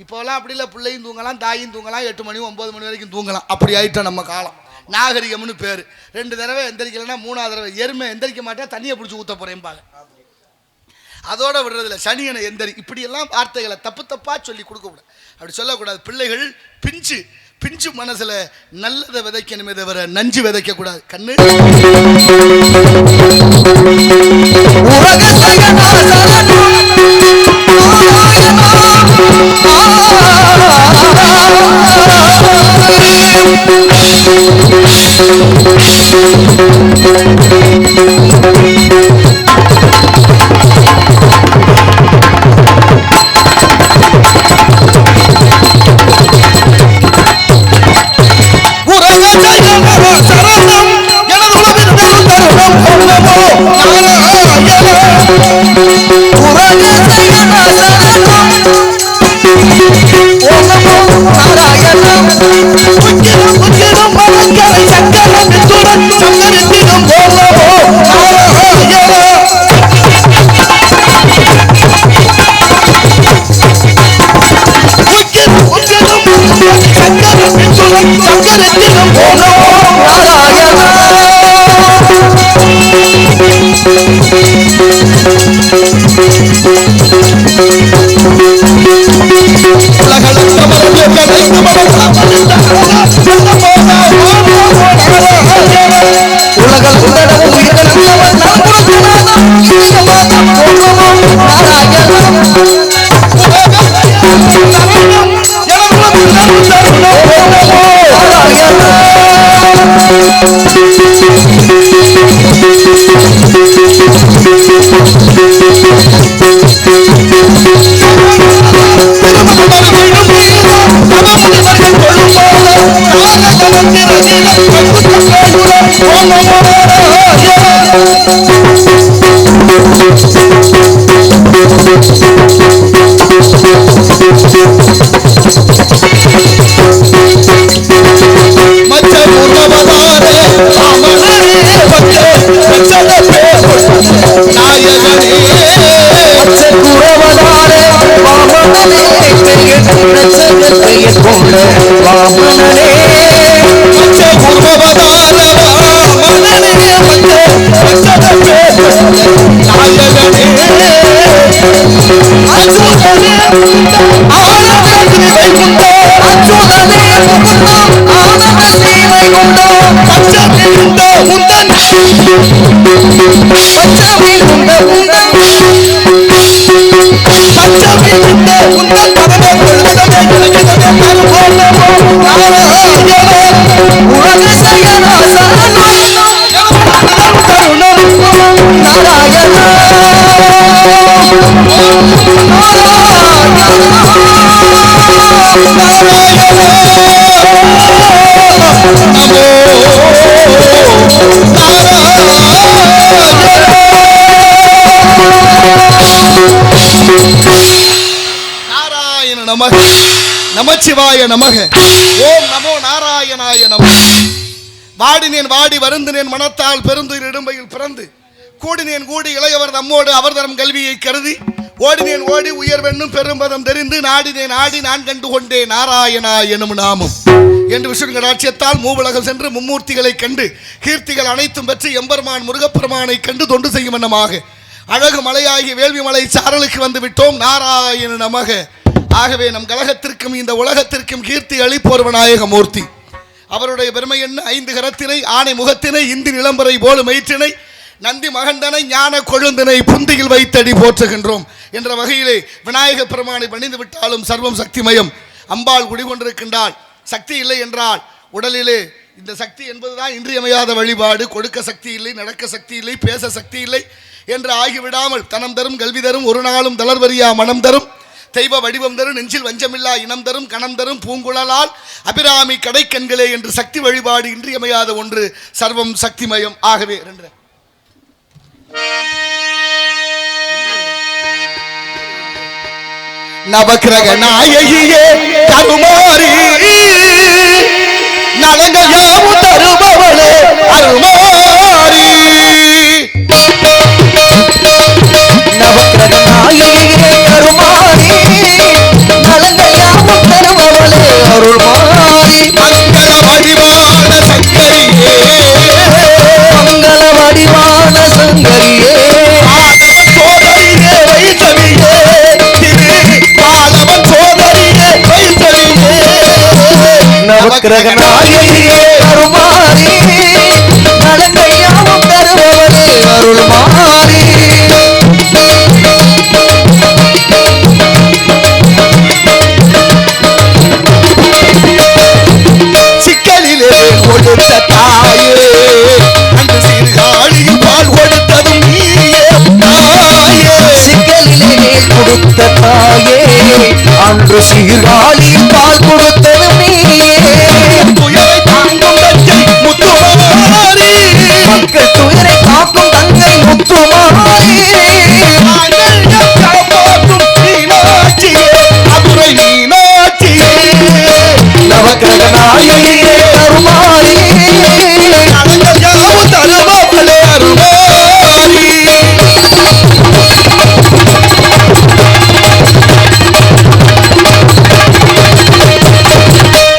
இப்போலாம் அப்படி இல்லை, பிள்ளையும் தூங்கலாம், தாயும் தூங்கலாம், 8 மணி 9 மணி வரைக்கும் தூங்கலாம். அப்படி ஆயிட்டோம் நம்ம காலம். நாகரிகம்னு பேர். 2 தடவை எந்திரிக்கலைன்னா 3ஆவது தடவை எருமை எந்திரிக்க மாட்டேன், தண்ணியை பிடிச்சி ஊற்ற போறேன்பாங்க. அதோட விடுறதில்ல, சனியனை எந்திரி. இப்படியெல்லாம் வார்த்தைகளை தப்பு தப்பாக சொல்லி கொடுக்கக்கூடாது. அப்படி சொல்லக்கூடாது. பிள்ளைகள் பிஞ்சு மனசுல நல்லதை விதைக்கணுமே தவிர நஞ்சு விதைக்க கூடாது. கண்ணு நமச்சிவாய நமக. ஓம் நமோ நாராயணாய நமக. வாடினேன் வாடி வருந்தினேன் மனத்தால் பெருந்துயிர் இடும்பையில் பிறந்து கூடினேன் கூடி இளையவர் நம்மோடு அவர் தரும் கல்வியை கருதி ஓடினேன் ஓடி உயர்வென்னும் பெரும்பதம் தெரிந்து நாடினேன் ஆடி நான் கண்டு கொண்டேன் நாராயணா எனும் நாமம் என்று விஷ்ணு ராட்சியத்தால் மூவுலகம் சென்று மும்மூர்த்திகளை கண்டு கீர்த்திகள் அனைத்தும் பெற்று எம்பெருமான் முருகப்பெருமானை கண்டு தொண்டு செய்யும் வண்ணமாக அழகு மலையாகி வேள்வி மலை சாரலுக்கு வந்து விட்டோம். நாராயண நமக. ஆகவே நம் கழகத்திற்கும் இந்த உலகத்திற்கும் கீர்த்தி அளிப்போர் விநாயக மூர்த்தி. அவருடைய பெருமை என்ன? 5 கரத்தினை, ஆணை முகத்தினை, இந்தி நிலம்பரை போல மயிற்றினை, நந்தி மகண்டனை, ஞான கொழுந்தினை புந்தியில் வைத்தடி போற்றுகின்றோம் என்ற வகையிலே விநாயக பெருமானை பணிந்து விட்டாலும் சர்வம் சக்திமயம். அம்பாள் குடிகொண்டிருக்கின்றாள். சக்தி இல்லை என்றால் உடலிலே இந்த சக்தி என்பதுதான் இன்றியமையாத வழிபாடு. கொடுக்க சக்தி இல்லை, நடக்க சக்தி இல்லை, பேச சக்தி இல்லை என்று ஆகிவிடாமல் தனம் தரும், கல்வி தரும், ஒரு நாளும் தளர்வரியா மனம் தரும், தெய்வ வடிவம் தரும், நெஞ்சில் வஞ்சமில்லா இனம் தரும், கணம் தரும், பூங்குழலால் அபிராமி கடைக்கண்களே என்று சக்தி வழிபாடு இன்றியமையாத ஒன்று. சர்வம் சக்திமயம். ஆகவே நவக்கிரக நாயகியே கருமாரி நலங்கள் யாவும் தருபவளே அருமாரி. நவக்கிரக நாயகியே கருமாரி வடிவான சங்கரியே மங்கள வடிவான சங்கரியே சோதரியே வைத்தவியே திரு பாலவன் சோதரியே வைத்தவியே நவக்கிரக நாயகியே அருள்மாரி நலங்கையாவும் தருபவரே அருள்மாரி சிக்கலிலே கொடுத்த தாயே அந்த சீர்காழியில் பால் கொடுத்ததும் நீயே தாயே சிக்கலிலே கொடுத்த தாயே அன்று சீர்காழியில் பால் கொடுத்ததும் நீயே துயரை தாங்கும் தஞ்சை முத்துமாரி மக்கள் துயரை காக்கும் தங்கை முத்துமாரி காப்பாற்றும் மீனாட்சியே மதுரை மீனாட்சியே நவக்கிரக நாயகியே அருள்மாரி நலங்கள் யாவும் தருபவளே அருள்மாரி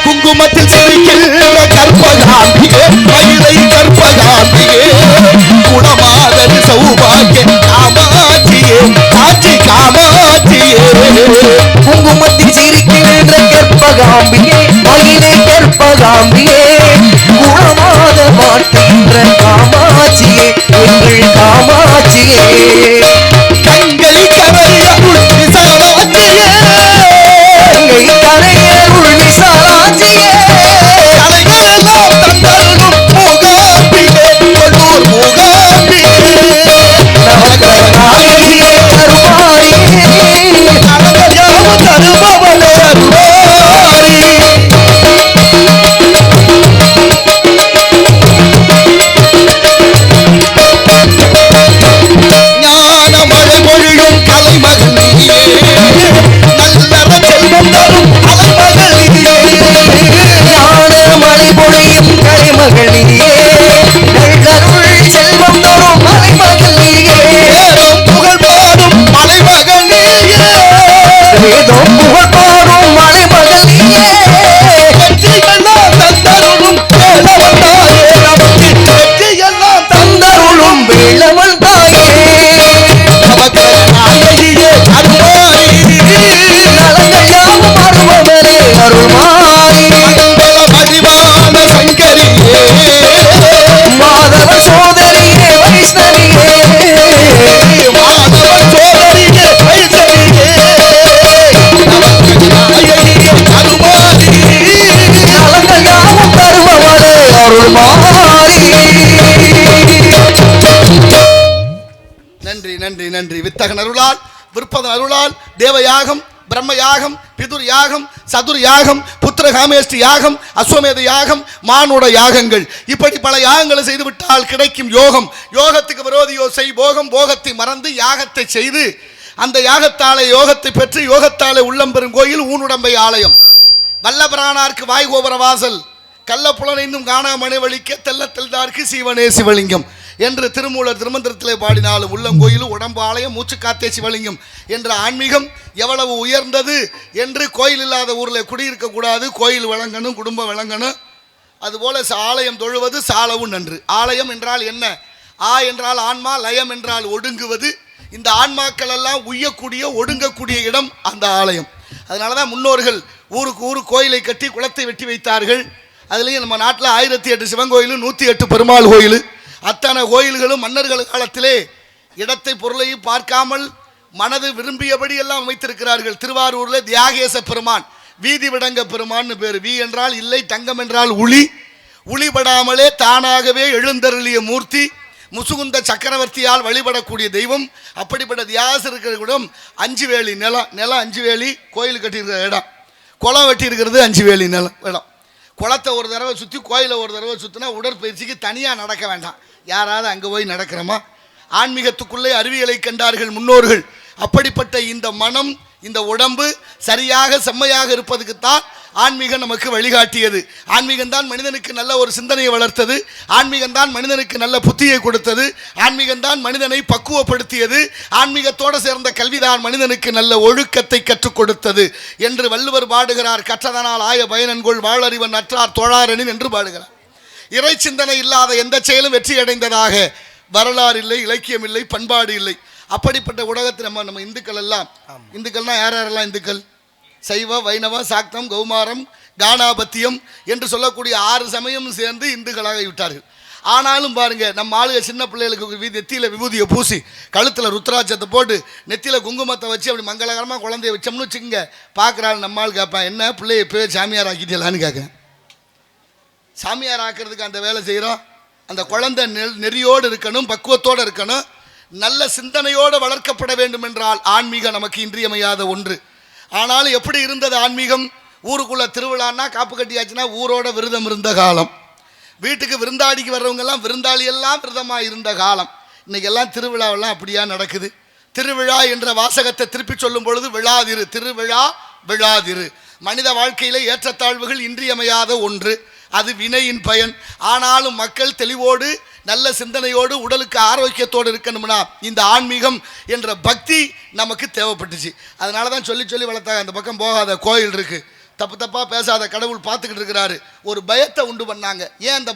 குங்குமத்தில் சிரிக்கின்ற கற்பகாம்பிகே மயிலை கற்பகாம்பிகே குணமாதரி சௌபாகிய காமாட்சியே காட்சி காமாட்சியே குங்குமத்தில் சிரிக்கின்ற கற்பகாம்பியே மயிலை கற்பகாம்பியே குணமாத மாட்டுகின்ற காமாட்சியே எங்கள் காமாட்சியே கங்கை கரையருள் விசாலாட்சியே கங்கை கரையருள் விசாலாட்சியே கலைகளெல்லாம் தந்தருளும் மூகாம்பிகே கொல்லூர் மூகாம்பிகே நவக்கிரக நாயகியே அருள்மாரி நலங்கள் யாவும் தருபவளே அருள்மாரி ஞான மழை பொழியும் கலைமகள் நீயே நல்லற செல்வம் தரும் அலைமகள் நீயே ஞான மழை பொழியும் கலைமகளியே நல்லருள் செல்வம் தரும் மலைமகளியே வேதம் புகழ் பாடும் மலைமகள் நீயே வேதம் புகழ் பாடும் மலைமகளியே வெற்றியெல்லாம் தந்தருளும் வேலவன் தாயே நமக்கு வெற்றியெல்லாம் தந்தருளும் வேளவன் தாயே நமக்கு நாயகியே அருள்மாரி நலங்கள் யாவும் அருள்பவரே அருள்மாரி மங்கள வடிவான சங்கரியே மாதவ சோதரியே வைஷ்ணவியே மாதவன் சோதரியே வைசவியே நமக்கு நாயகியே அருள்மாரி நலங்கள் யாவும் தருபவரே அருள்மாரி நன்றி நன்றி நன்றி வித்தகன் அருளால் விற்பதன் அருளால் தேவயாகம் பிரம்ம யாகம் பிதுர் யாகம் சதுர் யாகம் புத்திர காமேஷ்டி யாகம் அஸ்வமேத யாகம் மானுட யாகங்கள் இப்படி பல யாகங்களை செய்துவிட்டால் கிடைக்கும் யோகம் யோகத்துக்கு விரோதியோ செய் போகம் போகத்தை மறந்து யாகத்தை செய்து அந்த யாகத்தாலே யோகத்தை பெற்று யோகத்தாலே உள்ளம் பெறும் கோயில் ஊனுடம்பை ஆலயம் வல்லபிரானார்க்கு வாய் கோபுர வாசல் கள்ளப்புலனைந்தும் காணா மணிவழிக்க தெல்லத்தெல்தார்க்கு சிவனே சிவலிங்கம் என்று திருமூலர் திருமந்திரத்திலே பாடினாலும் உள்ளங்கோயிலும் உடம்பு ஆலயம் மூச்சு காத்தே சிவலிங்கம் என்ற ஆன்மீகம் எவ்வளவு உயர்ந்தது என்று கோயில் இல்லாத ஊரில் குடியிருக்கக்கூடாது கோயில் விளங்கணும் குடும்பம் விளங்கணும் அதுபோல ஆலயம் தொழுவது சாலவும் நன்று ஆலயம் என்றால் என்ன ஆ என்றால் ஆன்மா லயம் என்றால் ஒடுங்குவது இந்த ஆன்மாக்கள் எல்லாம் உய்யக்கூடிய ஒடுங்கக்கூடிய இடம் அந்த ஆலயம் அதனால தான் முன்னோர்கள் ஊருக்கு ஊரு கோயிலை கட்டி குளத்தை வெட்டி வைத்தார்கள் அதுலேயும் நம்ம நாட்டில் 1008 சிவன் கோயில் 108 பெருமாள் கோயில் அத்தனை கோயில்களும் மன்னர்கள் காலத்திலே இடத்தை பொருளையும் பார்க்காமல் மனது விரும்பியபடி எல்லாம் அமைத்திருக்கிறார்கள் திருவாரூரில் தியாகேச பெருமான் வீதி விடங்க பெருமான்னு பேர் வி என்றால் இல்லை தங்கம் என்றால் உளிபடாமலே தானாகவே எழுந்தருளிய மூர்த்தி முசுகுந்த சக்கரவர்த்தியால் வழிபடக்கூடிய தெய்வம் அப்படிப்பட்ட தியாசருக்கிடம் 5 வேலி நிலம் 5 வேலி கோயில் கட்டியிருக்கிற இடம் குளம் வெட்டி இருக்கிறது 5 வேலி நிலம் இடம் குளத்தை ஒரு தடவை சுற்றி கோயிலை ஒரு தடவை சுற்றினா உடற்பயிற்சிக்கு தனியாக நடக்க வேண்டாம் யாராவது அங்கே போய் நடக்கிறோமா ஆன்மீகத்துக்குள்ளே அறிவியலை கண்டார்கள் முன்னோர்கள் அப்படிப்பட்ட இந்த மனம் இந்த உடம்பு சரியாக செம்மையாக இருப்பதுக்குத்தான் ஆன்மீகம் நமக்கு வழிகாட்டியது. ஆன்மீகம் தான் மனிதனுக்கு நல்ல ஒரு சிந்தனையை வளர்த்தது. ஆன்மீகம் தான் மனிதனுக்கு நல்ல புத்தியை கொடுத்தது. ஆன்மீகம் தான் மனிதனை பக்குவப்படுத்தியது. ஆன்மீகத்தோடு சேர்ந்த கல்விதான் மனிதனுக்கு நல்ல ஒழுக்கத்தை கற்றுக் கொடுத்தது என்று வள்ளுவர் பாடுகிறார். கற்றதனால் ஆய பயனன்கொள் வாழறிவன் அற்றார் தோழாரெனின் என்று பாடுகிறார். இறை சிந்தனை இல்லாத எந்த செயலும் வெற்றி அடைந்ததாக வரலாறு இல்லை, இலக்கியம் இல்லை, பண்பாடு இல்லை. அப்படிப்பட்ட உலகத்தில் நம்ம இந்துக்கள் எல்லாம், இந்துக்கள்னா யாரெல்லாம் இந்துக்கள்? சைவ, வைணவ, சாக்தம், கௌமாரம், கானாபத்தியம் என்று சொல்லக்கூடிய 6 சமயம் சேர்ந்து இந்துக்களாக விட்டார்கள். ஆனாலும் பாருங்க, நம்ம ஆளுக சின்ன பிள்ளைகளுக்கு நெத்தியில் விபூதியை பூசி, கழுத்தில் ருத்ராட்சத்தை போட்டு, நெத்தியில் குங்குமத்தை வச்சு அப்படி மங்களகரமாக குழந்தைய வச்சோம்னு வச்சுக்கோங்க, பார்க்குறாள் நம்ம ஆள் கேட்பான், என்ன பிள்ளைய இப்போ சாமியார் ஆக்கிட்டலான்னு கேட்குறேன். சாமியார் ஆக்கிறதுக்கு அந்த வேலை செய்கிறோம். அந்த குழந்தை நெறியோடு இருக்கணும், பக்குவத்தோடு இருக்கணும், நல்ல சிந்தனையோடு வளர்க்கப்பட வேண்டும் என்றால் ஆன்மீகம் நமக்கு இன்றியமையாத ஒன்று. ஆனாலும் எப்படி இருந்தது ஆன்மீகம்? ஊருக்குள்ளே திருவிழான்னா காப்பு கட்டியாச்சுன்னா ஊரோட விரதம் இருந்த காலம். வீட்டுக்கு விருந்தாடிக்கு வர்றவங்கெல்லாம் விருந்தாளியெல்லாம் விரதமாக இருந்த காலம். இன்றைக்கெல்லாம் திருவிழாவெல்லாம் அப்படியா நடக்குது? திருவிழா என்ற வாசகத்தை திருப்பி சொல்லும் பொழுது விழாதிரு, திருவிழா விழாதிரு. மனித வாழ்க்கையிலே ஏற்றத்தாழ்வுகள் இன்றியமையாத ஒன்று, அது வினையின் பயன். ஆனாலும் மக்கள் தெளிவோடு நல்ல சிந்தனையோடு உடலுக்கு ஆரோக்கியத்தோடு இருக்கணும்னா இந்த ஆன்மீகம் என்ற பக்தி நமக்கு தேவைப்பட்டுச்சு. அதனால தான் சொல்லி சொல்லி வளர்த்தாங்க, அந்த பக்கம் போகாத, கோயில் இருக்குது, தப்பாக பேசாத, கடவுள் பார்த்துக்கிட்டு இருக்கிறாரு. ஒரு பயத்தை உண்டு பண்ணாங்க. ஏன் அந்த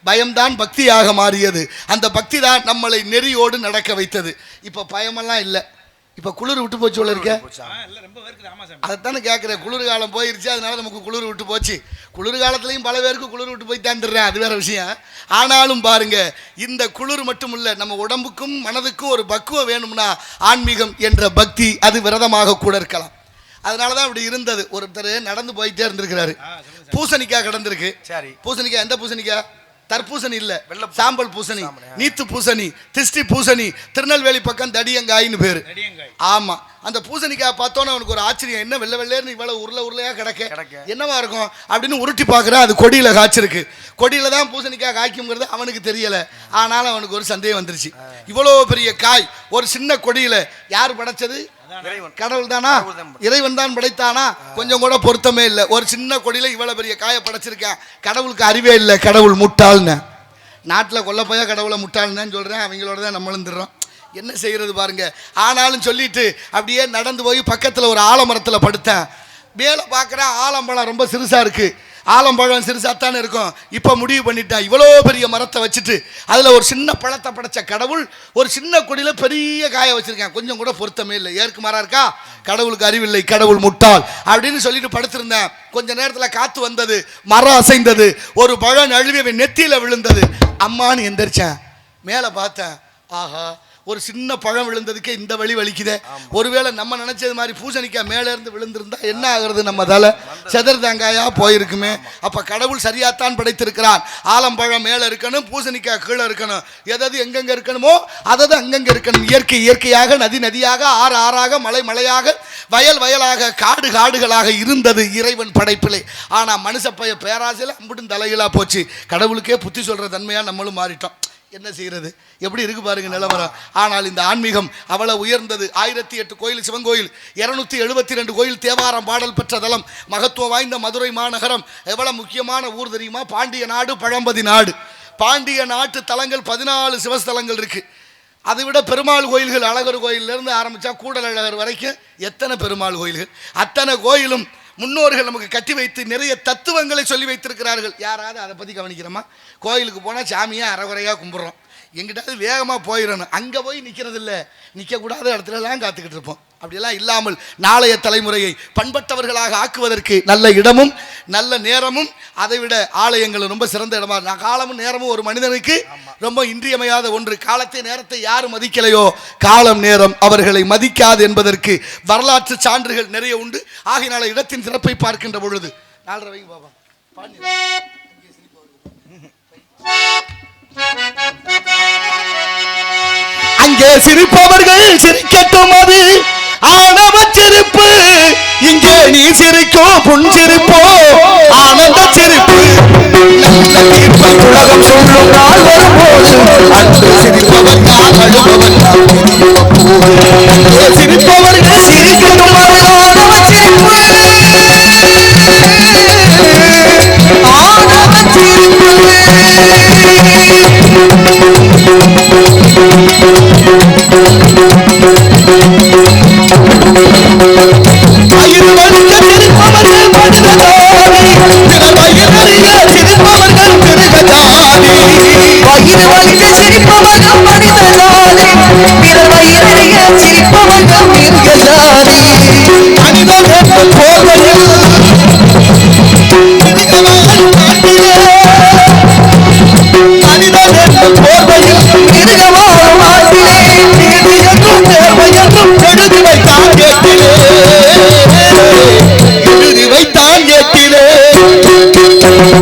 பயம்தான் பக்தியாக மாறியது. அந்த பக்தி தான் நம்மளை நெறியோடு நடக்க வைத்தது. இப்போ பயமெல்லாம் இல்லை. இப்போ குளிர் விட்டு போச்சு உள்ள இருக்க, அதைத்தானே கேட்குறேன். குளிர் காலம் போயிருச்சு, அதனால நமக்கு குளிர் விட்டு போச்சு. குளிர் காலத்துலையும் பல பேருக்கு குளிர் விட்டு போய் தாண்டுறேன், அது வேற விஷயம். ஆனாலும் பாருங்க, இந்த குளிர் மட்டும் இல்லை, நம்ம உடம்புக்கும் மனதுக்கும் ஒரு பக்குவம் வேணும்னா ஆன்மீகம் என்ற பக்தி அது விரதமாக கூட இருக்கலாம். அதனால தான் இப்படி இருந்தது. ஒருத்தர் நடந்து போயிட்டே இருந்திருக்கிறாரு, பூசணிக்காய் கிடந்திருக்கு. பூசணிக்காய் எந்த பூசணிக்காய்? தர்பூசணி இல்லை, சாம்பல் பூசணி, நீத்து பூசணி, திஷ்டி பூசணி, திருநெல்வேலி பக்கம் தடியங்காயின்னு பேரு. ஆமா, அந்த பூசணிக்காய் பார்த்தோன்னே அவனுக்கு ஒரு ஆச்சரியம், என்ன வெள்ளை வெள்ளையர்னு இவ்வளவு உருளையா கிடக்க, என்னவா இருக்கும் அப்படின்னு உருட்டி பார்க்குறான். அது கொடியில காய்ச்சிருக்கு. கொடியில தான் பூசணிக்காய் காய்க்குங்கிறது அவனுக்கு தெரியல. ஆனாலும் அவனுக்கு ஒரு சந்தேகம் வந்துருச்சு, இவ்வளோ பெரிய காய் ஒரு சின்ன கொடியில யார் படைச்சது? கடவுள் தானா? இறைவன் தான் படைத்தானா? கொஞ்சம் கூட பொருத்தமே இல்லை. ஒரு சின்ன கொடியில இவ்வளவு பெரிய காயை படைச்சிருக்கேன். கடவுளுக்கு அறிவே இல்லை, கடவுள் முட்டாள்னு. நாட்டில் கொல்ல போயா கடவுளை முட்டாள்னு சொல்றேன், அவங்களோட தான் நம்மளும் திடுறோம். என்ன செய்யறது பாருங்க. ஆனாலும் சொல்லிட்டு அப்படியே நடந்து போய் பக்கத்தில் ஒரு ஆலமரத்தில் படுத்தேன். மேலே பார்க்குறேன், ஆலம்பழம் ரொம்ப சிறுசா இருக்கு. ஆலம்பழம் சிறுசாத்தானே இருக்கும். இப்போ முடிவு பண்ணிட்டேன், இவ்வளோ பெரிய மரத்தை வச்சுட்டு அதில் ஒரு சின்ன பழத்தை படைச்ச கடவுள் ஒரு சின்ன கொடியில் பெரிய காயை வச்சிருக்கேன். கொஞ்சம் கூட பொருத்தமே இல்லை. ஏற்கு மரம் இருக்கா? கடவுளுக்கு அறிவில்லை, கடவுள் முட்டாள் அப்படின்னு சொல்லிட்டு படுத்திருந்தேன். கொஞ்ச நேரத்தில் காற்று வந்தது, மரம் அசைந்தது, ஒரு பழம் நழுவி நெத்தியில் விழுந்தது. அம்மான்னு எந்திரிச்சேன். மேலே பார்த்தேன், ஆஹா, ஒரு சின்ன பழம் விழுந்ததுக்கே இந்த வழி வலிக்குதே. ஒருவேளை நம்ம நினைச்சது மாதிரி பூசணிக்காய் மேலே இருந்து விழுந்திருந்தா என்ன ஆகுறது? நம்ம தலை செதர் தேங்காயா போயிருக்குமே. அப்ப கடவுள் சரியாத்தான் படைத்திருக்கிறான். ஆலம்பழம் மேலே இருக்கணும், பூசணிக்காய் கீழே இருக்கணும். எதாவது எங்கெங்க இருக்கணுமோ அதது அங்கங்க இருக்கணும். இயற்கை இயற்கையாக, நதி நதியாக, ஆறு ஆறாக, மலை மலையாக, வயல் வயலாக, காடு காடுகளாக இருந்தது இறைவன் படைப்பிலே. ஆனா மனுஷ பைய பேராசையில் அம்பிட்டும் தலைகளாக போச்சு. கடவுளுக்கே புத்தி சொல்ற தன்மையா நம்மளும் மாறிட்டோம். என்ன செய்யறது? எப்படி இருக்கு பாருங்க நிலவரம். ஆனால் இந்த ஆன்மீகம் அவ்வளவு உயர்ந்தது. 1008 கோயில் சிவன் கோயில், 272 கோயில், தேவாரம் பாடல் பெற்ற தலம், மகத்துவம் வாய்ந்த மதுரை மாநகரம். எவ்வளவு முக்கியமான ஊர் தெரியுமா? பாண்டிய நாடு, பழம்பதி நாடு. பாண்டிய நாட்டு தலங்கள் 14 சிவஸ்தலங்கள் இருக்கு. அதை விட பெருமாள் கோயில்கள், அழகர் கோயிலிருந்து ஆரம்பிச்சா கூடல் அழகர் வரைக்கும் எத்தனை பெருமாள் கோயில்கள். அத்தனை கோயிலும் முன்னோர்கள் நமக்கு கட்டி வைத்து நிறைய தத்துவங்களை சொல்லி வைத்திருக்கிறார்கள். யாராவது அதை பற்றி கவனிக்கிறோமா? கோயிலுக்கு போனால் சாமியாக அறகுறையாக கும்பிட்றோம். எங்கிட்டாவது வேகமாக போயிடணும், அங்கே போய் நிற்கிறது இல்லை, நிற்கக்கூடாத இடத்துலலாம் காத்துக்கிட்டு இருப்போம். அப்படியெல்லாம் இல்லாமல் நாளைய தலைமுறையை பண்பட்டவர்களாக ஆக்குவதற்கு நல்ல இடமும் நல்ல நேரமும், அதை விட ஆலயங்களும் ரொம்ப சிறந்த இடமா. காலமும் நேரமும் ஒரு மனிதனுக்கு ரொம்ப இன்றியமையாத ஒன்று. காலத்தை நேரத்தை யார் மதிக்கலையோ காலம் நேரம் அவர்களை மதிக்காது என்பதற்கு வரலாற்று சான்றுகள் நிறைய உண்டு. ஆகினால இடத்தின் சிறப்பை பார்க்கின்ற பொழுது 4:30 வைங்க பாபா. அங்கே சிரிப்பவர்கள் சிரிக்கட்டும், அது ஆணவ சிரிப்பு. இங்கே நீ சிரிக்கும் புன்சிரிப்போ ஆனந்த சிரிப்பு. நல்ல தீர்ப்பை உலகம் சொல்லும் நாள் வரும்போது அன்று சிரிப்பவன் தான், அழுபவன் தான். சிரிப்பவர்கள் சிரிக்கட்டும், அது ஆணவ சிரிப்பு. வயிறு வலிக்க சிரிப்பவர்கள் மனித ஜாதி, பிறர் வயிறறிய சிரிப்பவர்கள் மிருக ஜாதி. வயிறு வலிக்க சிரிப்பவர்கள் மனித ஜாதி, பிறர் வயிறறிய சிரிப்பவர்கள் மிருக ஜாதி. மனிதன் என்ற போர்வையில் மிருகவாழ் நாட்டிலே, மனிதன் என்ற போர்வையில் மிருகவாழும் நாட்டிலே நீதி என்றும் நேர்மை என்றும் எழுதி வைத்தான் ஏட்டிலே, எழுதி வைத்தான் ஏட்டிலே.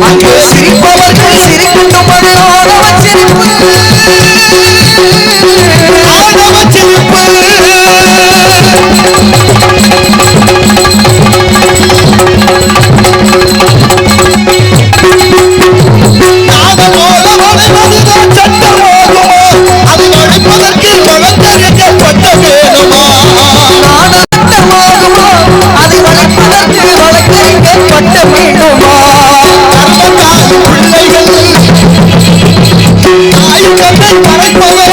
அங்கே சிரிப்பவர்கள் சிரிக்கட்டும், அது ஆணவ சிரிப்பு, ஆணவ சிரிப்பு. நாதம் போல வளைவதுதான் சட்டமாகுமோ, அதை வளைப்பதற்கு வழக்கறிஞர் பட்டம் வேணுமா? நாடகமாகுமா, அதை வளர்ப்பதற்கு வழக்கறிஞர் பட்டம் வேண்டுமா? கர்மத்தாய் பிள்ளைகள் தாய் தந்தை மறைப்பவோ,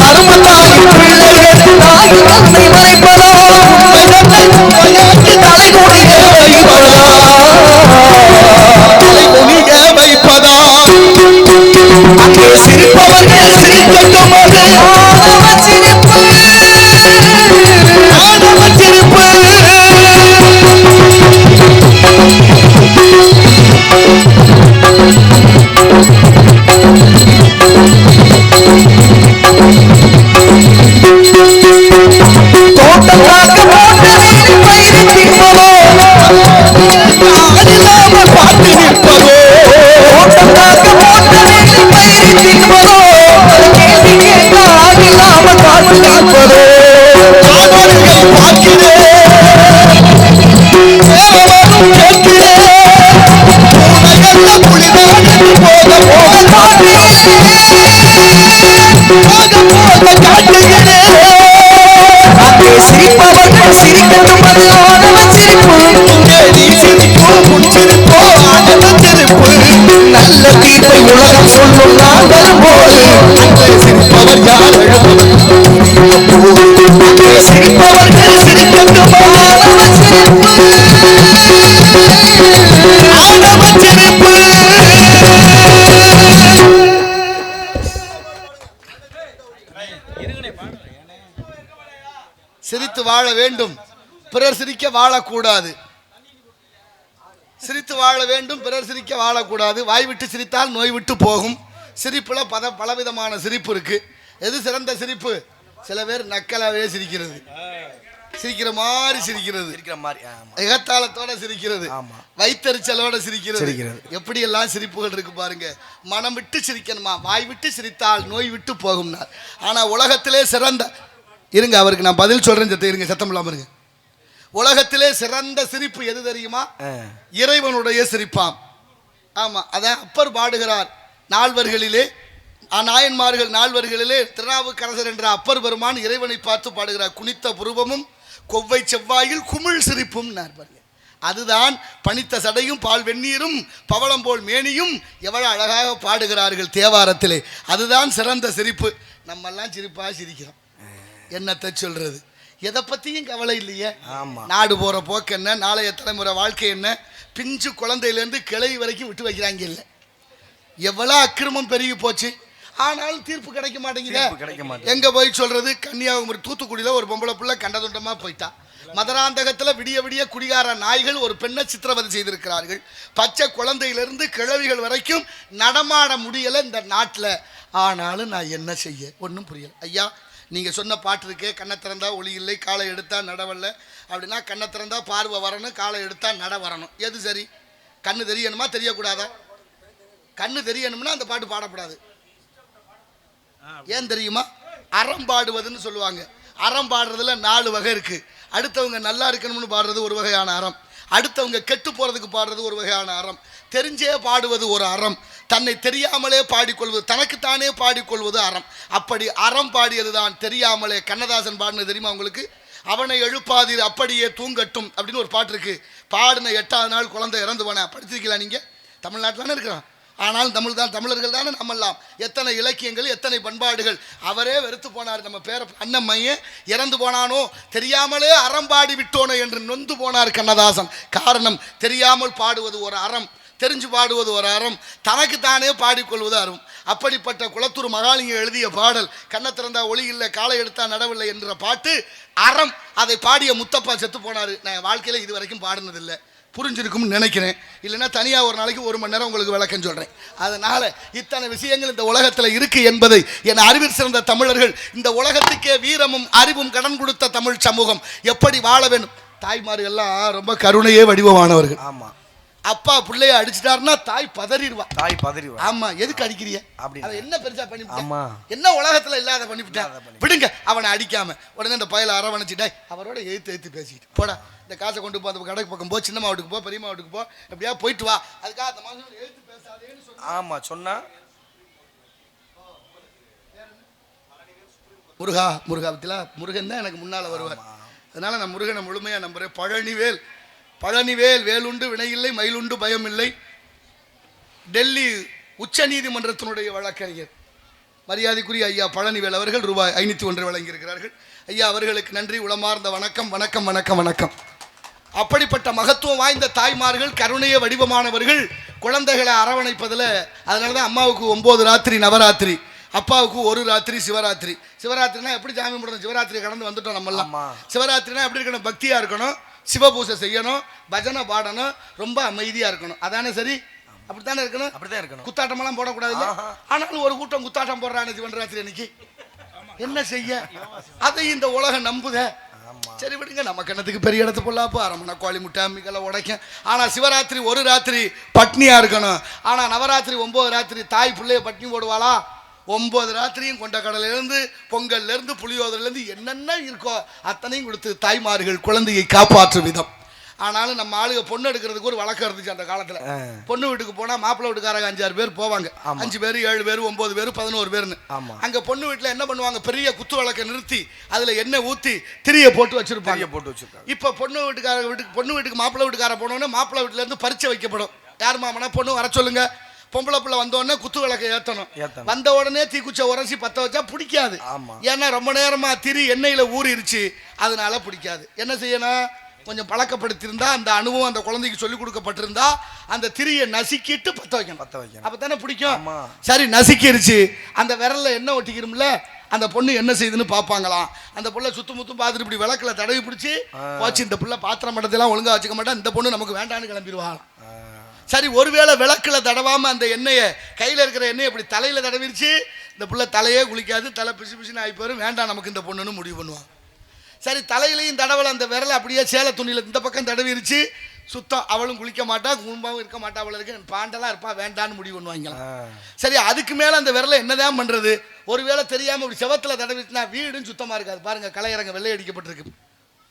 கருமத்தாய் பிள்ளைகள் தாய் தந்தை மறைப்பதோ, உண்மை உண்மையாக்கி தலைகுனிய வைப்பதோ. தலைகுனிய வைப்பதா? அங்கே சிரிப்பவர்கள் சிரிக்கட்டும், அது ஆணவ சிரிப்பு, ஆணவ சிரிப்பு. தோட்டம் காக்க போட்ட வேலி பயிரை தின்பதோ, ஆளில்லாமல் பார்த்து நிற்பதோ, தோட்டம் காக்க போட்ட வேலி பயிரை தின்பதோ, கேள்வி கேட்க ஆளில்லாமல் காத்து நிற்பதோ. காணொளியை பார்க்கிறேன், தேவரும் கேட்கிறேன், பூனையல்ல புலிதான் என்று போக போக காட்டுகிறேன், போக போக காட்டுகிறேன். அங்கே சிரிப்பவர்கள் சிரிக்கட்டும், அது ஆணவ சிரிப்பு, இங்கே நீ சிரிப்போ உன் சிரிப்போ ஆனந்த சிரிப்பு. நல்ல தீர்ப்பை உலகம் சொல்லும் நான் வரும்போது, அங்கே சிரிப்பவர் யார் அழுவது? அங்கே சிரிப்பவர்கள் சிரிக்கட்டும், ஆணவ சிரிப்பு, ஆணவ சிரிப்பு. சிரித்து வாழ வேண்டும், பிறர் சிரிக்க வாழக்கூடாது. சிரித்து வாழ வேண்டும், பிறர் சிரிக்க வாழக்கூடாது. வாய் விட்டு சிரித்தால் நோய் விட்டு போகும். சிரிப்புல பலவிதமான சிரிப்பு இருக்கு. எது சிறந்த சிரிப்பு? சில பேர் நக்கலாவே சிரிக்கிறது, சிரிக்கிற மாதிரி சிரிக்கிறது, எகத்தாளத்தோட சிரிக்கிறது, வைத்தறிச்சலோட சிரிக்கிறது. எப்படி எல்லாம் சிரிப்புகள் இருக்கு பாருங்க. மனம் விட்டு சிரிக்கணுமா, வாய் விட்டு சிரித்தால் நோய் விட்டு போகும்னா. ஆனா உலகத்திலே சிறந்த, இருங்க அவருக்கு நான் பதில் சொல்றேன், இருங்க சத்தம் இல்லாம இருங்க. உலகத்திலே சிறந்த சிரிப்பு எது தெரியுமா? இறைவனுடைய சிரிப்பாம். ஆமா, அதான் அப்பர் பாடுகிறார். நால்வர்களிலே நாயன்மார்கள் நால்வர்களிலே திருநாவுக்கரசர் என்ற அப்பர் பெருமான் இறைவனை பார்த்து பாடுகிறார். குனித்த புருவமும் கொவ்வை செவ்வாயில் குமிழ் சிரிப்பும். அதுதான் பனித்த சடையும் பால் வெந்நீரும் பவளம் போல் மேனியும் எவ்வளவு அழகாக பாடுகிறார்கள் தேவாரத்திலே. அதுதான் சிறந்த சிரிப்பு. நம்மெல்லாம் சிரிப்பா சிரிக்கிறோம், என்னத்தை சொல்றது? எதை பத்தியும் கவலை இல்லையே. நாடு போற போக்கு என்ன, நாளைய தலைமுறை வாழ்க்கை என்ன, பிஞ்சு குழந்தையிலேருந்து கிளை வரைக்கும் விட்டு வைக்கிறாங்க. இல்லை, எவ்வளவு அக்கிரமம் பெருகி போச்சு. ஆனாலும் தீர்ப்பு கிடைக்க மாட்டேங்குது. எங்க போய் சொல்றது? கன்னியாகுமரி தூத்துக்குடியில ஒரு பொம்பளை பிள்ளை கண்டதுண்டமா போயிட்டா. மதுராந்தகத்துல விடிய விடிய குடிகார நாய்கள் ஒரு பெண்ணை சித்திரவதை செய்திருக்கிறார்கள். பச்சை குழந்தையிலிருந்து கிழவிகள் வரைக்கும் நடமாட முடியல இந்த நாட்டில். ஆனாலும் நான் என்ன செய்ய, ஒன்றும் புரியல. ஐயா, நீங்க சொன்ன பாட்டு இருக்கே, கண்ணை திறந்தா ஒளி இல்லை, காலை எடுத்தா நடவல்ல அப்படின்னா, கண்ணை திறந்தா பார்வை வரணும், காலை எடுத்தா நட வரணும். எது சரி? கண்ணு தெரியணுமா தெரியக்கூடாதா? கண்ணு தெரியணும்னா அந்த பாட்டு பாடக்கூடாது. ஏன் தெரியுமா? அறம் பாடுவதுன்னு சொல்லுவாங்க. அறம் பாடுறதுல 4 வகை இருக்கு. அடுத்தவங்க நல்லா இருக்கணும்னு பாடுறது ஒரு வகையான அறம், அடுத்தவங்க கெட்டு போறதுக்கு பாடுறது ஒரு வகையான அறம், தெரிஞ்சே பாடுவது ஒரு அறம், தன்னை தெரியாமலே பாடிக்கொள்வது, தனக்குத்தானே பாடிக்கொள்வது அறம். அப்படி அறம் பாடியதுதான் தெரியாமலே கண்ணதாசன் பாடினது தெரியுமா உங்களுக்கு? அவனை எழுப்பாதீர் அப்படியே தூங்கட்டும் அப்படின்னு ஒரு பாட்டு இருக்கு. பாடின 8ஆவது நாள் குழந்தை இறந்து போன. படிச்சிருக்கீங்களா நீங்க? தமிழ்நாட்டில் தானே இருக்கிறோம். ஆனாலும் தமிழர்கள் தானே நம்மெல்லாம். எத்தனை இலக்கியங்கள், எத்தனை பண்பாடுகள். அவரே வெறுத்து போனார். நம்ம பேர அண்ணன் மையன் இறந்து போனானோ, தெரியாமலே அறம்பாடி விட்டோனோ என்று நொந்து போனார் கண்ணதாசன். காரணம், தெரியாமல் பாடுவது ஒரு அறம், தெரிஞ்சு பாடுவது ஒரு அறம், தனக்குத்தானே பாடிக்கொள்வது அறம். அப்படிப்பட்ட குளத்தூர் மகாலிங்க எழுதிய பாடல் கண்ணை திறந்தா ஒளி இல்லை, காலை எடுத்தா நடவில்லை என்ற பாட்டு அறம். அதை பாடிய முத்தப்பா செத்து போனார். நான் வாழ்க்கையில் இது வரைக்கும் பாடினதில்லை. புரிஞ்சிருக்கும்னு நினைக்கிறேன். இல்லைன்னா தனியாக ஒரு நாளைக்கு 1 மணி நேரம் உங்களுக்கு விளக்கம் சொல்கிறேன். அதனால் இத்தனை விஷயங்கள் இந்த உலகத்தில் இருக்குது என்பதை என் அறிவில் சிறந்த தமிழர்கள், இந்த உலகத்துக்கே வீரமும் அறிவும் கடன் கொடுத்த தமிழ் சமூகம் எப்படி வாழ வேண்டும். தாய்மார்கள்லாம் ரொம்ப கருணையே வடிவமானவர்கள். ஆமாம். அப்பா பிள்ளைய அடிச்சிட்டாருன்னா தாய் பதறிடுவா. ஆமா, எதுக்கு அடிக்கிறிய, அதை என்ன பெருசா பண்ணிவிட்டா, என்ன உலகத்துல இல்லாத பண்ணிவிட்டா, விடுங்க அவனை அடிக்காம. உடனே இந்த பயல அரவணைச்சிட்டா அவரோட எழுத்து பேசிட்டு போடா, இந்த காசை கொண்டு போ, அந்த கடைக்கு பக்கம் போ, சின்ன மாவட்டுக்கு போ, பெரிய மாவட்டுக்கு போ, எப்படியா போயிட்டு வா. அதுக்காக அந்த மாதிரி எழுத்து பேசாதேன்னு சொன்னா. ஆமா சொன்னா முருகா பத்திலா, முருகன் தான் எனக்கு முன்னால வருவார். அதனால நான் முருகனை முழுமையா நம்புறேன். பழனிவேல் வேலுண்டு வினையில்லை, மயிலுண்டு பயமில்லை. டெல்லி உச்ச நீதிமன்றத்தினுடைய வழக்கறிஞர் மரியாதைக்குரிய ஐயா பழனிவேல் அவர்கள் ரூபாய் 501 வழங்கியிருக்கிறார்கள். ஐயா அவர்களுக்கு நன்றி, உளமார்ந்த வணக்கம் வணக்கம் வணக்கம் வணக்கம். அப்படிப்பட்ட மகத்துவம் வாய்ந்த தாய்மார்கள், கருணைய வடிவமானவர்கள், குழந்தைகளை அரவணைப்பதில். அதனால தான் அம்மாவுக்கு 9 ராத்திரி நவராத்திரி, அப்பாவுக்கு 1 ராத்திரி சிவராத்திரி. சிவராத்திரினா எப்படி சாமி முடியும், சிவராத்திரி கடந்து வந்துட்டோம் நம்மெல்லாம். சிவராத்திரினா எப்படி இருக்கணும், பக்தியா இருக்கணும், சிவபூசை செய்யணும், பஜனை பாடணும், ரொம்ப அமைதியா இருக்கணும். அதானே சரி, அப்படித்தானே இருக்கணும். அப்படிதான் இருக்கணும். குத்தாட்டமெல்லாம் போடக்கூடாது. ஆனாலும் ஒரு கூட்டம் குத்தாட்டம் போடுறானே சிவராத்திரி அன்னைக்கு, என்ன செய்ய, அதை இந்த உலகம் நம்புத. சரி விடுங்க, நம்ம கிணத்துக்கு பெரிய இடத்து பொல்லாப்பு, அரமணை கோழி முட்டை அம்மிகளை உடைக்கும். ஆனா சிவராத்திரி 1 ராத்திரி பட்னியா இருக்கணும். ஆனா நவராத்திரி 9 ராத்திரி தாய் பிள்ளைய பட்னி போடுவாளா? 9 ராத்திரியும் கொண்ட கடலிலிருந்து, பொங்கல்லேருந்து, புளியோதரிலேருந்து என்னென்ன இருக்கோ அத்தனையும் கொடுத்து தாய்மார்கள் குழந்தையை காப்பாற்றும் விதம். ஆனாலும் நம்ம ஆளுங்க பொண்ணு எடுக்கிறதுக்கு ஒரு வழக்கம் இருந்துச்சு அந்த காலத்தில். பொண்ணு வீட்டுக்கு போனால் மாப்பிள்ளை வீட்டுக்காரங்க 5-6 பேர் போவாங்க. 5 பேர் 7 பேர் 9 பேர் 11 பேர்னு. அங்கே பொண்ணு வீட்டில் என்ன பண்ணுவாங்க, பெரிய குத்து விளக்கை நிறுத்தி அதில் எண்ணெய் ஊற்றி திரியை போட்டு வச்சிருப்பாங்க. இப்போ பொண்ணு வீட்டுக்கு மாப்பிள்ளை வீட்டுக்கார போனோன்னே மாப்பிள்ளை வீட்டிலேருந்து பரிச்சை வைக்கப்படும். யார் மாமனா பொண்ணு வர சொல்லுங்க. பொம்பளை பிள்ளை வந்த உடனே குத்து விளக்கை ஏற்றணும். வந்த உடனே தீக்குச்சை உரசி பற்ற வச்சா பிடிக்காது. ஏன்னா ரொம்ப நேரமா திரி எண்ணெயில ஊறிடுச்சு, அதனால பிடிக்காது. என்ன செய்யணும், கொஞ்சம் பழக்கப்படுத்தியிருந்தா, அந்த அனுபவம் அந்த குழந்தைக்கு சொல்லிக் கொடுக்கப்பட்டிருந்தா அந்த திரியை நசுக்கிட்டு பற்ற வைக்கணும். அப்பதானே பிடிக்கும். சரி, நசுக்கிருச்சு, அந்த விரல்ல எண்ணெய் ஒட்டிக்கிறோம்ல, அந்த பொண்ணு என்ன செய்யுதுன்னு பார்ப்பாங்களாம். அந்த புள்ள சுத்து முத்தும் பார்த்துட்டு இப்படி விளக்குல தடவி பிடிச்சி போச்சு, இந்த புள்ள பாத்திரம் மட்டத்தெல்லாம் ஒழுங்கா வச்சுக்க மாட்டா, இந்த பொண்ணு நமக்கு வேண்டான்னு கிளம்பிடுவாங்களாம். சரி, ஒருவேளை விளக்குல தடவாம அந்த எண்ணெயை, கையில இருக்கிற எண்ணெயை இப்படி தலையில தடவிருச்சு, இந்த புள்ள தலையே குளிக்காது, தலை பிசு பிசுன்னு ஆகி போயிடும், வேண்டாம் நமக்கு இந்த பொண்ணுன்னு முடிவு பண்ணுவாங்க. சரி, தலையிலையும் தடவலை, அந்த விரலை அப்படியே சேலை துணியில் இந்த பக்கம் தடவிருச்சு, சுத்தம், அவளும் குளிக்க மாட்டா, குடும்பமும் இருக்க மாட்டா, அவளை இருக்கு பாண்டெல்லாம் இருப்பா, வேண்டான்னு முடிவு பண்ணுவாங்க. சரி, அதுக்கு மேலே அந்த விரலை என்னதான் பண்ணுறது, ஒருவேளை தெரியாமல் இப்படி செவத்தில் தடவிச்சுன்னா வீடும் சுத்தமாக இருக்காது. பாருங்க, கலையரங்க வெள்ளை அடிக்கப்பட்டிருக்கு,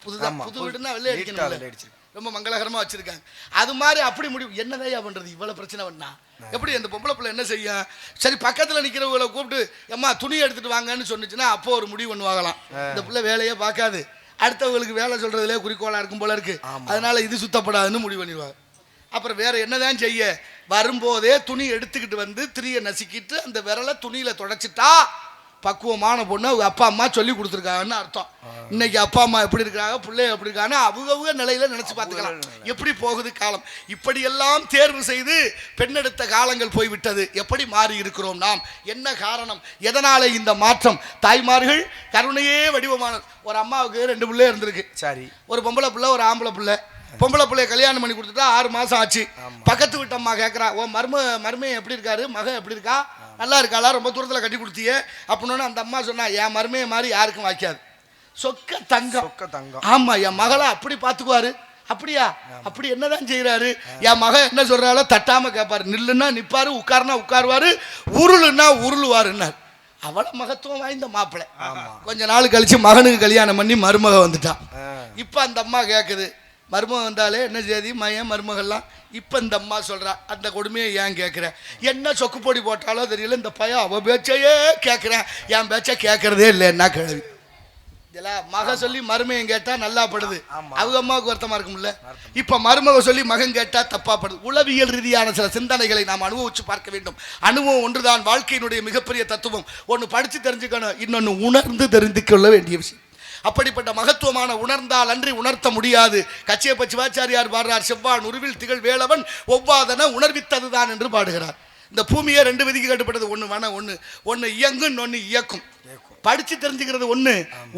புது வீடுன்னா வெள்ளை அடிக்கணும், ரொம்ப மங்களகரமா வச்சிருக்காங்க. அது மாதிரி அப்படி முடிவு. என்னதையா பண்றது, இவ்வளவு பிரச்சனை பண்ணா எப்படி அந்த பொம்பளை பிள்ளை என்ன செய்யும்? சரி, பக்கத்துல நிக்கிறவங்களை கூப்பிட்டு அம்மா துணி எடுத்துட்டு வாங்கன்னு சொன்னிச்சுன்னா அப்போ ஒரு முடிவு பண்ணுவாங்களாம். இந்த பிள்ளை வேலையே பார்க்காது, அடுத்தவங்களுக்கு வேலை சொல்றதுலே குறிக்கோளா இருக்கும் போல இருக்கு, அதனால இது சுத்தப்படாதுன்னு முடிவு பண்ணிடுவாங்க. அப்புறம் வேற என்னதான் செய்ய, வரும்போதே துணி எடுத்துக்கிட்டு வந்து திரியை நசுக்கிட்டு அந்த விரலை துணியில தொடச்சிட்டா பக்குவமான பொண்ணு அப்பா அம்மா சொல்லி கொடுத்துருக்காங்கன்னு அர்த்தம். இன்னைக்கு அப்பா அம்மா எப்படி இருக்காங்க, பிள்ளைய எப்படி இருக்காங்க, அவங்க நிலையில நினைச்சு பார்த்துக்கலாம் எப்படி போகுது காலம். இப்படியெல்லாம் தேர்வு செய்து பெண்ணெடுத்த காலங்கள் போய்விட்டது. எப்படி மாறி இருக்கிறோம் நாம், என்ன காரணம், எதனால இந்த மாற்றம்? தாய்மார்கள் கருணையே வடிவமான. ஒரு அம்மாவுக்கு 2 பிள்ளை இருந்திருக்கு. சரி, ஒரு பொம்பளை பிள்ளை, ஒரு ஆம்பளை பிள்ளை. பொம்பளை பிள்ளைய கல்யாணம் பண்ணி கொடுத்துட்டா 6 மாசம் ஆச்சு. பக்கத்து வீட்டு அம்மா கேட்கறா, ஓ மருமையை எப்படி இருக்காரு, மகன் எப்படி இருக்கா, நல்லா இருக்காளா, ரொம்ப தூரத்தில் கட்டி கொடுத்தியே அப்படின்னு. அந்த அம்மா சொன்னா, என் மருமையை மாதிரி யாருக்கும் வாய்க்காது, சொக்க தங்கம். ஆமா, என் மகளை அப்படி பார்த்துக்குவாரு. அப்படியா, அப்படி என்னதான் செய்யறாரு, என் மகன் என்ன சொல்றாளோ தட்டாம கேட்பாரு, நில்லுன்னா நிப்பாரு, உட்காருனா உட்காருவாரு, உருளுன்னா உருளுவாருன்னார். அவ்வளவு மகத்துவம் வாய்ந்த மாப்பிள்ளை. கொஞ்ச நாள் கழிச்சு மகனுக்கு கல்யாணம் பண்ணி மருமக வந்துட்டான். இப்ப அந்த அம்மா கேக்குது, மருமகன் வந்தாலே என்ன செய்தி மையன் மருமகள்லாம். இப்போ இந்த அம்மா சொல்கிறா, அந்த கொடுமையை ஏன் கேட்குறேன், என்ன சொக்கு பொடி போட்டாலோ தெரியல, இந்த பையன் அவள் பேச்சையே கேட்குறேன், என் பேச்சை கேட்குறதே இல்லை, என்ன கிழவி. மக சொல்லி மருமையும் கேட்டா நல்லா படுது, அவங்க அம்மாவுக்கு வருத்தமா இருக்கும்ல. இப்ப மருமக சொல்லி மகன் கேட்டா தப்பா படுது. உளவியல் ரீதியான சில சிந்தனைகளை நாம் அனுபவிச்சு பார்க்க வேண்டும். அனுபவம் ஒன்றுதான் வாழ்க்கையினுடைய மிகப்பெரிய தத்துவம். ஒன்னு படிச்சு தெரிஞ்சுக்கணும், இன்னொன்னு உணர்ந்து தெரிந்து கொள்ள வேண்டிய விஷயம். அப்படிப்பட்ட மகத்துவமான உணர்ந்தால் அன்றி உணர்த்த முடியாது. கச்சியப்ப சிவாச்சாரியார் பாடுறார், செவ்வான் உருவில் திகழ் வேளவன் ஒவ்வாதன உணர்வித்ததுதான் என்று பாடுகிறார். இந்த பூமியை ரெண்டு விதிக்கு கட்டுப்பட்டது, ஒன்று மன, ஒன்று இயங்கு, இன்னொன்று இயக்கும். படிச்சு தெரிஞ்சுக்கிறது ஒண்ணு,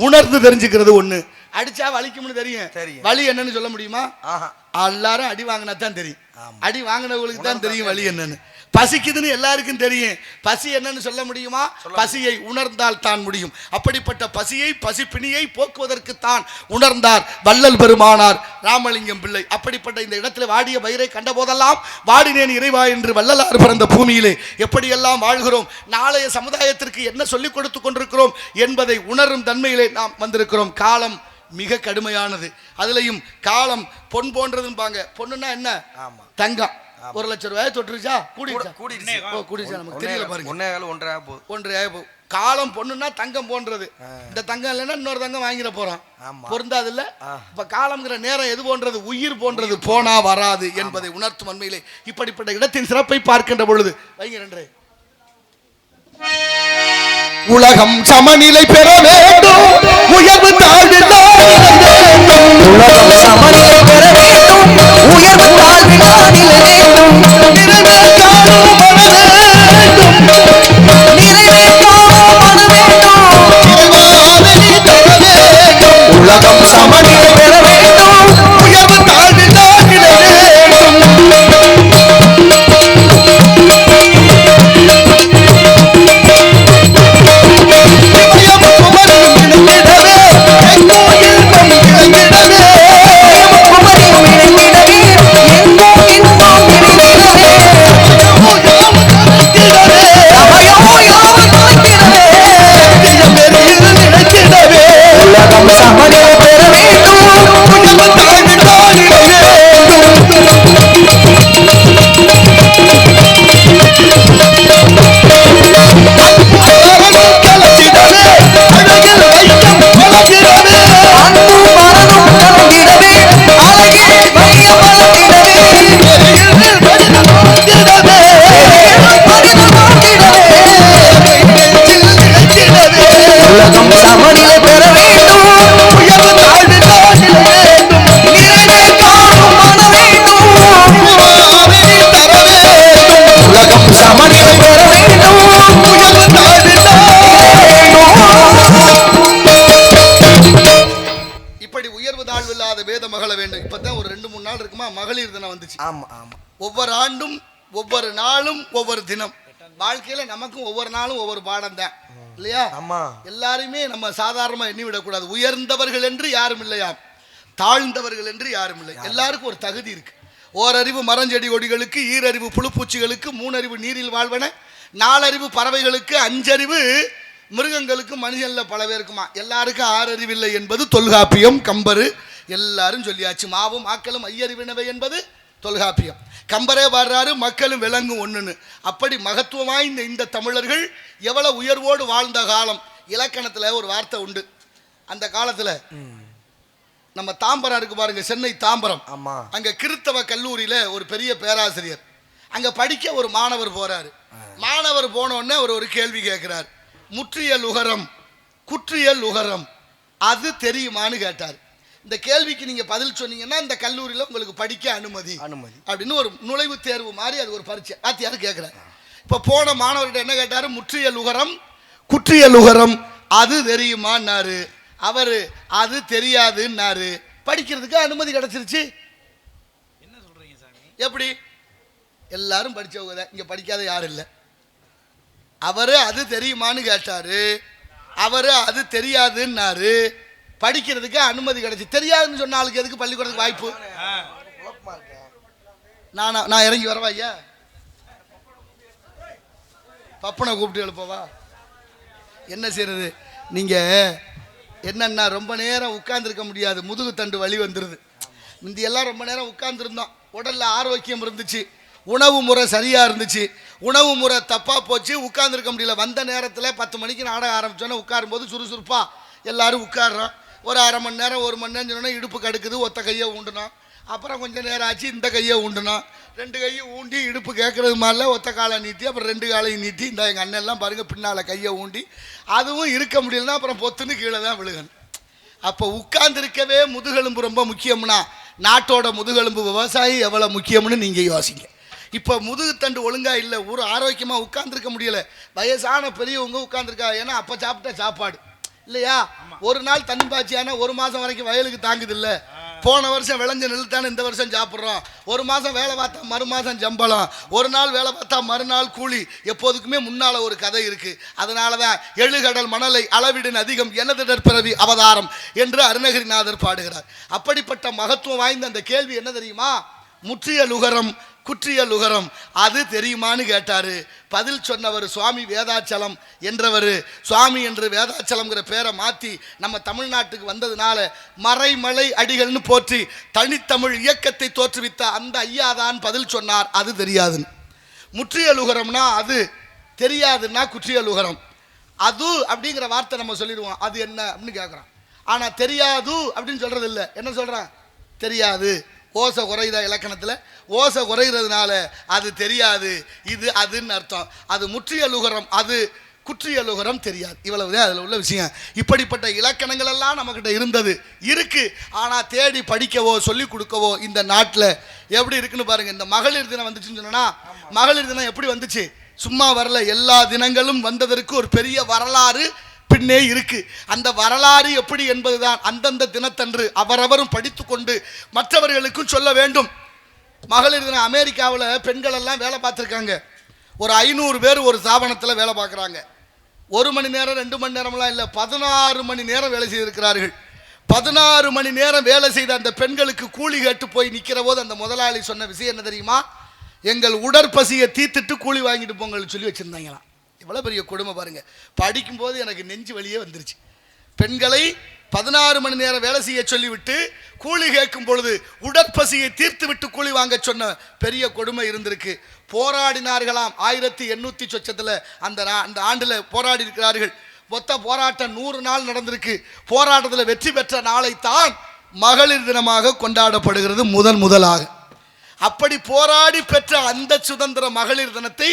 உணர்ந்து தெரிஞ்சுக்கிறது ஒண்ணு. அடிச்சா வலிக்கும்னு தெரியும், வலி என்னன்னு சொல்ல முடியுமா? எல்லாரும் அடி வாங்கினா தான் தெரியும், அடி வாங்கினவங்களுக்கு தான் தெரியும் வலி என்னன்னு. பசிக்குதுன்னு எல்லாருக்கும் தெரியும், பசி என்னன்னு சொல்ல முடியுமா? பசியை உணர்ந்தால் தான் முடியும். அப்படிப்பட்ட பசியை, பசிப்பிணியை போக்குவதற்குத்தான் உணர்ந்தார் வள்ளல் பெருமானார் ராமலிங்கம் பிள்ளை. அப்படிப்பட்ட இந்த இடத்துல வாடிய பயிரை கண்ட போதெல்லாம் வாடினேன் இறைவா என்று வள்ளலார் பிறந்த பூமியிலே எப்படியெல்லாம் வாழ்கிறோம், நாளைய சமுதாயத்திற்கு என்ன சொல்லிக் கொடுத்து கொண்டிருக்கிறோம் என்பதை உணரும் தன்மையிலே நாம் வந்திருக்கிறோம். காலம் மிக கடுமையானது, அதுலயும் காலம் பொன் போன்றதுன்னு. பொண்ணுன்னா என்ன? தங்கம். 1 லட்சம் ரூபாய் தொட்டுருச்சா? கூடிடுச்சா? நமக்கு தெரியல பாருங்க. 1.5 காலம் பொண்ணுன்னா தங்கம் போன்றது. இந்த தங்கம் இல்லைன்னா இன்னொரு தங்கம் வாங்கிட போறோம், பொருந்தாது இல்ல. இப்ப காலம்ங்கிற நேரம் எது போன்றது? உயிர் போன்றது, போனா வராது என்பதை உணர்த்தும் அண்மையிலே இப்படிப்பட்ட இடத்தின் சிறப்பை பார்க்கின்ற பொழுது வைங்க. உலகம் சமநிலை பெற வேண்டும், உயர்வு தாழ்வில்லாத உலகம் சமநிலை பெற வேண்டும், உயர்வு தாழ்வில்லாத நிலை வேண்டும், நிறைவே காணும் மன வேண்டும், நிறைவே காணும் மன வேண்டும், உலகம் சமநிலை பெற வேண்டும், உயர்வு தாழ்வில்லாத நிலை வேண்டும். மகளிர் தினம் வந்துச்சு. ஒவ்வொரு ஆண்டும் ஒவ்வொரு நாளும் ஒவ்வொரு தினம். வாழ்க்கையில நமக்கும் ஒவ்வொரு நாளும் ஒவ்வொரு பாடம் தான் இல்லையா? எல்லாருமே நம்ம சாதாரணமா எண்ணி விடக்கூடாது. உயர்ந்தவர்கள் என்று யாரும் இல்லையாம், தாழ்ந்தவர்கள் என்று யாரும் இல்லை. எல்லாருக்கும் ஒரு தகுதி இருக்கு. ஓரறிவு மரஞ்செடி கொடிகளுக்கு, ஈரறிவு புழுப்பூச்சிகளுக்கு, 3 அறிவு நீரில் வாழ்வன, 4 அறிவு பறவைகளுக்கு, 5 அறிவு மிருகங்களுக்கு, மனுஷன்ல பல பேருக்குமா. எல்லாருக்கும் 6 அறிவில்லை என்பது தொல்காப்பியம். கம்பரு எல்லாரும் சொல்லியாச்சு. மாவும் ஆக்களும் ஐயறிவினவை என்பது தொல்காப்பியம். கம்பரே பாடுறாரு, மக்களும் விலங்கும் ஒண்ணுன்னு. அப்படி மகத்துவமாய் இந்த தமிழர்கள் எவ்வளவு உயர்வோடு வாழ்ந்த காலம். இலக்கணத்துல ஒரு வார்த்தை உண்டு. அந்த காலத்துல நம்ம தாம்பரம் இருக்கு பாருங்க, சென்னை தாம்பரம். அங்க கிறித்தவ கல்லூரியில ஒரு பெரிய பேராசிரியர், அங்க படிக்க ஒரு மாணவர் போறாரு. மாணவர் போன உடனே ஒரு கேள்வி கேட்கிறார். முற்றியல் உகரம், குற்றியல் உகரம் அது தெரியுமான்னு கேட்டார். இந்த கேள்விக்கு நீங்க பதில் சொன்னீங்கன்னா இந்த கல்லூரியில உங்களுக்கு படிக்க அனுமதி அப்படின்னு ஒரு நுழைவுத் தேர்வு மாதிரி அது ஒரு பரீட்சை. வாத்தியாரு கேட்கிறார். இப்ப போன மாணவர்கிட்ட என்ன கேட்டாரு? முற்றியல் உகரம், குற்றியல் உகரம் அது தெரியுமான்னாரு. அவரு அது தெரியாதுன்னாரு. படிக்கிறதுக்கு அனுமதி கிடைச்சிருச்சு. என்ன சொல்றீங்க சாமி? எப்படி? எல்லாரும் படிச்சவங்க தான், இங்க படிக்காத யாரும் இல்லை. அவரு அது தெரியுமான்னு கேட்டாரு, அவரு அது தெரியாதுன்னாரு. படிக்கிறதுக்கு அனுமதி கிடைச்சி. தெரியாதுன்னு சொன்ன ஆளுக்கு எதுக்கு பள்ளிக்கூடத்துக்கு வாய்ப்பு? நான் இறங்கி வரவா ஐயா? பப்பனை கூப்பிட்டு எழுப்பவா? என்ன செய்யறது? நீங்க என்னன்னா ரொம்ப நேரம் உட்கார்ந்துருக்க முடியாது, முதுகு தண்டு வலி வந்துடுது. முந்தியெல்லாம் ரொம்ப நேரம் உட்கார்ந்துருந்தோம், உடல்ல ஆரோக்கியம் இருந்துச்சு, உணவு முறை சரியா இருந்துச்சு. உணவு முறை தப்பா போச்சு, உட்கார்ந்துருக்க முடியல. வந்த நேரத்தில் 10 மணிக்கு நாடகம் ஆரம்பிச்சோன்னே உட்காரும்போது சுறுசுறுப்பா எல்லாரும் உட்காடுறோம். ஒரு அரை மணி நேரம் 1 மணி நேரம் சொன்னோன்னா இடுப்பு கடுக்குது, ஒத்த கையை ஊண்டணும். அப்புறம் கொஞ்சம் நேரம் ஆச்சு, இந்த கையை ஊண்டணும். 2 கையை ஊண்டி இடுப்பு கேட்கறது மாதிரில ஒத்த காலை நீட்டி, அப்புறம் 2 காலையும் நீட்டி, இந்த எங்கள் அண்ணெல்லாம் பாருங்கள் பின்னால் கையை ஊண்டி, அதுவும் இருக்க முடியலன்னா அப்புறம் பொத்துன்னு கீழே தான் விழுகணும். அப்போ உட்கார்ந்துருக்கவே முதுகெலும்பு ரொம்ப முக்கியம்னா நாட்டோட முதுகெலும்பு விவசாயி எவ்வளோ முக்கியம்னு நீங்கள் யோசிங்க. இப்போ முதுகுத்தண்டு ஒழுங்காக இல்லை, ஒரு ஆரோக்கியமாக உட்காந்துருக்க முடியலை. வயசான பெரியவங்க உட்காந்துருக்கா, ஏன்னா அப்போ சாப்பிட்ட சாப்பாடு இல்லையா. ஒரு நாள் தண்ணி பாய்ச்சியானா 1 மாதம் வரைக்கும் வயலுக்கு தாங்குது இல்லை. போன வருஷம் விளைஞ்ச நெல் தானே இந்த வருஷம் சாப்பிட்றோம். 1 மாதம் வேலை பார்த்தா மறு மாதம் சம்பளம், ஒரு நாள் வேலை பார்த்தா மறுநாள் கூலி. எப்போதுக்குமே முன்னால் ஒரு கதை இருக்குது. அதனால தான் எழுகடல் மணலை அளவிடின் அதிகம் எனதிடர் பிறவி அவதாரம் என்று அருணகிரிநாதர் பாடுகிறார். அப்படிப்பட்ட மகத்துவம் வாய்ந்த அந்த கேள்வி என்ன தெரியுமா? முற்றிய லுகரம் குற்றிய லுகரம் அது தெரியுமான்னு கேட்டார். பதில் சொன்னவர் சுவாமி வேதாச்சலம் என்றவர். சுவாமி என்று வேதாச்சலம்ங்கிற பேரை மாற்றி நம்ம தமிழ்நாட்டுக்கு வந்ததுனால மறைமலை அடிகள்னு போற்றி தனித்தமிழ் இயக்கத்தை தோற்றுவித்த அந்த ஐயா தான் பதில் சொன்னார். அது தெரியாதுன்னு. முற்றிய லுகரம்னா அது, தெரியாதுன்னா குற்றிய லுகரம். அது அப்படிங்கிற வார்த்தை நம்ம சொல்லிடுவோம், அது என்ன அப்படின்னு கேட்குறோம். ஆனால் தெரியாது அப்படின்னு சொல்கிறது இல்லை. என்ன சொல்கிறான்? தெரியாது. ஓசை குறையுதா இலக்கணத்தில்? ஓசை குறைகிறதுனால அது தெரியாது, இது அதுன்னு அர்த்தம். அது முற்றிய லுகரம், அது குற்றிய லுகரம் தெரியாது. இவ்வளவுதான் அதில் உள்ள விஷயம். இப்படிப்பட்ட இலக்கணங்கள் எல்லாம் நம்மக்கிட்ட இருந்தது இருக்கு. ஆனால் தேடி படிக்கவோ சொல்லிக் கொடுக்கவோ இந்த நாட்டில் எப்படி இருக்குன்னு பாருங்க. இந்த மகளிர் தினம் வந்துச்சுன்னு சொன்னா, மகளிர் தினம் எப்படி வந்துச்சு? சும்மா வரல. எல்லா தினங்களும் வந்ததற்கு ஒரு பெரிய வரலாறு பின்னே இருக்கு. அந்த வரலாறு எப்படி என்பதுதான் அந்தந்த தினத்தன்று அவரவரும் படித்து கொண்டு மற்றவர்களுக்கும் சொல்ல வேண்டும். மகளிர் தினம் அமெரிக்காவில் பெண்கள் எல்லாம் வேலை பார்த்துருக்காங்க. ஒரு 500 பேர் ஒரு ஸ்தாபனத்தில் வேலை பார்க்குறாங்க. 1 மணி நேரம் 2 மணி நேரம்லாம் இல்லை, 16 மணி நேரம் வேலை செய்திருக்கிறார்கள். 16 மணி நேரம் வேலை செய்த அந்த பெண்களுக்கு கூலி கேட்டு போய் நிற்கிற போது அந்த முதலாளி சொன்ன விஷயம் என்ன தெரியுமா? எங்கள் உடற்பசியை தீர்த்துட்டு கூலி வாங்கிட்டு போங்கன்னு சொல்லி வச்சுருந்தாங்களாம். எவ்வளோ பெரிய கொடுமை பாருங்கள். படிக்கும்போது எனக்கு நெஞ்சு வலியே வந்துருச்சு. பெண்களை 16 மணி நேரம் வேலை செய்ய சொல்லிவிட்டு கூலி கேட்கும் பொழுது உடற்பசியை தீர்த்து விட்டு கூலி வாங்க சொன்ன பெரிய கொடுமை இருந்திருக்கு. போராடினார்களாம். 1800 சொச்சத்தில் அந்த ஆண்டில் போராடி இருக்கிறார்கள். மொத்த போராட்டம் 100 நாள் நடந்திருக்கு. போராட்டத்தில் வெற்றி பெற்ற நாளைத்தான் மகளிர் தினமாக கொண்டாடப்படுகிறது முதலாக. அப்படி போராடி பெற்ற அந்த சுதந்திர மகளிர் தினத்தை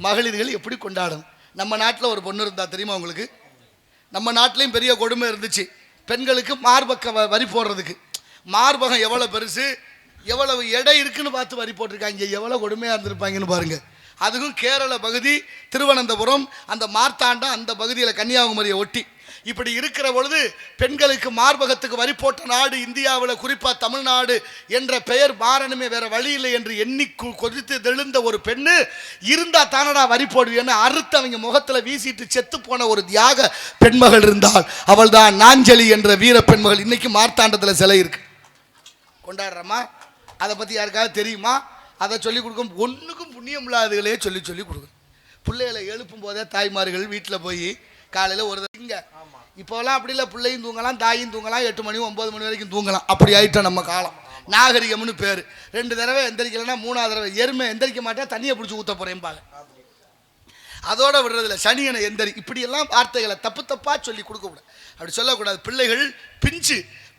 மகளிர்கள் எப்படி கொண்டாடும்? நம்ம நாட்டில் ஒரு பொண்ணு இருந்தா தெரியுமா உங்களுக்கு? நம்ம நாட்டிலையும் பெரிய கொடுமை இருந்துச்சு. பெண்களுக்கு மார்பக வரி போடுறதுக்கு. மார்பகம் எவ்வளோ பெருசு, எவ்வளவு எடை இருக்குன்னு பார்த்து வரி போட்டிருக்காங்க. எவ்வளோ கொடுமையாக இருந்திருப்பாங்கன்னு பாருங்கள். அதுவும் கேரள பகுதி, திருவனந்தபுரம், அந்த மார்த்தாண்டம் அந்த பகுதியில் கன்னியாகுமரியை ஒட்டி இப்படி இருக்கிற பொழுது பெண்களுக்கு மார்பகத்துக்கு வரி போட்ட நாடு இந்தியாவில், குறிப்பாக தமிழ்நாடு என்ற பெயர் மாறணுமே, வேற வழி இல்லை என்று எண்ணி கொதித்து தெழுந்த ஒரு பெண்ணு இருந்தா தானடா வரி போடுவேன்னு அறுத்து அவங்க முகத்தில் வீசிட்டு செத்து போன ஒரு தியாக பெண்மகள் இருந்தால் அவள் தான் நாஞ்சலி என்ற வீர பெண்மகள். இன்னைக்கு மார்த்தாண்டத்தில் சிலை இருக்கு, கொண்டாடுறோமா? அதை பற்றி யாருக்காவது தெரியுமா? அதை சொல்லிக் கொடுக்கும் ஒன்றுக்கும் புண்ணியம் இல்லாததுகளே சொல்லி கொடுக்கும். பிள்ளைகளை எழுப்பும் போதே தாய்மார்கள் வீட்டில் போய் காலையில் ஒரு இங்க இப்போலாம் அப்படி இல்லை, பிள்ளையும் தூங்கலாம், தாயும் தூங்கலாம், 8 மணி 9 மணி வரைக்கும் தூங்கலாம். அப்படி ஆயிட்டோம் நம்ம காலம். நாகரிகம்னு பேர். 2 தடவை எந்திரிக்கலைன்னா 3ஆவது தடவை எருமை எந்திரிக்க மாட்டேன், தண்ணியை பிடிச்சி ஊற்ற போகிறேன்பாங்க. அதோட விடுறதில்ல, சனியனை எந்திரி. இப்படியெல்லாம் வார்த்தைகளை தப்பாக சொல்லி கொடுக்கக்கூடாது. அப்படி சொல்லக்கூடாது. பிள்ளைகள்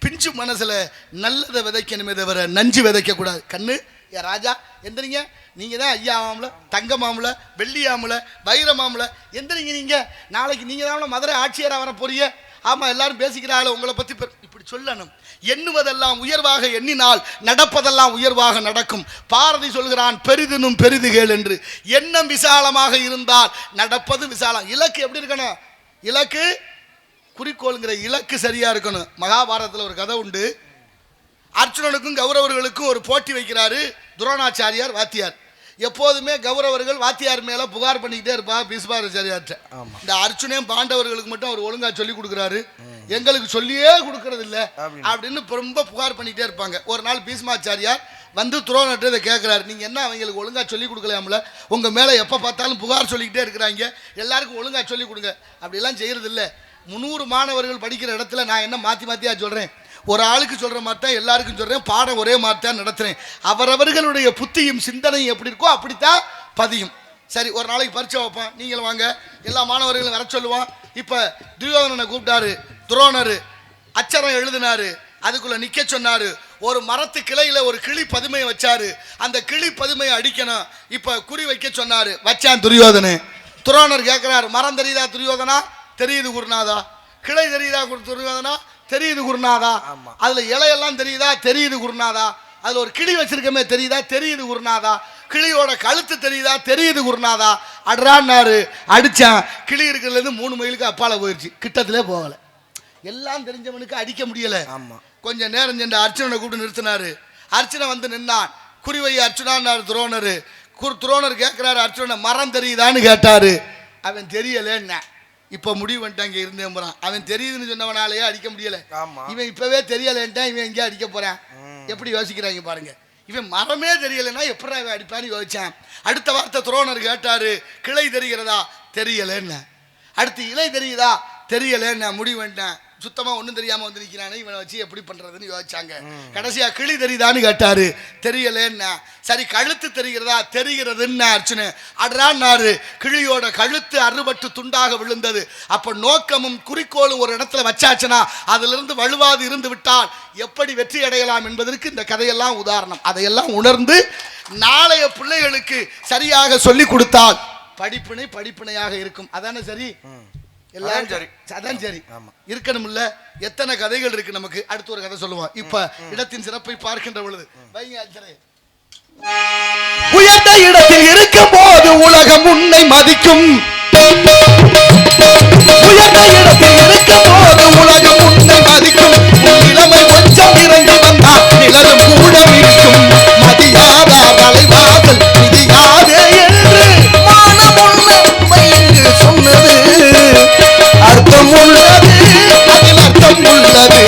பிஞ்சு மனசில் நல்லதை விதைக்கணுமே தவிர நஞ்சு விதைக்கக்கூடாது. கண்ணு ஏ ராஜா எந்திரிங்க, நீங்கள் தான் ஐயா மாமல, தங்க மாமல, வெள்ளி ஆமல, வைர மாமல, எந்திரிங்க. நீங்கள் நாளைக்கு நீங்கள் தான் மதுரை ஆட்சியராக வர போறீங்க. ஆமாம், எல்லாரும் பேசிக்கிறாள் உங்களை பற்றி. இப்படி சொல்லணும். எண்ணுவதெல்லாம் உயர்வாக எண்ணினால் நடப்பதெல்லாம் உயர்வாக நடக்கும். பாரதி சொல்கிறான், பெரிதினும் பெரிதுகள் என்று. எண்ணம் விசாலமாக இருந்தால் நடப்பது விசாலம். இலக்கு எப்படி இருக்கணும்? இலக்கு குறிக்கோளுங்கிற இலக்கு சரியா இருக்கணும். மகாபாரதத்தில் ஒரு கதை உண்டு. அர்ஜுனனுக்கும் கௌரவர்களுக்கும் ஒரு போட்டி வைக்கிறாரு துரோணாச்சாரியார் வாத்தியார். எப்போதுமே கௌரவர்கள் வாத்தியார் மேல புகார் பண்ணிக்கிட்டே இருப்பா பீஷ்மாச்சாரியார்ட்ட. இந்த அர்ஜுனையும் பாண்டவர்களுக்கு மட்டும் அவர் ஒழுங்கா சொல்லி கொடுக்குறாரு, எங்களுக்கு சொல்லியே கொடுக்கறது இல்லை அப்படின்னு ரொம்ப புகார் பண்ணிக்கிட்டே இருப்பாங்க. ஒரு நாள் பீஷ்மாச்சாரியார் வந்து துரோணர்கிட்ட இதை கேட்குறாரு, நீங்கள் என்ன அவங்களுக்கு ஒழுங்காக சொல்லிக் கொடுக்கலாம்ல, உங்கள் மேலே எப்போ பார்த்தாலும் புகார் சொல்லிக்கிட்டே இருக்கிறாங்க, எல்லாருக்கும் ஒழுங்காக சொல்லிக் கொடுங்க. அப்படிலாம் செய்கிறது இல்லை. 300 மாணவர்கள் படிக்கிற இடத்துல நான் என்ன மாற்றியா சொல்கிறேன்? ஒரு ஆளுக்கு சொல்கிற மாதிரி தான் எல்லாருக்கும் சொல்கிறேன். பாடம் ஒரே மாதிரி தான் நடத்துகிறேன். அவரவர்களுடைய புத்தியும் சிந்தனையும் எப்படி இருக்கோ அப்படித்தான் பதியும். சரி, ஒரு நாளைக்கு பரீட்சை வைப்பான், நீங்களும் வாங்க, எல்லா மாணவர்களும் வர சொல்லுவான். இப்போ துரியோதனனை கூப்பிட்டாரு, துரோணர் அச்சரம் எழுதினாரு, அதுக்குள்ள நிக்க சொன்னாரு. ஒரு மரத்து கிளையில ஒரு கிளி பதுமையை வச்சாரு, அந்த கிளி பதுமையை அடிக்கணும். இப்ப குறி வைக்க சொன்னாரு, வச்சான் துரியோதனு. துரோணர் கேட்கிறாரு, மரம் தெரியுதா துரியோதனா? தெரியுது குருநாதா. கிளை தெரியுதா துரியோதனா? தெரியுது குருநாதா. அதுல இலையெல்லாம் தெரியுதா? தெரியுது குருநாதா. அதுல ஒரு கிளி வச்சிருக்கமே தெரியுதா? தெரியுது குருநாதா. கிளியோட கழுத்து தெரியுதா? தெரியுது குருநாதா. அட்ரான்னாரு, அடிச்சான். கிளி இருக்கிறதுல இருந்து 3 மைலுக்கு அப்பால போயிடுச்சு, கிட்டத்திலே போகல. எல்லாம் தெரிஞ்சவனுக்கு அடிக்க முடியல. கொஞ்சம் நேரம் சென்று அர்ச்சுனனை கூப்பிட்டு நிறுத்தினாரு. அர்ச்சுனை வந்து நின்னான். குறிவை அர்ச்சுனான்னாரு துரோணரு. துரோணர் கேட்கிறாரு அர்ச்சுனனை, மரம் தெரியுதான்னு கேட்டாரு. அவன் தெரியலன்னா. இப்ப முடிவு பண்ணிட்டான், இங்க இருந்தேன் போறான். அவன் தெரியுதுன்னு சொன்னவனாலேயே அடிக்க முடியல. இவன் இப்பவே தெரியலன்ட்டான், இவன் எங்கேயா அடிக்க போறான்? எப்படி யோசிக்கிறாங்க பாருங்க. இவன் மரமே தெரியலைன்னா எப்படி அவன் அடிப்பான்னு யோசிச்சான். அடுத்த வார்த்தை துரோணர் கேட்டாரு, கிளை தெரிகிறதா? தெரியலன்னு. அடுத்து இலை தெரியுதா? தெரியலன்னு. முடிவு பண்ணிட்டேன், சுத்தமா ஒண்ணும் தெரியாம வந்து நிக்கிறானே, இவனை வச்சு எப்படி பண்றதுன்னு யோசிச்சாங்க. கடைசியா கிளி தெரியுதான்னு கேட்டாரு, தெரியலன்னா. சரி கழுத்து தெரிகிறதா? தெரிகிறதுன்னு அர்ச்சுனு. அட்ரான்னாரு. கிளியோட கழுத்து அறுபட்டு துண்டாக விழுந்தது. அப்ப நோக்கமும் குறிக்கோளும் ஒரு இடத்துல வச்சாச்சுன்னா அதுல இருந்து வலுவாது இருந்து விட்டால் எப்படி வெற்றி அடையலாம் என்பதற்கு இந்த கதையெல்லாம் உதாரணம். அதையெல்லாம் உணர்ந்து நாளைய பிள்ளைகளுக்கு சரியாக சொல்லி கொடுத்தால் படிப்பினையாக இருக்கும். அதானே சரி? எல்லாரும் சரி, அதான் சரி இருக்கணும். இல்ல எத்தனை கதைகள் இருக்கு நமக்கு. அடுத்து ஒரு கதை சொல்லுவோம். இப்ப இடத்தின் சிறப்பை பார்க்கின்ற பொழுது உயர்ந்த இடத்தில் இருக்கும் போது உலகம் உன்னை மதிக்கும். உயர்ந்த இடத்தில் இருக்கும் போது உலகம் உன்னை மதிக்கும். இளமை கொஞ்சம் இறங்கி வந்தால் நிழலும் கூட இருக்கும். மதியாதா தலைவாசல் விதியாதே என்று சொன்னது அர்த்தம் உள்ளது, அதில் அர்த்தம் உள்ளது.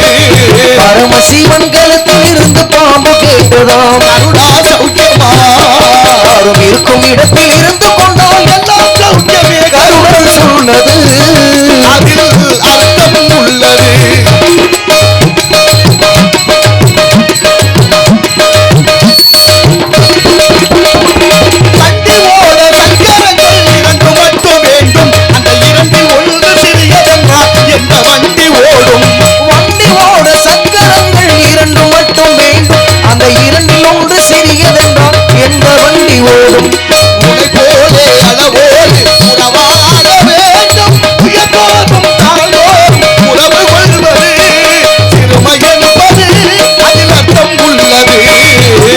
பரமசிவன் கழுத்தில் இருந்து பாம்பு கேட்டதாம், அருடா சௌக்கியமா இருக்கும் இடத்தில் இருந்து கொண்டால் எல்லாம் சௌக்கியமே கருடல் சொன்னது, அதில் அர்த்தம் உள்ளது.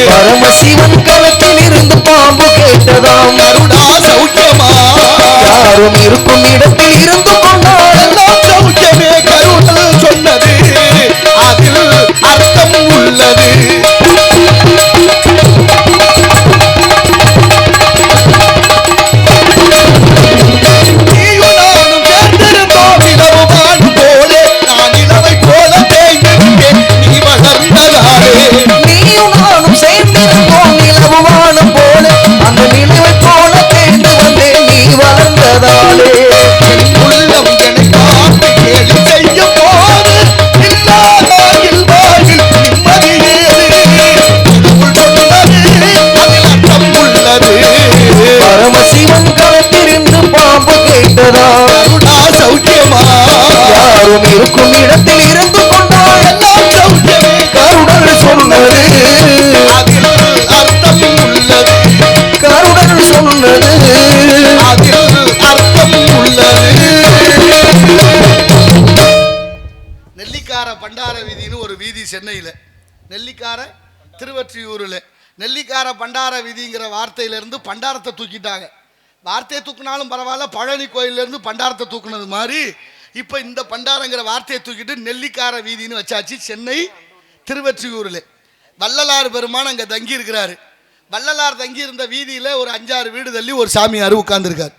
பரமசிவன் களத்தில் இருந்து பாம்பு கேட்டதாம், அருடா சௌக்கியமா யாரும் இருக்கும் இடத்தில் இருந்து கொண்டால் எல்லாம் சௌக்கியமே கருடல் சொன்னது, அதில் அர்த்தம் உள்ளது. யாரும் இருக்கும் இடத்தில் இருந்து கொண்டால் எல்லாம் சௌக்கியமே கருடல் சொன்னது, அதில் அர்த்தம் உள்ளது. கருடல் சொன்னது, அதில் அர்த்தம் உள்ளது. நெல்லிக்கார பண்டார வீதின்னு ஒரு வீதி சென்னையில, நெல்லிக்கார திருவொற்றியூர்ல. நெல்லிக்கார பண்டார வீதிங்கிற வார்த்தையிலிருந்து பண்டாரத்தை தூக்கிட்டாங்க. வார்த்தையை தூக்குனாலும் பரவாயில்ல, பழனி கோயிலிருந்து பண்டாரத்தை தூக்குனது மாதிரி இப்போ இந்த பண்டாரங்கிற வார்த்தையை தூக்கிட்டு நெல்லிக்கார வீதின்னு வச்சாச்சு. சென்னை திருவொற்றியூரில் வள்ளலார் பெருமான் அங்கே தங்கி இருக்கிறாரு. வள்ளலார் தங்கி இருந்த வீதியில் ஒரு 5-6 வீடு தள்ளி ஒரு சாமியார் உட்கார்ந்துருக்கார்.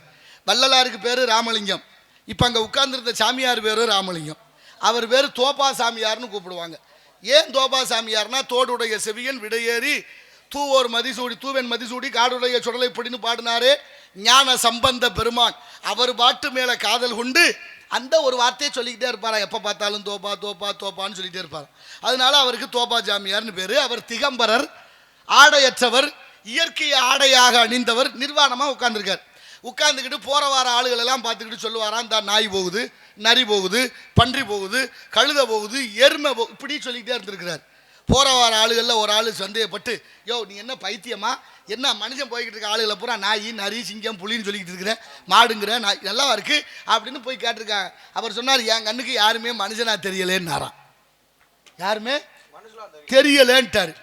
வள்ளலாருக்கு பேர் ராமலிங்கம். இப்போ அங்கே உட்கார்ந்துருந்த சாமியார் பேர் ராமலிங்கம். அவர் பேர் தோப்பா சாமியார்னு கூப்பிடுவாங்க. ஏன் தோப்பா சாமியார்னா, தோடுடைய செவியன் விடையேறி தூவோர் மதிசூடி தூவன் மதிசூடி காடுடைய சுடலை பொடின்னு பாடினாரே ஞான சம்பந்த பெருமான். அவர் பாட்டு மேலே காதல் கொண்டு அந்த ஒரு வார்த்தையை சொல்லிக்கிட்டே இருப்பாரா, எப்போ பார்த்தாலும் தோப்பா தோப்பா தோப்பான்னு சொல்லிகிட்டே இருப்பார். அதனால அவருக்கு தோப்பா ஜாமியார்னு பேர். அவர் திகம்பரர், ஆடையற்றவர், இயற்கையை ஆடையாக அணிந்தவர், நிர்வாணமாக உட்கார்ந்துருக்கார். உட்காந்துக்கிட்டு போற வார ஆளுகள் எல்லாம் பார்த்துக்கிட்டு சொல்லுவாராம், இந்த நாய் போகுது, நரி போகுது, பன்றி போகுது, கழுத போகுது, எருமை இப்படி சொல்லிக்கிட்டே இருந்திருக்கிறார். போற வார ஆளுகளில் ஒரு ஆளு சந்தேகப்பட்டு, யோ நீ என்ன பைத்தியமா, என்ன மனுஷன் போய்கிட்டு இருக்க ஆளுகளை பூரா நாய் நரி சிங்கம் புலின்னு சொல்லிக்கிட்டு இருக்கிற, மாடுங்கிற நாய் நல்லா இருக்கு அப்படின்னு போய் கேட்டிருக்காங்க. அவர் சொன்னார், என் கண்ணுக்கு யாருமே மனுஷனா தெரியலேன்னாராம். யாருமே தெரியலேன்ட்டாரு.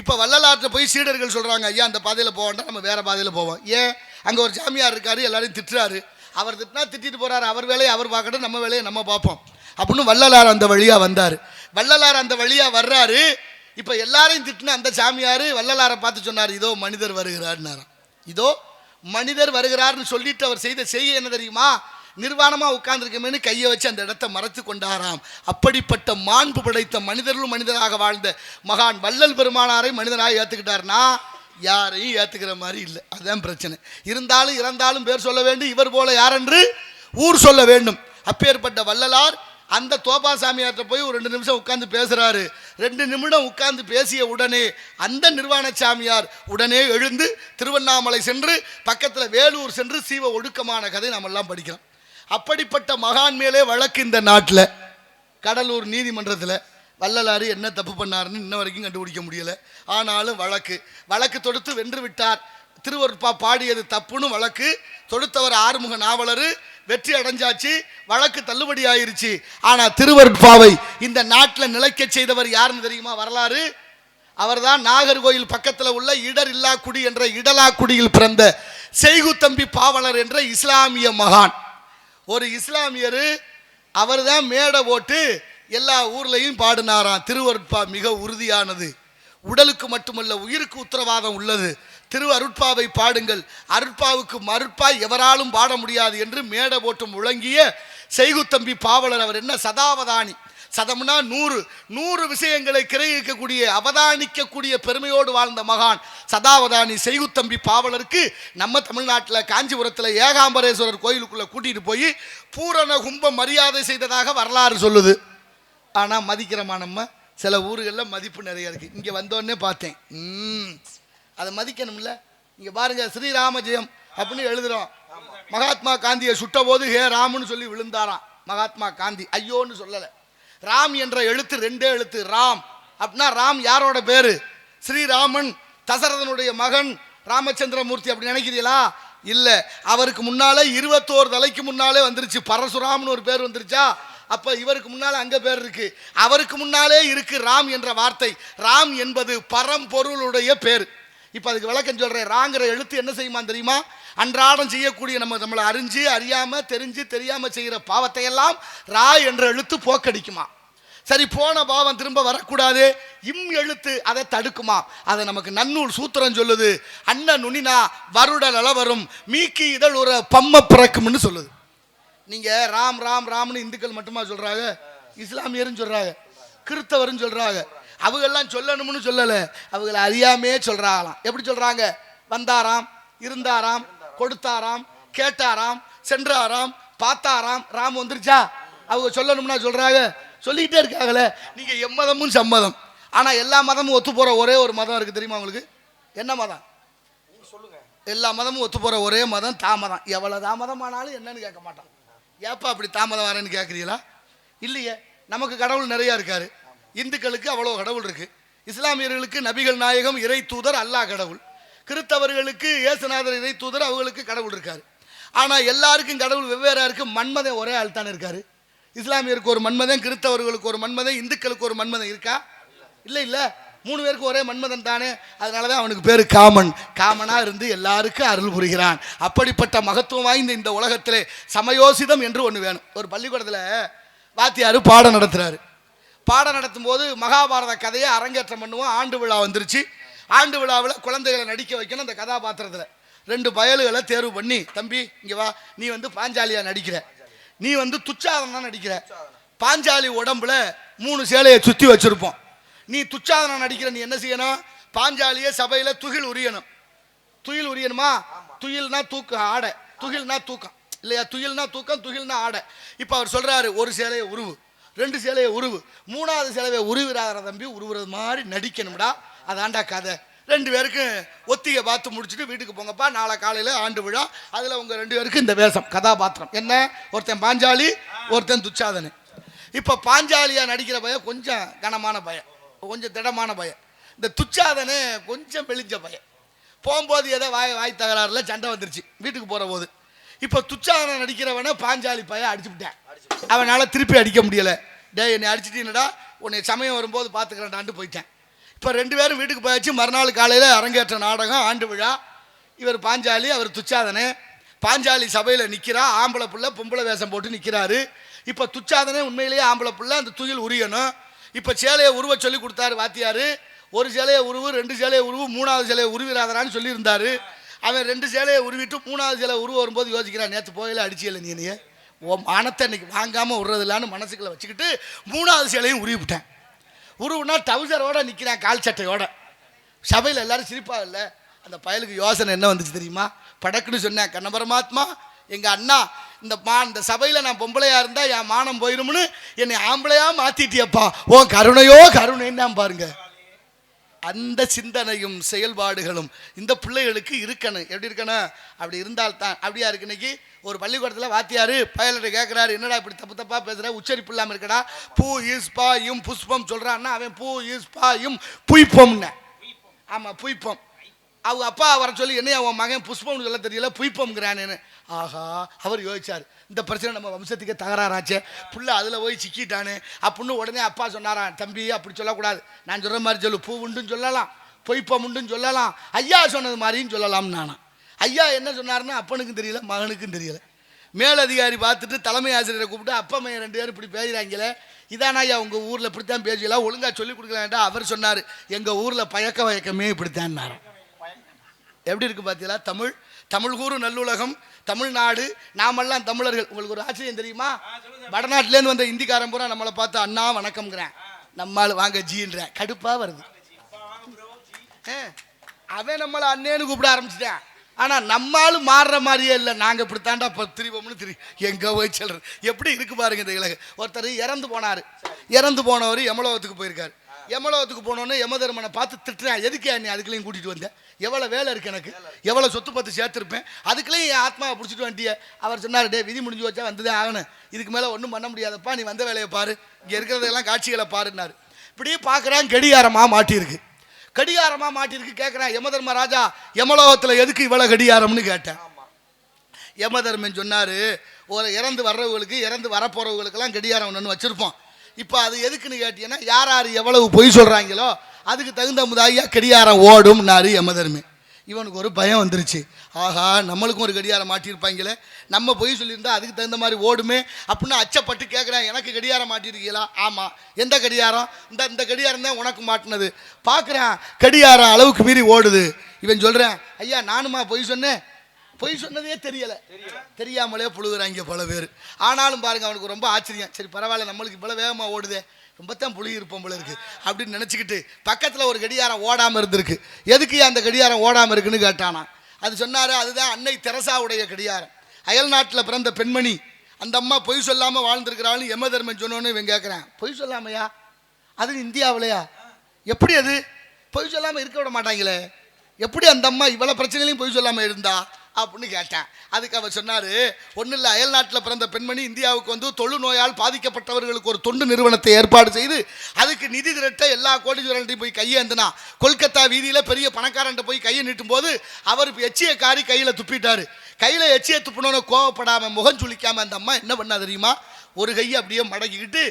இப்போ வள்ளலாற்ற போய் சீடர்கள் சொல்றாங்க, ஐயா அந்த பாதையில் போக வேண்டாம், நம்ம வேற பாதையில் போவோம். ஏன்? அங்கே ஒரு சாமியார் இருக்காரு, எல்லாரையும் திட்டுறாரு. அவர் திட்டினா திட்டிட்டு போறாரு, அவர் வேலையை அவர் பார்க்கட்டும், நம்ம வேலையை நம்ம பார்ப்போம் அப்படின்னு வள்ளலார் அந்த வழியா வந்தார். வள்ளலார் அந்த வழியா வர்றாரு. இப்போ எல்லாரையும் திட்டின அந்த சாமியார் வள்ளலாரை பார்த்து சொன்னார், இதோ மனிதர் வருகிறார்னாராம். இதோ மனிதர் வருகிறார்னு சொல்லிட்டு அவர் செய்த செய்கை என்ன தெரியுமா? நிர்வாணமாக உட்கார்ந்துருக்கமேனு கையை வச்சு அந்த இடத்தை மறைத்து கொண்டாராம். அப்படிப்பட்ட மாண்பு படைத்த மனிதர்களும் மனிதராக வாழ்ந்த மகான் வள்ளல் பெருமானாரை மனிதனாக ஏற்றுக்கிட்டார்னா யாரையும் ஏற்றுக்கிற மாதிரி இல்லை. அதுதான் பிரச்சனை. இருந்தாலும் இறந்தாலும் பேர் சொல்ல வேண்டும், இவர் போல யாரென்று ஊர் சொல்ல வேண்டும். அப்பேற்பட்ட வள்ளலார் அந்த தோபா சாமியார்ட்ட போய் ஒரு 2 நிமிஷம் உட்கார்ந்து பேசுறாரு. 2 நிமிடம் உட்கார்ந்து பேசிய உடனே அந்த நிர்வாண சாமியார் உடனே எழுந்து திருவண்ணாமலை சென்று பக்கத்தில் வேலூர் சென்று சீவ ஒடுக்கமான கதை நாம் எல்லாம் படிக்கிறோம். அப்படிப்பட்ட மகான் மேலே வழக்கு இந்த நாட்டில் கடலூர் நீதிமன்றத்தில் வள்ளலாறு என்ன தப்பு பண்ணாருன்னு இன்ன வரைக்கும் கண்டுபிடிக்க முடியலை. ஆனாலும் வழக்கு தொடுத்து வென்று விட்டார். திருவருட்பா பாடியது தப்புன்னு வழக்கு தொடுத்தவர் ஆறுமுக நாவலர் வெற்றி அடைஞ்சாச்சு, வழக்கு தள்ளுபடி ஆயிருச்சு. ஆனா திருவருட்பாவை இந்த நாட்டில் நிலைக்க செய்தவர் யாருன்னு தெரியுமா? வரலாறு அவர்தான் நாகர்கோயில் பக்கத்தில் உள்ள இடர் இல்லா குடி என்ற இடலா குடியில் பிறந்த செய்குத்தம்பி பாவலர் என்ற இஸ்லாமிய மகான். ஒரு இஸ்லாமியர் அவர் தான் மேடை போட்டு எல்லா ஊர்லையும் பாடினாராம், திருவருட்பா மிக உறுதியானது, உடலுக்கு மட்டுமல்ல உயிருக்கு உத்தரவாதம் உள்ளது, திரு அருட்பாவை பாடுங்கள், அருட்பாவுக்கு மறுப்பாய் எவராலும் பாட முடியாது என்று மேடை போட்டு முழங்கிய செய்குத்தம்பி பாவலர். அவர் என்ன சதாவதானி, சதம்னா 100 விஷயங்களை கிரகிக்கக்கூடிய அவதானிக்கக்கூடிய பெருமையோடு வாழ்ந்த மகான் சதாவதானி செய்குத்தம்பி பாவலருக்கு நம்ம தமிழ்நாட்டில் காஞ்சிபுரத்தில் ஏகாம்பரேஸ்வரர் கோயிலுக்குள்ளே கூட்டிகிட்டு போய் பூரண கும்ப மரியாதை செய்ததாக வரலாறு சொல்லுது. ஆனால் மதிக்கிறோமா நம்ம? சில ஊர்களில் மதிப்பு நிறைய இருக்குது. இங்கே வந்தோடனே பார்த்தேன், அதை மதிக்கணும்ல. இங்கே பாருங்க, ஸ்ரீராம ஜெயம் அப்படின்னு எழுதுகிறோம். மகாத்மா காந்தியை சுட்ட போது ஹே ராம்னு சொல்லி விழுந்தாராம் மகாத்மா காந்தி. ஐயோன்னு சொல்லலை. ராம் என்ற எழுத்து 2 எழுத்து. ராம் அப்படின்னா ராம் யாரோட பேரு? ஸ்ரீராமன், தசரதனுடைய மகன் ராமச்சந்திரமூர்த்தி. அப்படி நினைக்கிறீங்களா? இல்லை, அவருக்கு முன்னாலே 21 தலைக்கு முன்னாலே வந்துருச்சு பரசுராம்னு ஒரு பேர் வந்துருச்சா? அப்போ இவருக்கு முன்னாலே அங்கே பேர் இருக்கு, அவருக்கு முன்னாலே இருக்கு ராம் என்ற வார்த்தை. ராம் என்பது பரம்பொருளுடைய பேர். இப்போ அதுக்கு விளக்கம் சொல்கிறேன். ராங்கிற எழுத்து என்ன செய்யுமா தெரியுமா? அன்றாடம் செய்யக்கூடிய நம்மளை அறிஞ்சு அறியாமல் தெரிஞ்சு தெரியாமல் செய்கிற பாவத்தை எல்லாம் ரா என்ற எழுத்து போக்கடிக்குமா. சரி, போன பாவம் திரும்ப வரக்கூடாது, இம் எழுத்து அதை தடுக்குமா. அதை நமக்கு நன்னூல் சூத்திரம் சொல்லுது. அண்ண நுனினா வருடல் அளவரும் மீக்கி இதழ் ஒரு பம்ம பிறக்கும்னு சொல்லுது. நீங்கள் ராம் ராம் ராம்னு இந்துக்கள் மட்டுமா சொல்கிறாங்க? இஸ்லாமியரும் சொல்கிறாங்க, கிறிஸ்தவரும் சொல்கிறாங்க. அவங்கெல்லாம் சொல்லணும்னு சொல்லலை, அவங்களை அறியாமே சொல்கிறாங்களாம். எப்படி சொல்கிறாங்க? வந்தாராம், இருந்தாராம், கொடுத்தாராம், கேட்டாராம், சென்றாராம், பார்த்தாராம், ராம் வந்துருச்சா? அவங்க சொல்லணும்னா சொல்கிறாங்க, சொல்லிக்கிட்டே இருக்காங்களே. நீங்கள் எம்மதமும் சம்மதம். ஆனால் எல்லா மதமும் ஒத்து போகிற ஒரே ஒரு மதம் இருக்குது தெரியுமா உங்களுக்கு? என்ன மதம்? எல்லா மதமும் ஒத்து போகிற ஒரே மதம் தாமதம். எவ்வளோ தாமதம் ஆனாலும் என்னன்னு கேட்க மாட்டான். ஏப்பா அப்படி தாமதம் வரேன்னு கேட்குறீங்களா? இல்லையே, நமக்கு கடவுள் நிறையா இருக்காரு. இந்துக்களுக்கு அவ்வளோ கடவுள் இருக்கு. இஸ்லாமியர்களுக்கு நபிகள் நாயகம் இறை தூதர் அல்லாஹ் கடவுள். கிறிஸ்தவர்களுக்கு இயேசுநாதர் இறை தூதர், அவங்களுக்கு கடவுள் இருக்காரு. ஆனால் எல்லாருக்கும் கடவுள் வெவ்வேறா இருக்கு. மன்மதன் ஒரே ஆள் தானே இருக்காரு. இஸ்லாமியருக்கு ஒரு மன்மதன், கிறிஸ்தவர்களுக்கு ஒரு மன்மதன், இந்துக்களுக்கு ஒரு மன்மதன் இருக்கா? இல்லை இல்லை, 3 பேருக்கு ஒரே மன்மதன் தானே. அதனால தான் அவனுக்கு பேர் காமனாக இருந்து எல்லாருக்கும் அருள் புரிகிறான். அப்படிப்பட்ட மகத்துவம் வாய்ந்த இந்த உலகத்திலே சமயோசிதம் என்று ஒன்று வேணும். ஒரு பள்ளிக்கூடத்தில் வாத்தியார் பாடம் நடத்துகிறாரு. பாடம் நடத்தும் போது மகாபாரத கதையை அரங்கேற்றம் பண்ணுவோம். ஆண்டு விழா வந்துருச்சு. ஆண்டு விழாவில் குழந்தைகளை நடிக்க வைக்கணும். அந்த கதாபாத்திரத்தில் 2 பயல்களை தேர்வு பண்ணி, தம்பி இங்கே வா, நீ பாஞ்சாலியாக நடிக்கிற, நீ துச்சாதனா நடிக்கிற. பாஞ்சாலி உடம்புல 3 சேலையை சுற்றி வச்சுருப்போம். நீ துச்சாதனா நடிக்கிற, நீ என்ன செய்யணும்? பாஞ்சாலியை சபையில் துகில் உரியணும். துயில் உரியணுமா? துயில்னா தூக்கம், ஆடை. துகில்னா தூக்கம் இல்லையா? துயில்னா தூக்கம், துகில்னா ஆடை. இப்போ அவர் சொல்கிறாரு, ஒரு சேலையை உருவு, 2 சேலையை உருவு, 3வது சேலையை உருவிறாத தம்பி, உருவுறது மாதிரி நடிக்கணும்டா. அதாண்டா கதை. 2 பேருக்கும் ஒத்திகை பார்த்து முடிச்சுட்டு வீட்டுக்கு போங்கப்பா, நாளை காலையில் ஆண்டு விழா, அதில் உங்கள் 2 பேருக்கு இந்த வேஷம் கதாபாத்திரம் என்ன, ஒருத்தன் பாஞ்சாலி ஒருத்தன் துச்சாதனன். இப்போ பாஞ்சாலியாக நடிக்கிற பையன் கொஞ்சம் கனமான பையன், கொஞ்சம் திடமான பையன். இந்த துச்சாதனே கொஞ்சம் வெளிஞ்ச பையன். போகும்போது ஏதோ வாய் தகராறுல சண்டை வந்துருச்சு வீட்டுக்கு போகிற போது. இப்போ துச்சாதனன் நடிக்கிறவனை பாஞ்சாலி பையன் அடிச்சு விட்டேன். அவனால் திருப்பி அடிக்க முடியலை. டே என்னை அடிச்சிட்டீங்கடா, உன்னை சமயம் வரும்போது பார்த்துக்கிறேன்டான்ட்டு போயிட்டேன். இப்போ 2 பேரும் வீட்டுக்கு போயாச்சு. மறுநாள் காலையில் அரங்கேற்ற நாடகம் ஆண்டு விழா. இவர் பாஞ்சாலி, அவர் துச்சாதனே. பாஞ்சாலி சபையில் நிற்கிறா, ஆம்பளை பிள்ளை பொம்பளை வேஷம் போட்டு நிற்கிறாரு. இப்போ துச்சாதனே உண்மையிலேயே ஆம்பளை பிள்ளை, அந்த துயில் உரியணும். இப்போ சேலையை உருவ சொல்லி கொடுத்தாரு வாத்தியார். ஒரு சேலையை உருவு, 2 சேலையை உருவு, 3வது சேலையை உருவிராதரான்னு சொல்லியிருந்தாரு. அவன் 2 சேலையை உருவிட்டு 3வது சேலை உருவ வரும்போது யோசிக்கிறான், நேற்று போயில அடிச்சியலை நீ மானத்தை இன்னைக்கு வாங்காமல் விட்றதில்லான்னு மனசுக்குள்ள வச்சுக்கிட்டு 3வது சேலையும் உருவிவிட்டேன். உருவுனா டவுசரோட நிற்கிறான், கால் சட்டையோட. சபையில் எல்லாரும் சிரிப்பா இல்லை. அந்த பயலுக்கு யோசனை என்ன வந்துச்சு தெரியுமா? படக்குன்னு சொன்னேன், கண்ண பரமாத்மா, எங்கள் அண்ணா இந்த சபையில் நான் பொம்பளையாக இருந்தால் என் மானம் போயிடும்னு என்னை ஆம்பளையாக மாற்றிட்டியப்பா, ஓ கருணையோ கருணைன்னு நான் பாருங்க. அந்த சிந்தனையும் செயல்பாடுகளும் இந்த பிள்ளைகளுக்கு இருக்கணும். எப்படி இருக்கணும்? அப்படி இருந்தால்தான். அப்படியா இருக்கு. இன்னைக்கு ஒரு பள்ளிக்கூடத்தில் வாத்தியார் பயல்கிட்ட கேட்குறாரு, என்னடா இப்படி தப்பாக பேசுகிற, உச்சரிப்பு இல்லாமல் இருக்கடா, பூ ஈஸ் பாயும் புஷ்பம் சொல்கிறான்னா அவன் பூ ஈஸ் பாயும் புய்ப்பம்னு. ஆமாம், புய்ப்பம். அவங்க அப்பா வர சொல்லி என்னையா அவன் மகன் புஷ்பம்னு சொல்ல தெரியல, புய்ப்பம்ங்கிறானேன்னு. ஆஹா, அவர் யோசிச்சார், இந்த பிரச்சனை நம்ம வம்சத்துக்கே தகராறாச்சே, புள்ள அதில் போய் சிக்கிட்டானே அப்படின்னு. உடனே அப்பா சொன்னாரான், தம்பி அப்படி சொல்லக்கூடாது, நான் சொல்கிற மாதிரி சொல்லு, பூ உண்டுன்னு சொல்லலாம், பொய்ப்பம் உண்டுன்னு சொல்லலாம், ஐயா சொன்னது மாதிரின்னு சொல்லலாம்னு. நானா ஐயா என்ன சொன்னார்னா அப்பனுக்கும் தெரியல மகனுக்கும் தெரியல. மேலதிகாரி பார்த்துட்டு தலைமை ஆசிரியரை கூப்பிட்டு, அப்பா மையன் 2 பேரும் இப்படி பேசுகிறாங்களே, இதானா ஐயா உங்கள் ஊரில் இப்படித்தான் பேசலாம், ஒழுங்காக சொல்லிக் கொடுக்கலான்டா. அவர் சொன்னார், எங்கள் ஊரில் பழக்க வழக்கமே இப்படித்தான். எப்படி இருக்கு பார்த்தீங்களா? தமிழ் கூறு நல்லுலகம், தமிழ்நாடு, நாமெல்லாம் தமிழர்கள். உங்களுக்கு ஒரு ஆச்சரியம் தெரியுமா? வடநாட்டிலேருந்து வந்த இந்திக்காரன் பூரா நம்மளை பார்த்து அண்ணா வணக்கம்ங்கிறேன், நம்மால் வாங்க ஜீன்றேன். கடுப்பாக வருது. அவன் நம்மளை அண்ணேன்னு கூப்பிட ஆரம்பிச்சிட்டேன். ஆனால் நம்மளும் மாறுற மாதிரியே இல்லை. நாங்கள் இப்படி தாண்டா திரிவோம்னு எங்கே போய் சொல்கிறது. எப்படி இருக்கு பாருங்க இந்த இலகை. ஒருத்தர் இறந்து போனார். இறந்து போனவர் யமலோகத்துக்கு போயிருக்காரு. யமலோகத்துக்கு போனோன்னு யமதர்மனை பார்த்து திட்டுறேன், எதுக்கே நீ அதுக்குள்ளேயும் கூட்டிகிட்டு வந்தேன், எவ்வளோ வேலை இருக்குது எனக்கு, எவ்வளோ சொத்து பத்து சேர்த்துருப்பேன், அதுக்குள்ளேயும் என் ஆத்மாவை பிடிச்சிட்டு வந்துட்டிய. அவர் சொன்னார், டே விதி முடிஞ்சு வச்சா வந்ததே ஆகணும், இதுக்கு மேலே ஒன்றும் பண்ண முடியாதப்பா, நீ வந்த வேலையை பாரு, இங்கே இருக்கிறதெல்லாம் காட்சிகளை பாருன்னாரு. இப்படியே பார்க்குறேன், கடிகாரமாக மாட்டியிருக்கு. கடிகாரமாக மாட்டியிருக்கு. கேட்குறேன், யமதர்மராஜா யமலோகத்தில் எதுக்கு இவ்வளோ கடிகாரம்னு கேட்டேன். யமதர்மன் சொன்னார், ஒரு இறந்து வர்றவங்களுக்கு இறந்து வரப்போகிறவங்களுக்கெல்லாம் கடிகாரம் ஒன்று வச்சுருப்போம். இப்போ அது எதுக்குன்னு கேட்டீங்கன்னா, யார் யார் எவ்வளவு பொய் சொல்கிறாங்களோ அதுக்கு தகுந்த முதாயா கடிகாரம் ஓடும்னாரு யமதர்மன். இவனுக்கு ஒரு பயம் வந்துருச்சு. ஆஹா, நம்மளுக்கும் ஒரு கடிகாரம் மாட்டியிருப்பாங்களே, நம்ம பொய் சொல்லியிருந்தா அதுக்கு தகுந்த மாதிரி ஓடுமே அப்படின்னு அச்சப்பட்டு கேட்குறேன், எனக்கு கடிகாரம் மாட்டியிருக்கீங்களா? ஆமாம். எந்த கடிகாரம்? இந்த கடிகாரம் தான் உனக்கு மாட்டினது. பார்க்குறேன், கடிகாரம் அளவுக்கு மீறி ஓடுது. இவன் சொல்கிறேன், ஐயா நானுமா பொய் சொன்னேன்? பொய் சொன்னதே தெரியாமலே புழுகுறாங்க பல பேர். ஆனாலும் பாருங்க, அவனுக்கு ரொம்ப ஆச்சரியம். சரி பரவாயில்ல, நம்மளுக்கு இவ்வளோ வேகமாக ஓடுதே, ரொம்ப தான் புழுகி இருப்போம் போல இருக்கு அப்படின்னு நினச்சிக்கிட்டு பக்கத்தில் ஒரு கடிகாரம் ஓடாமல் இருந்திருக்கு. எதுக்கு அந்த கடிகாரம் ஓடாமல் இருக்குன்னு கேட்டானா. அது சொன்னார், அதுதான் அன்னை தெரசாவுடைய கடிகாரம். அயல் நாட்டில் பிறந்த பெண்மணி, அந்த அம்மா பொய் சொல்லாமல் வாழ்ந்துருக்கிறாள். யமதர்மன் சொன்னோன்னு இவன் கேட்குறான், பொய் சொல்லாமையா? அது இந்தியாவிலையா? எப்படி அது பொய் சொல்லாமல் இருக்க விட மாட்டாங்களே, எப்படி அந்த அம்மா இவ்வளோ பிரச்சனையிலையும் பொய் சொல்லாமல் இருந்தா அப்படின்னு கேட்டேன். அதுக்கு அவர் சொன்னார், ஒன்றும் இல்லை, அயல் நாட்டில் பிறந்த பெண்மணி இந்தியாவுக்கு வந்து தொழுநோயால் பாதிக்கப்பட்டவர்களுக்கு ஒரு தொண்டு நிறுவனத்தை ஏற்பாடு செய்து அதுக்கு நிதி திரட்ட எல்லா கோடீஸ்வரன்ட்டையும் போய் கையேந்தினா. கொல்கத்தா வீதியில் பெரிய பணக்காரன்ட்ட போய் கையை நீட்டும் போது அவர் எச்சியை காரி கையில் துப்பிட்டார். கையில் எச்சியை துப்பினோன்னு கோவப்படாமல் முகம் சுளிக்காமல் அந்த அம்மா என்ன பண்ணா தெரியுமா? ஒரு கையை அப்படியே மடக்கிக்கிட்டு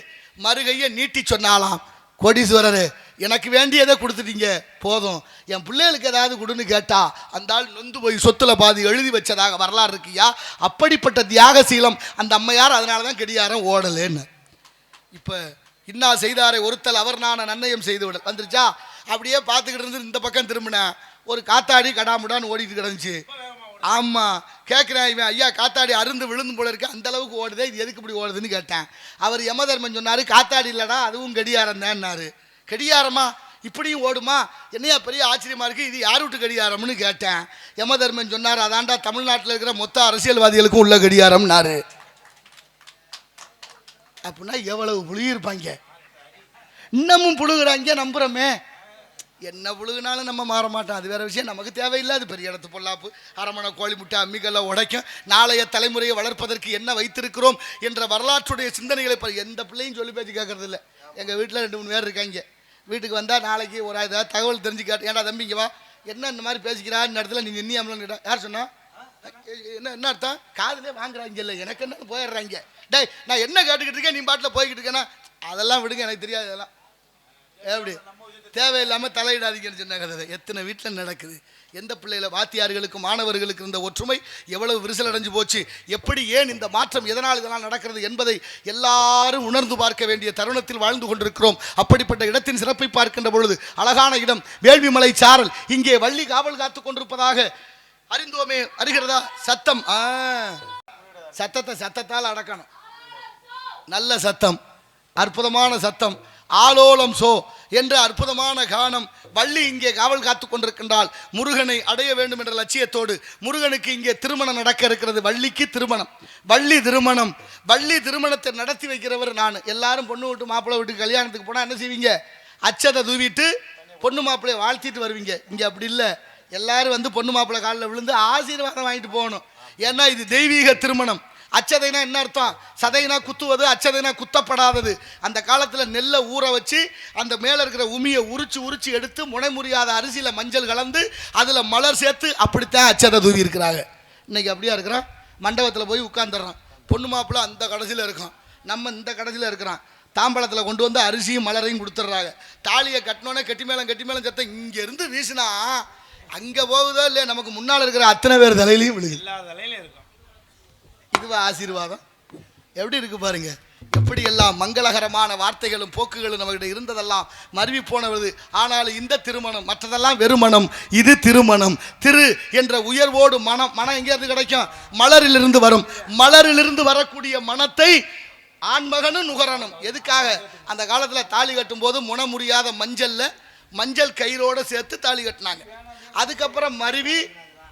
மறு கையை நீட்டி சொன்னாலாம், கோடீஸ்வரர் எனக்கு வேண்டியதை கொடுத்துட்டீங்க போதும், என் பிள்ளைகளுக்கு ஏதாவது கொடுன்னு கேட்டா அந்த ஆள் நொந்து போய் சொத்துல பாதி எழுதி வச்சதாக வரலாறு இருக்கியா. அப்படிப்பட்ட தியாகசீலம் அந்த அம்மையார். அதனால தான் கடிகாரம் ஓடலேன்னு. இப்போ இன்னா செய்தாரை ஒருத்தல் அவர் நான் நன்னயம் செய்து விட வந்துருச்சா. அப்படியே பார்த்துக்கிட்டு இருந்து இந்த பக்கம் திரும்பினேன், ஒரு காத்தாடி கடாமுடான்னு ஓடிட்டு கிடந்துச்சு. ஆமாம். கேட்குறேன், இவன் ஐயா காத்தாடி அருந்து விழுந்து போல இருக்கு, அந்த அளவுக்கு ஓடுதே, இது எதுக்கு இப்படி ஓடுதுன்னு கேட்டேன். அவர் யமதர்மன் சொன்னார், காத்தாடி இல்லைடா அதுவும் கடிகாரம் தான்னாரு. கடிகாரமா? இப்படியும் ஓடுமா? என்னையா பெரிய ஆச்சரியமா இருக்கு, இது யார் வீட்டு கடிகாரம்னு கேட்டேன். யமதர்மன் சொன்னார், அதாண்டா தமிழ்நாட்டில் இருக்கிற மொத்த அரசியல்வாதிகளுக்கும் உள்ள கடிகாரம்னாரு. அப்படின்னா எவ்வளவு புழுகிருப்பாங்க, இன்னமும் புழுகிறாங்க, நம்புறமே. என்ன புழுகுனாலும் நம்ம மாற மாட்டோம், அது வேற விஷயம். நமக்கு தேவையில்லை. அது பெரிய இடத்து பொல்லாப்பு, அரமணை கோழி முட்டை அம்மிகளை உடைக்கும். நாளைய தலைமுறையை வளர்ப்பதற்கு என்ன வைத்திருக்கிறோம் என்ற வரலாற்றுடைய சிந்தனைகளை எந்த பிள்ளையும் சொல்லி பேச்சு கேட்கறது இல்லை. எங்கள் வீட்டில் 2-3 பேர் இருக்காங்க. வீட்டுக்கு வந்தால் நாளைக்கு ஒரு ஏதாவது தகவல் தெரிஞ்சுக்காட்டு, ஏன்டா தம்பிங்க வா, என்ன இந்த மாதிரி பேசிக்கிறா, இந்த இடத்துல நீ நின்னியாமலன்னு யார் சொன்னா? என்ன அர்த்தம்? காதுலேயே வாங்குறாங்க இல்லை, எனக்கு என்ன போயிடுறாங்க. டேய், நான் என்ன கேட்டுக்கிட்டு இருக்கேன், நீ பாட்டில் போய்கிட்டு இருக்கேன்னா அதெல்லாம் விடுங்க, எனக்கு தெரியாது. அதெல்லாம் எப்படி தேவையில்லாமல் தலையிடாதீங்கன்னு சொன்ன கதை எத்தனை வீட்டில் நடக்குது. எந்த பிள்ளையில வாத்தியார்களுக்கு மாணவர்களுக்கு இருந்த ஒற்றுமை எவ்வளவு விரிசல் அடைஞ்சு போச்சு, எப்படி ஏன் இந்த மாற்றம் எதனால் இதனால் நடக்கிறது என்பதை எல்லாரும் உணர்ந்து பார்க்க வேண்டிய தருணத்தில் வாழ்ந்து கொண்டிருக்கிறோம். அப்படிப்பட்ட இடத்தின் சிறப்பை பார்க்கின்ற பொழுது அழகான இடம் வேள்விமலை சாரல். இங்கே வள்ளி காவல் காத்து கொண்டிருப்பதாக அறிந்தோமே, அறிகிறதா? சத்தம், சத்தத்தால் அடக்கணும். நல்ல சத்தம், அற்புதமான சத்தம், ஆலோலம் சோ என்ற அற்புதமான கானம். வள்ளி இங்கே காவல் காத்து கொண்டிருக்கின்றால் முருகனை அடைய வேண்டும் என்ற லட்சியத்தோடு முருகனுக்கு இங்கே திருமணம் நடக்க இருக்கிறது. வள்ளிக்கு திருமணம், வள்ளி திருமணம். வள்ளி திருமணத்தை நடத்தி வைக்கிறவர் நான். எல்லாரும் பொண்ணு விட்டு மாப்பிள்ளை வீட்டுக்கு கல்யாணத்துக்கு போனால் என்ன செய்வீங்க? அச்சதை தூவிட்டு பொண்ணு மாப்பிள்ளையை வாழ்த்திட்டு வருவீங்க. இங்கே அப்படி இல்லை. எல்லாரும் வந்து பொண்ணு மாப்பிள்ளை காலில் விழுந்து ஆசீர்வாதம் வாங்கிட்டு போகணும். ஏன்னா இது தெய்வீக திருமணம். அச்சதைனா என்ன அர்த்தம்? சதைனா குத்துவது, அச்சதைனா குத்தப்படாதது. அந்த காலத்தில் நெல்லை ஊற வச்சு அந்த மேலே இருக்கிற உமியை உரிச்சு எடுத்து முனை முறியாத அரிசியில் மஞ்சள் கலந்து அதில் மலர் சேர்த்து அப்படித்தான் அச்சதை தூவி இருக்கிறாங்க. இன்னைக்கு அப்படியா இருக்கிறான்? மண்டபத்தில் போய் உட்காந்துடுறான், பொண்ணு மாப்பிள்ளை அந்த கடைசியில் இருக்கான், நம்ம இந்த கடைசியில் இருக்கிறான். தாம்பழத்தில் கொண்டு வந்து அரிசியும் மலரையும் கொடுத்துட்றாங்க. தாலியை கட்டினோன்னே கட்டி மேளம் சத்தம் இங்கேருந்து வீசினா அங்கே போகுதோ இல்லையா, நமக்கு முன்னால் இருக்கிற அத்தனை பேர் தலையிலையும் விழுகு. இதுவா ஆசீர்வாதம்? எப்படி இருக்கு பாருங்க. எப்படி எல்லாம் மங்களகரமான வார்த்தைகளும் போக்குகளும் நம்மகிட்ட இருந்ததெல்லாம் மருவி போனது. ஆனாலும் இந்த திருமணம் மற்றதெல்லாம் வெறுமணம், இது திருமணம். திரு என்ற உயர்வோடு மனம் எங்கேயிருந்து கிடைக்கும்? மலரிலிருந்து வரும். மலரிலிருந்து வரக்கூடிய மனத்தை ஆண்மகனும் நுகரணும். எதுக்காக? அந்த காலத்தில் தாலி கட்டும் போது முன முடியாத மஞ்சள் கயிறோடு சேர்த்து தாலி கட்டினாங்க. அதுக்கப்புறம் மருவி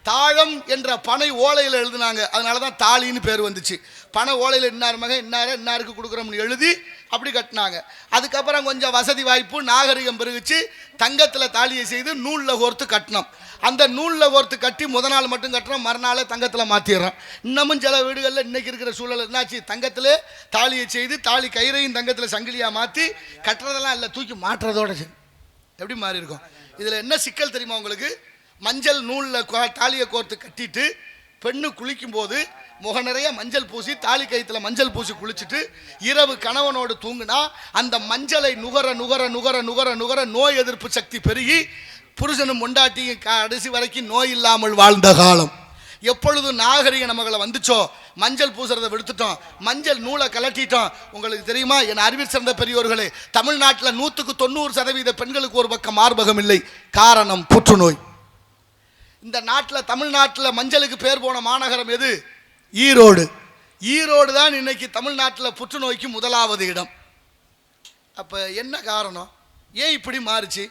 தாழம் என்ற பனை ஓலையில் எழுதினாங்க. அதனால தான் தாலின்னு பேர் வந்துச்சு. பனை ஓலையில் இன்னார் மகன் இன்னாருக்கு கொடுக்குறோம்னு எழுதி அப்படி கட்டினாங்க. அதுக்கப்புறம் கொஞ்சம் வசதி வாய்ப்பு நாகரிகம் பெருகிச்சு. தங்கத்தில் தாலியை செய்து நூலில் கோர்த்து கட்டினோம். அந்த நூலில் கோர்த்து கட்டி முத நாள் மட்டும் கட்டுறோம், மறுநாளே தங்கத்தில் மாற்றிடுறோம். இன்னமும் சில வீடுகளில் இன்றைக்கி இருக்கிற சூழல் என்னாச்சு? தங்கத்திலே தாலியை செய்து தாலி கயிறையும் தங்கத்தில் சங்கிலியாக மாற்றி கட்டுறதெல்லாம் இல்லை, தூக்கி மாற்றுறதோட சரி. எப்படி மாறி இருக்கும்? இதில் என்ன சிக்கல் தெரியுமா உங்களுக்கு? மஞ்சள் நூலில் தாலியை கோர்த்து கட்டிட்டு பெண்ணு குளிக்கும் போது முக நிறைய மஞ்சள் பூசி தாலி கயித்துல மஞ்சள் பூசி குளிச்சுட்டு இரவு கணவனோடு தூங்குனா அந்த மஞ்சளை நுகர நுகர நுகர நுகர நுகர நோய் எதிர்ப்பு சக்தி பெருகி புருஷனும் பொண்டாட்டியும் கடைசி வரைக்கும் நோய் இல்லாமல் வாழ்ந்த காலம். எப்பொழுது நாகரிக நமகளை வந்துச்சோ மஞ்சள் பூசுறதை விடுத்துட்டோம், மஞ்சள் நூலை கலட்டிட்டோம். உங்களுக்கு தெரியுமா என் அறிவில் சிறந்த பெரியோர்களே, தமிழ்நாட்டில் 100% பெண்களுக்கு ஒரு பக்கம் மார்பகம் இல்லை. காரணம் புற்றுநோய். இந்த நாட்டில் தமிழ்நாட்டில் மஞ்சளுக்கு பேர் போன மாநகரம் எது? ஈரோடு. ஈரோடு தான் இன்னைக்கு தமிழ்நாட்டில் புற்றுநோய்க்கு முதலாவது இடம். அப்போ என்ன காரணம்? ஏன் இப்படி மாறுச்சு?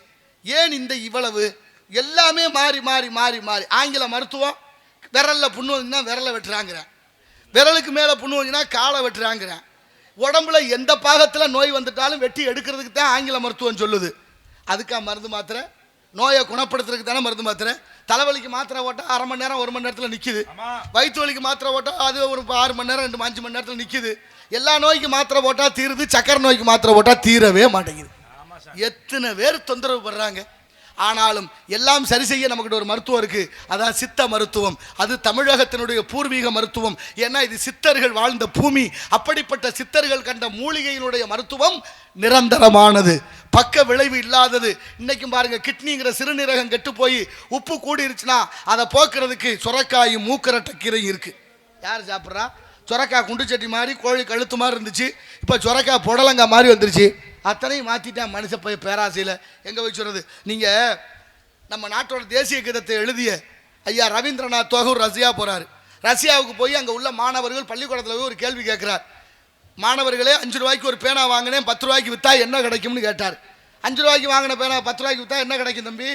ஏன் இந்த இவ்வளவு எல்லாமே மாறி மாறி மாறி மாறி? ஆங்கில மருத்துவம் விரலில் புண்ணு வந்துன்னா விரலை வெட்டுறாங்கிறேன், விரலுக்கு மேலே புண்ணு வந்துன்னா காலை வெட்டுறாங்கிறேன். உடம்புல எந்த பாகத்தில் நோய் வந்துட்டாலும் வெட்டி எடுக்கிறதுக்கு தான் ஆங்கில மருத்துவம் சொல்லுது. அதுக்காக மருந்து மாத்திரை, நோயை குணப்படுத்துறதுக்கு தானே மருந்து மாத்திரை. தலைவலிக்கு மாத்திரை போட்டால் 1/2 மணி நேரம் 1 மணி நேரத்தில் நிற்கிது. வயிற்று வலிக்கு மாத்திரை போட்டால் அது ஒரு 6 மணி நேரம் 5 மணி நேரத்தில் நிற்கிது. எல்லா நோய்க்கு மாத்திரை போட்டால் தீருது, சக்கரை நோய்க்கு மாத்திரை போட்டால் தீரவே மாட்டேங்குது. எத்தனை பேர் தொந்தரவு படுறாங்க. ஆனாலும் எல்லாம் சரி செய்ய நமக்கிட்ட ஒரு மருத்துவம் இருக்கு, அதான் சித்த மருத்துவம். அது தமிழகத்தினுடைய பூர்வீக மருத்துவம். ஏன்னா இது சித்தர்கள் வாழ்ந்த பூமி. அப்படிப்பட்ட சித்தர்கள் கண்ட மூலிகையினுடைய மருத்துவம் நிரந்தரமானது, பக்க விளைவு இல்லாதது. இன்னைக்கும் பாருங்க, கிட்னிங்கிற சிறுநீரகம் கெட்டு போய் உப்பு கூடிருச்சுன்னா அதை போக்குறதுக்கு சுரக்காயும் மூக்கரட்டக்கீரையும் இருக்கு. யார் சாப்பிட்றா? சுரக்காய் குண்டு சட்டி மாதிரி கோழி கழுத்து மாதிரி இருந்துச்சு, இப்போ சுரக்காய் புடலங்காய் மாதிரி வந்துருச்சு. அத்தனையும் மாற்றிட்டேன் மனுஷ போய் பேராசையில். எங்கே போய் சொல்கிறது? நீங்கள் நம்ம நாட்டோட தேசிய கீதத்தை எழுதிய ஐயா ரவீந்திரநாத் தாகூர் ரஷ்யா போகிறார். ரஷ்யாவுக்கு போய் அங்கே உள்ள மாணவர்கள் பள்ளிக்கூடத்தில் போய் ஒரு கேள்வி கேட்குறார். மாணவர்களே, 5 ரூபாய்க்கு ஒரு பேனா வாங்கினேன், 10 ரூபாய்க்கு விற்றா என்ன கிடைக்கும்னு கேட்டார். 5 ரூபாய்க்கு வாங்கின பேனா 10 ரூபாய்க்கு விற்றா என்ன கிடைக்கும் தம்பி?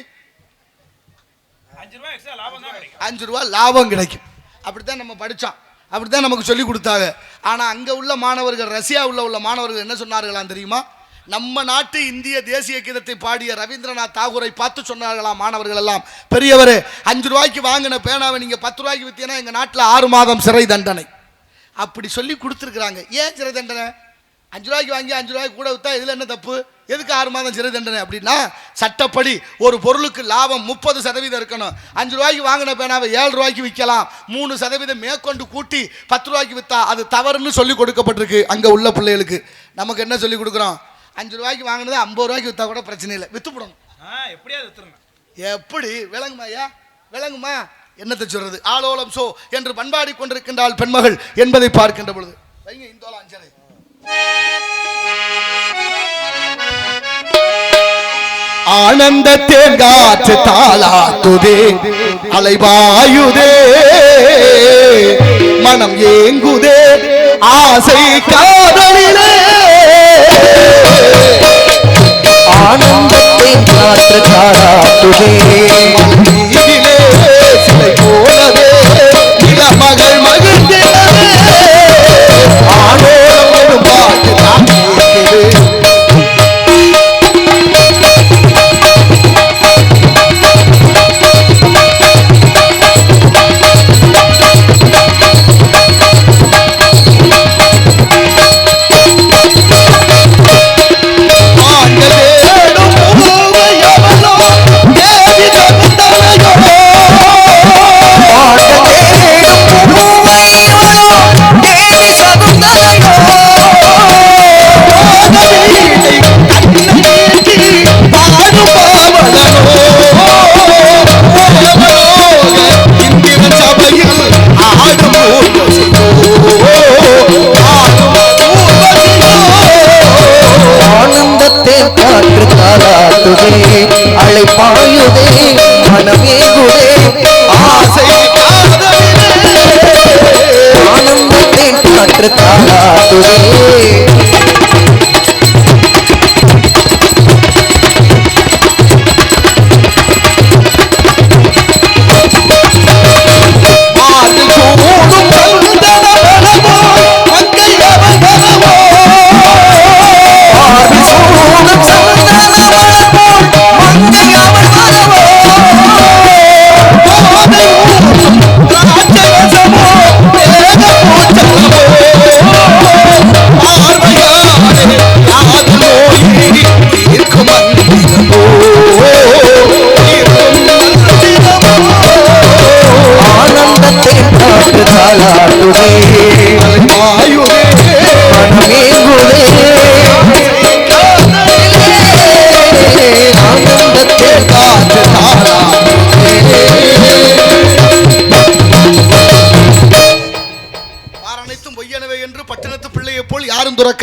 5 ரூபா லாபம் கிடைக்கும். அப்படித்தான் நம்ம படித்தோம், அப்படித்தான் நமக்கு சொல்லி கொடுத்தாங்க. ஆனால் அங்கே உள்ள மாணவர்கள், ரஷ்யா உள்ள மாணவர்கள் என்ன சொன்னார்களாம் தெரியுமா? நம்ம நாட்டு இந்திய தேசிய கீதத்தை பாடிய ரவீந்திரநாத் தாகூரை பார்த்து சொன்னார்களாம் மாணவர்கள் எல்லாம், பெரியவரே 5 ரூபாய்க்கு வாங்கின பேனாவை நீங்க 10 ரூபாய்க்கு வித்தீங்கன்னா எங்க நாட்டில் 6 மாதம் சிறை தண்டனை. அப்படி சொல்லி கொடுத்துருக்குறாங்க. ஏன் சிறை தண்டனை? 5 ரூபாய்க்கு வாங்கி 5 ரூபாய்க்கு கூட வித்தா இதுல என்ன தப்பு? எதுக்கு 6 மாதம் சிறை தண்டனை? அப்படின்னா சட்டப்படி ஒரு பொருளுக்கு லாபம் 30% இருக்கணும். 5 ரூபாய்க்கு வாங்கின பேனாவை 7 ரூபாய்க்கு விற்கலாம். 3% மேற்கொண்டு கூட்டி 10 ரூபாய்க்கு வித்தா அது தவறுன்னு சொல்லி கொடுக்கப்பட்டிருக்கு அங்க உள்ள பிள்ளைகளுக்கு. நமக்கு என்ன சொல்லி கொடுக்குறோம்? 5 ரூபாய்க்கு வாங்கினது 50 ரூபாய்க்கு வித்தா கூட பிரச்சனை இல்லை, வித்துப்படணும். எப்படி விளங்குமாயா? விளங்குமா? என்னத்தை சொல்றது? ஆலோலம் சோ என்று பண்பாடி கொண்டிருக்கின்றாள் பெண்மகள் என்பதை பார்க்கின்ற பொழுது வைங்க இந்தோல அஞ்சரை ஆனந்த தேங்காற்று தாளாத்துதே, அலைவாயுதே, மனம் ஏங்குதே, ஆசை காதலிலே ஆனந்தத்தின் காற்று தாளாத்துதே, இதிலே சிலை போலவே இளமகள் மகிழ்ந்திடவே ஆனோலம் எனும் பாட்டு தான் கேட்குது. அலைப்பாயுதே, மனமேகுதே, ஆசை ஆனந்தத்தின் காற்று தாளாத்துதே.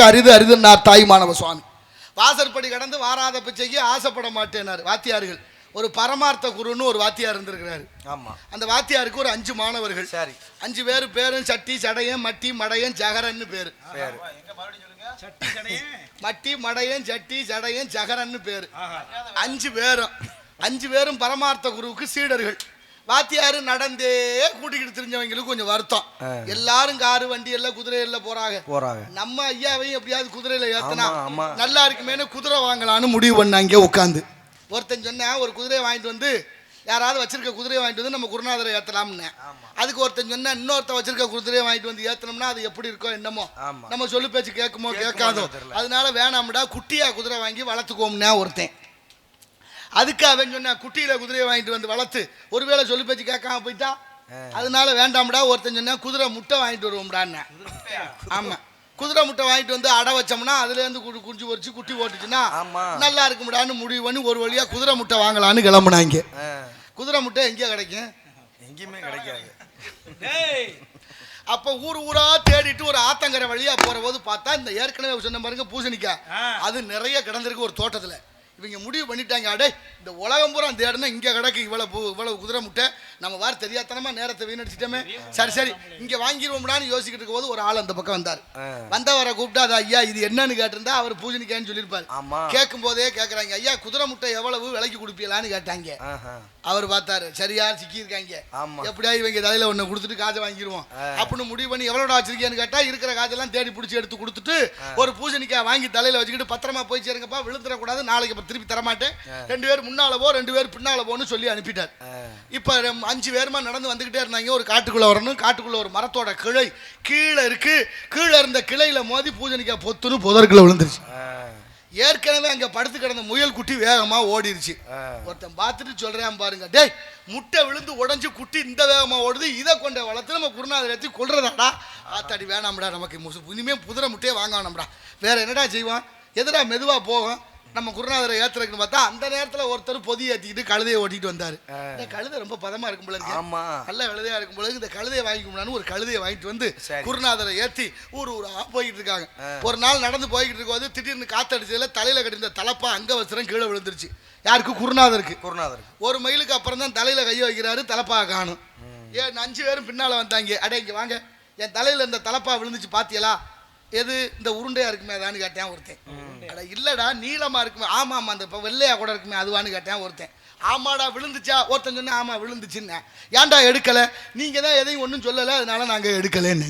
அரிது அரிதுன்னார் தாய்மானவ சுவாமி. வாசற்படி கடந்து வாராத பிச்சைக்கு ஆசைப்பட மாட்டேனார் வாத்தியார்கள். ஒரு பரமார்த்த குருன்னு ஒரு வாத்தியார் இருந்திருக்கிறாரு. ஆமா, அந்த வாத்தியாருக்கு ஒரு 5 மாணவர்கள். சரி, 5 பேரு பேரும் சட்டி சடையன் மட்டி மடையன் ஜகரன்னு பேரு. மட்டி மடையன் சட்டி சடையன் ஜகரன்னு பேரு. 5 பேரும் பரமார்த்த குருவுக்கு சீடர்கள். வாத்தியாரு நடந்தே கூட்டிக்கிட்டு தெரிஞ்சவங்களுக்கு கொஞ்சம் வருத்தம். எல்லாரும் காரு வண்டி எல்லாம் குதிரையில போறாங்க. நம்ம ஐயாவையும் எப்படியாவது குதிரையில ஏத்தனா நல்லா இருக்குமேனு குதிரை வாங்கலான்னு முடிவு பண்ணாங்க உட்காந்து. ஒருத்தன் சொன்னா ஒரு குதிரையை வாங்கிட்டு வந்து யாராவது வச்சிருக்க குதிரையை வாங்கிட்டு வந்து நம்ம குருநாதரை ஏத்தலாம்னு. அதுக்கு ஒருத்தன் சொன்னா இன்னொருத்த வச்சிருக்க குதிரையை வாங்கிட்டு வந்து ஏத்தனோம்னா அது எப்படி இருக்கோ என்னமோ, நம்ம சொல்லு பேச்சு கேட்குமோ கேட்காதோ, அதனால வேணாம்டா குட்டியா குதிரை வாங்கி வளர்த்துக்கோம்னா ஒருத்தன். அதுக்கு அவன் சொன்னா குட்டியில குதிரையை வாங்கிட்டு வந்து வளர்த்து ஒருவேளை சொல்லு பேச்சு கேட்காம போயிட்டா அதனால வேண்டாம்டா. ஒருத்தன் சொன்னா குதிரை முட்டை வாங்கிட்டு வருவோம்டான்னு. ஆமா, குதிரை முட்டை வாங்கிட்டு வந்து அடை வச்சோம்னா அதுல இருந்து குஞ்சு பொறிச்சு குட்டி போட்டுச்சுன்னா நல்லா இருக்கும்டான்னு முடிவு பண்ணி ஒரு வழியா குதிரை முட்டை வாங்கலான்னு கிளம்புனாங்க. குதிரை முட்டை எங்கே கிடைக்கும்? எங்கேயுமே கிடைக்காது. அப்ப ஊரா தேடிட்டு ஒரு ஆத்தங்கரை வழியா போற போது பார்த்தா இந்த ஏற்கனவே சொன்ன பாருங்க பூசணிக்காய், அது நிறைய கிடந்திருக்கு ஒரு தோட்டத்துல. இவங்க முடிவு பண்ணிட்டாங்க, அடே இந்த உலகம் பூரா தேடுனா இங்கே கிடக்கு இவ்வளவு குதிரை முட்டை, நம்ம வார தெரியாதனமா நேரத்தை வீணடிச்சிட்டோமே, சரி இங்கே வாங்கிடுவோம்டான்னு யோசிக்கிட்டு இருக்கும் போது ஒரு ஆள் அந்த பக்கம் வந்தார். வந்தவரை கூப்பிட்டா, அது ஐயா இது என்னன்னு கேட்டிருந்தா அவர் பூஜனிக்கான்னு சொல்லியிருப்பாரு. கேட்கும் போதே கேட்குறாங்க, ஐயா குதிரை முட்டை எவ்வளவு விலைக்கு கொடுப்பீங்களான்னு கேட்டாங்க. அவர் பார்த்தாரு, சரியா சிக்கியிருக்காங்க, எப்படியா இவங்க தலையில ஒன்று கொடுத்துட்டு காசை வாங்கிடுவோம் அப்படின்னு முடிவு பண்ணி எவ்வளோடா வச்சிருக்கேன்னு கேட்டா இருக்கிற காசெல்லாம் தேடி பிடிச்சி எடுத்து கொடுத்துட்டு ஒரு பூசணிக்காய் வாங்கி தலையில வச்சுக்கிட்டு பத்திரமா போய் சேருங்கப்பா, விழுந்துடக்கூடாது, நாளைக்கு திருப்பி தரமாட்டேன், 2 பேர் முன்னால போ 2 பேர் பின்னால போன்னு சொல்லி அனுப்பிட்டார். இப்ப 5 பேருமா நடந்து வந்துகிட்டே இருந்தாங்க. ஒரு காட்டுக்குள்ள வரணும். காட்டுக்குள்ள ஒரு மரத்தோட கிளை கீழே இருக்கு. கீழே இருந்த கிளையில மோதி பூசணிக்காய் பொத்துன்னு புதற்குள்ள விழுந்துருச்சு. ஏற்கனவே அங்க படுத்து கிடந்த முயல் குட்டி வேகமா ஓடிடுச்சு. ஒருத்தன் பார்த்துட்டு சொல்றேன் பாருங்க, டேய் முட்டை விழுந்து உடஞ்சு குட்டி இந்த வேகமா ஓடுது, இதை கொண்ட வளர்த்து நம்ம குருநாதர் ஏற்றி கொள்றதாடா, ஆத்தாடி வேணாம்டா, நமக்கு இனிமே குதிரை முட்டையே வாங்க வேணாம்டா, வேற என்னடா செய்வான், எதுடா மெதுவா போகும் நம்ம குருநாதரை ஏத்துறதுன்னு பார்த்தா அந்த நேரத்துல ஒருத்தர் பொதி ஏற்றிக்கிட்டு கழுதையை ஓட்டிட்டு வந்தாரு. இந்த கழுதை ரொம்ப பதமா இருக்கும் போல இருக்கு, நல்ல கழுதையா இருக்கும் போல இந்த கழுதையை வாங்கிக்கணும்னு ஒரு கழுதையை வாங்கிட்டு வந்து குருநாதரை ஏற்றி ஊரா போய்கிட்டு இருக்காங்க. ஒரு நாள் நடந்து போய்கிட்டு இருக்கும் போது திடீர்னு காத்தடிச்சதுல தலையில கட்டிருந்த தலப்பா அங்கவஸ்திரம் கீழே விழுந்துருச்சு. யாருக்கு? குருநாதருக்கு. ஒரு மைலுக்கு அப்புறம் தான் தலையில கையை வைக்கிறாரு, தலப்பா காணும். 5 பேரும் பின்னால வந்தாங்க, அடே இங்க வாங்க, என் தலையில இந்த தலப்பா விழுந்துச்சு பாத்தியலா, எது இந்த உருண்டையா இருக்குமே அதான்னு கேட்டேன் ஒருத்தன். அட இல்லடா நீளமா இருக்குமே, ஆமா அந்த வெள்ளையா கூட இருக்குமே அதுவான்னு கேட்டேன் ஒருத்தன். ஆமாடா விழுந்துச்சா, ஒருத்தன் சொன்ன ஆமா விழுந்துச்சுன்னு. ஏன்டா எடுக்கல, நீங்க தான் எதையும் ஒன்றும் சொல்லலை அதனால நாங்க எடுக்கலன்னு.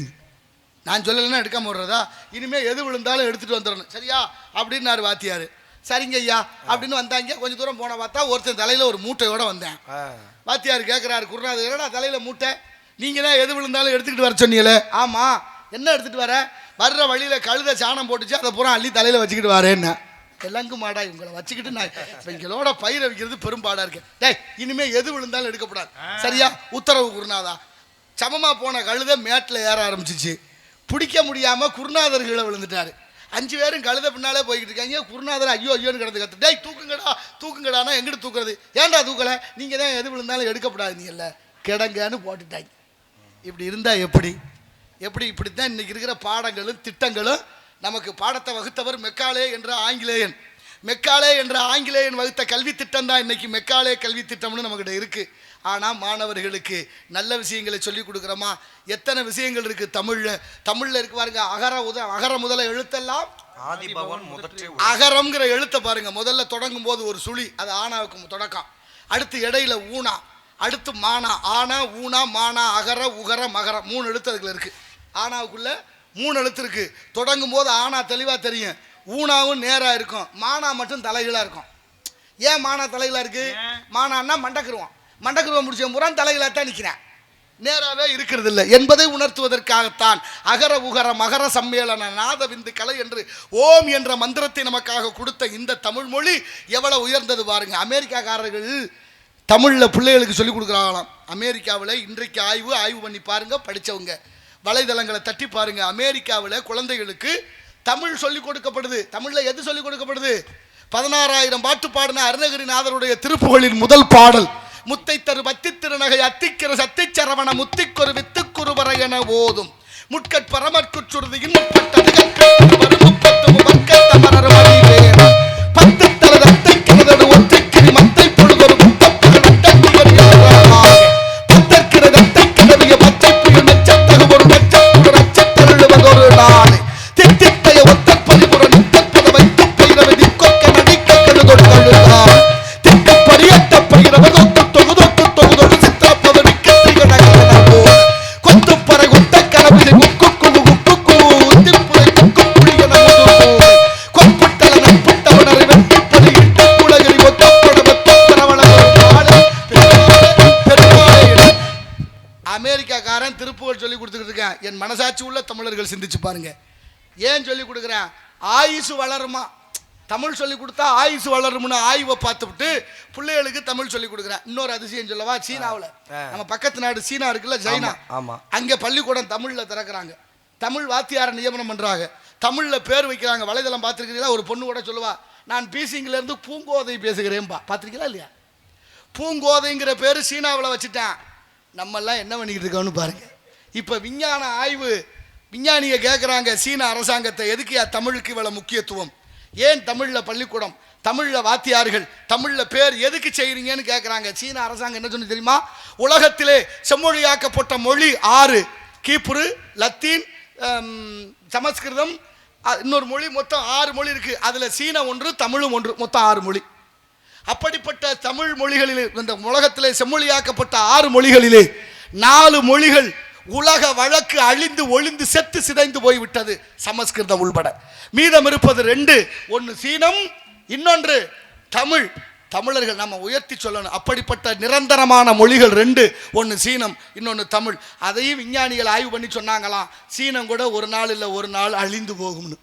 நான் சொல்லலைன்னா எடுக்காம விடுறதா, இனிமே எது விழுந்தாலும் எடுத்துட்டு வந்துடணும் சரியா அப்படின்னாரு வாத்தியாரு. சரிங்க ஐயா அப்படின்னு வந்தாங்க. கொஞ்சம் தூரம் போன பார்த்தா ஒருத்தன் தலையில ஒரு மூட்டையோட வந்தேன். வாத்தியார் கேட்கிறாரு, குருநாதர் என்னடா தலையில மூட்டை, நீங்க தான் எது விழுந்தாலும் எடுத்துக்கிட்டு வர சொன்னீங்களே. ஆமா என்ன எடுத்துட்டு வர, வர்ற வழியில கழுத சாணம் போட்டுச்சு, அதை பூரா அள்ளி தலையில வச்சுக்கிட்டு வரேன்னு. தெலங்கு மாடா இவங்களை வச்சுக்கிட்டு நான் இவங்களோட பயிரை வைக்கிறது பெரும்பாடா இருக்கு. டேய் இனிமே எது விழுந்தாலும் எடுக்கப்படாது சரியா, உத்தரவு குருநாதா. சமமா போன கழுத மேட்டில் ஏற ஆரம்பிச்சிச்சு. பிடிக்க முடியாம குருநாதர் கீழே விழுந்துட்டாரு. 5 பேரும் கழுத பின்னாலே போய்கிட்டு இருக்காங்க. குருநாதர் ஐயோ ஐயோன்னு கிடந்து கத்து, டேய் தூக்குங்கடானா எங்கிட்டு தூக்குறது, ஏன்டா தூக்கலை, நீங்க தான் எது விழுந்தாலும் எடுக்கப்படாது நீ இல்லை கிடங்கன்னு போட்டுட்டாங்க. இப்படி இருந்தா எப்படி இப்படித்தான் இன்னைக்கு இருக்கிற பாடங்களும் திட்டங்களும். நமக்கு பாடத்தை வகுத்தவர் மெக்காலே என்ற ஆங்கிலேயன். மெக்காலே என்ற ஆங்கிலேயன் வகுத்த கல்வி திட்டம் தான் இன்னைக்கு மெக்காலே கல்வி திட்டம்னு நம்மகிட்ட இருக்கு. ஆனால் மாணவர்களுக்கு நல்ல விஷயங்களை சொல்லிக் கொடுக்குறோமா? எத்தனை விஷயங்கள் இருக்கு தமிழ்ல இருக்கு பாருங்க. அகர முதல எழுத்தெல்லாம் அகரம்ங்கிற எழுத்தை பாருங்க. முதல்ல தொடங்கும் போது ஒரு சுழி, அது ஆனாவுக்கு தொடக்கம். அடுத்து இடையில ஊனா, அடுத்து மானா, ஆனா ஊனா மானா அகர உகர மகர 3 எழுத்து அதுக்குள்ள இருக்கு. ஆனாவுக்குள்ள 3 எழுத்து இருக்கு. தொடங்கும் போது ஆனா தெளிவா தெரியும், ஊனாவும் நேரா இருக்கும், மானா மட்டும் தலைகீழா இருக்கும். ஏன் மானா தலைகீழா இருக்கு? மானான்னா மண்டக்குருவம் முடிச்ச பூரா தலைகீழா தான் நிற்கிறேன், நேராவே இருக்கிறது இல்லை என்பதை உணர்த்துவதற்காகத்தான் அகர உகர மகர சம்மேளன நாதவிந்து கலை என்று ஓம் என்ற மந்திரத்தை நமக்காக கொடுத்த இந்த தமிழ் மொழி எவ்வளவு உயர்ந்தது பாருங்க. அமெரிக்காக்காரர்கள் தமிழில் பிள்ளைகளுக்கு சொல்லிக் கொடுக்குறாங்களாம். அமெரிக்காவில் இன்றைக்கு ஆய்வு பண்ணி பாருங்க, படித்தவங்க வலைதளங்களை தட்டி பாருங்க. அமெரிக்காவில் குழந்தைகளுக்கு தமிழ் சொல்லிக் கொடுக்கப்படுது. தமிழில் எது சொல்லிக் கொடுக்கப்படுது? 16,000 பாட்டு பாடின அருணகிரிநாதருடைய திருப்புகழின் முதல் பாடல், முத்தை தரு பத்தி திருநகை அத்திக்கிற சத்திச்சரவண முத்திக்கொரு வித்துக்குருவரை என ஓதும் முட்கட்பரமற்குச்சுருதியின் முப்பட்டது வரும் 30 முகத்தமரர் வழிவேற 10 தல ரத்திக்கிறது ஒற்றைக்கிரி மத்தை பொழுதொரு முத்தப்புகள் பத்தற்கிற ரத்திக்கிடவிய பச்சை புயல் மெச்சத்தகு ஒரு மெச்சப்புடன் அச்சத்தருளுவதொரு நாள் தித்திப்பைய ஒத்தப்பறிபுற நித்தப்பத வைத்து பயிரவை திக்கொக்க நடிக்க கழுதொடு கழுதான் திக்கு பரியட்ட பயிரவை தொத்து தொகுதொத்து தொகுதொடு சித்திரப்பது நிக்கத்திக நகரோ கொத்துப்பறை கொத்த கலவிலை முக்குக்கு முக்குக்கு உத்திப்புரை முக்கு புளிய நகரோ கொப்புட்டல நட்புட்டவனரை வெட்டிப்பது இட்டு குலகிரி ஒத்தப்பட வெத்தப்பரவள அமெரிக்காக்காரன் திருப்புகழ் சொல்லி கொடுத்துக்கிட்டு இருக்கேன். என் மனசாட்சி உள்ள தமிழர்கள் சிந்திச்சு பாருங்க. ஏன் சொல்லி கொடுக்குறேன்? ஆயுசு வளருமா, தமிழ் சொல்லி கொடுத்தா ஆயுசு வளரும்னு ஆய்வை பார்த்துவிட்டு பிள்ளைகளுக்கு தமிழ் சொல்லி கொடுக்குறேன். இன்னொரு அதிசயம் சொல்லவா? சீனாவில் நம்ம பக்கத்து நாடு சீனா இருக்குல்ல, சைனா, அங்கே பள்ளிக்கூடம் தமிழில் திறக்கிறாங்க. தமிழ் வாத்தியாரை நியமனம் பண்ணுறாங்க, தமிழில் பேர் வைக்கிறாங்க. வலைதளம் பார்த்துருக்கீங்களா? ஒரு பொண்ணு கூட சொல்லுவா, நான் பீசிங்கிலேருந்து பூங்கோதை பேசுகிறேன்பா. பார்த்துருக்கீங்களா இல்லையா? பூங்கோதைங்கிற பேர் சீனாவில் வச்சுட்டேன். நம்மெல்லாம் என்ன பண்ணிக்கிட்டு இருக்கோம்னு பாருங்க. இப்போ விஞ்ஞான ஆய்வு, விஞ்ஞானியை கேட்குறாங்க சீன அரசாங்கத்தை, எதுக்கு தமிழுக்கு இவ்வளோ முக்கியத்துவம், ஏன் தமிழில் பள்ளிக்கூடம்? தமிழ்ல வாத்தியார்கள் தமிழ்ல பேர் எதுக்கு செய்யறீங்கன்னு கேட்குறாங்க. சீன அரசாங்கம் என்ன சொன்னு தெரியுமா? உலகத்திலே செம்மொழியாக்கப்பட்ட மொழி 6: கீப்ரு, லத்தீன், சமஸ்கிருதம், இன்னொரு மொழி, மொத்தம் 6 மொழி இருக்கு. அதுல சீன ஒன்று, தமிழும் ஒன்று, மொத்தம் 6 மொழி. அப்படிப்பட்ட தமிழ் மொழிகளிலே, இந்த உலகத்திலே செம்மொழியாக்கப்பட்ட 6 மொழிகளிலே 4 மொழிகள் உலக வழக்கு அழிந்து ஒளிந்து செத்து சிதைந்து போய்விட்டது, சமஸ்கிருதம் உள்பட. மீதம் இருப்பது 2: ஒன்று சீனம், இன்னொன்று தமிழ். தமிழர்கள் நம்ம உயர்த்தி சொல்லணும். அப்படிப்பட்ட நிரந்தரமான மொழிகள் 2: ஒன்று சீனம், இன்னொன்று தமிழ். அதையும் விஞ்ஞானிகள் ஆய்வு பண்ணி சொன்னாங்களாம், சீனம் கூட ஒரு நாள் இல்லை ஒரு நாள் அழிந்து போகும்னு.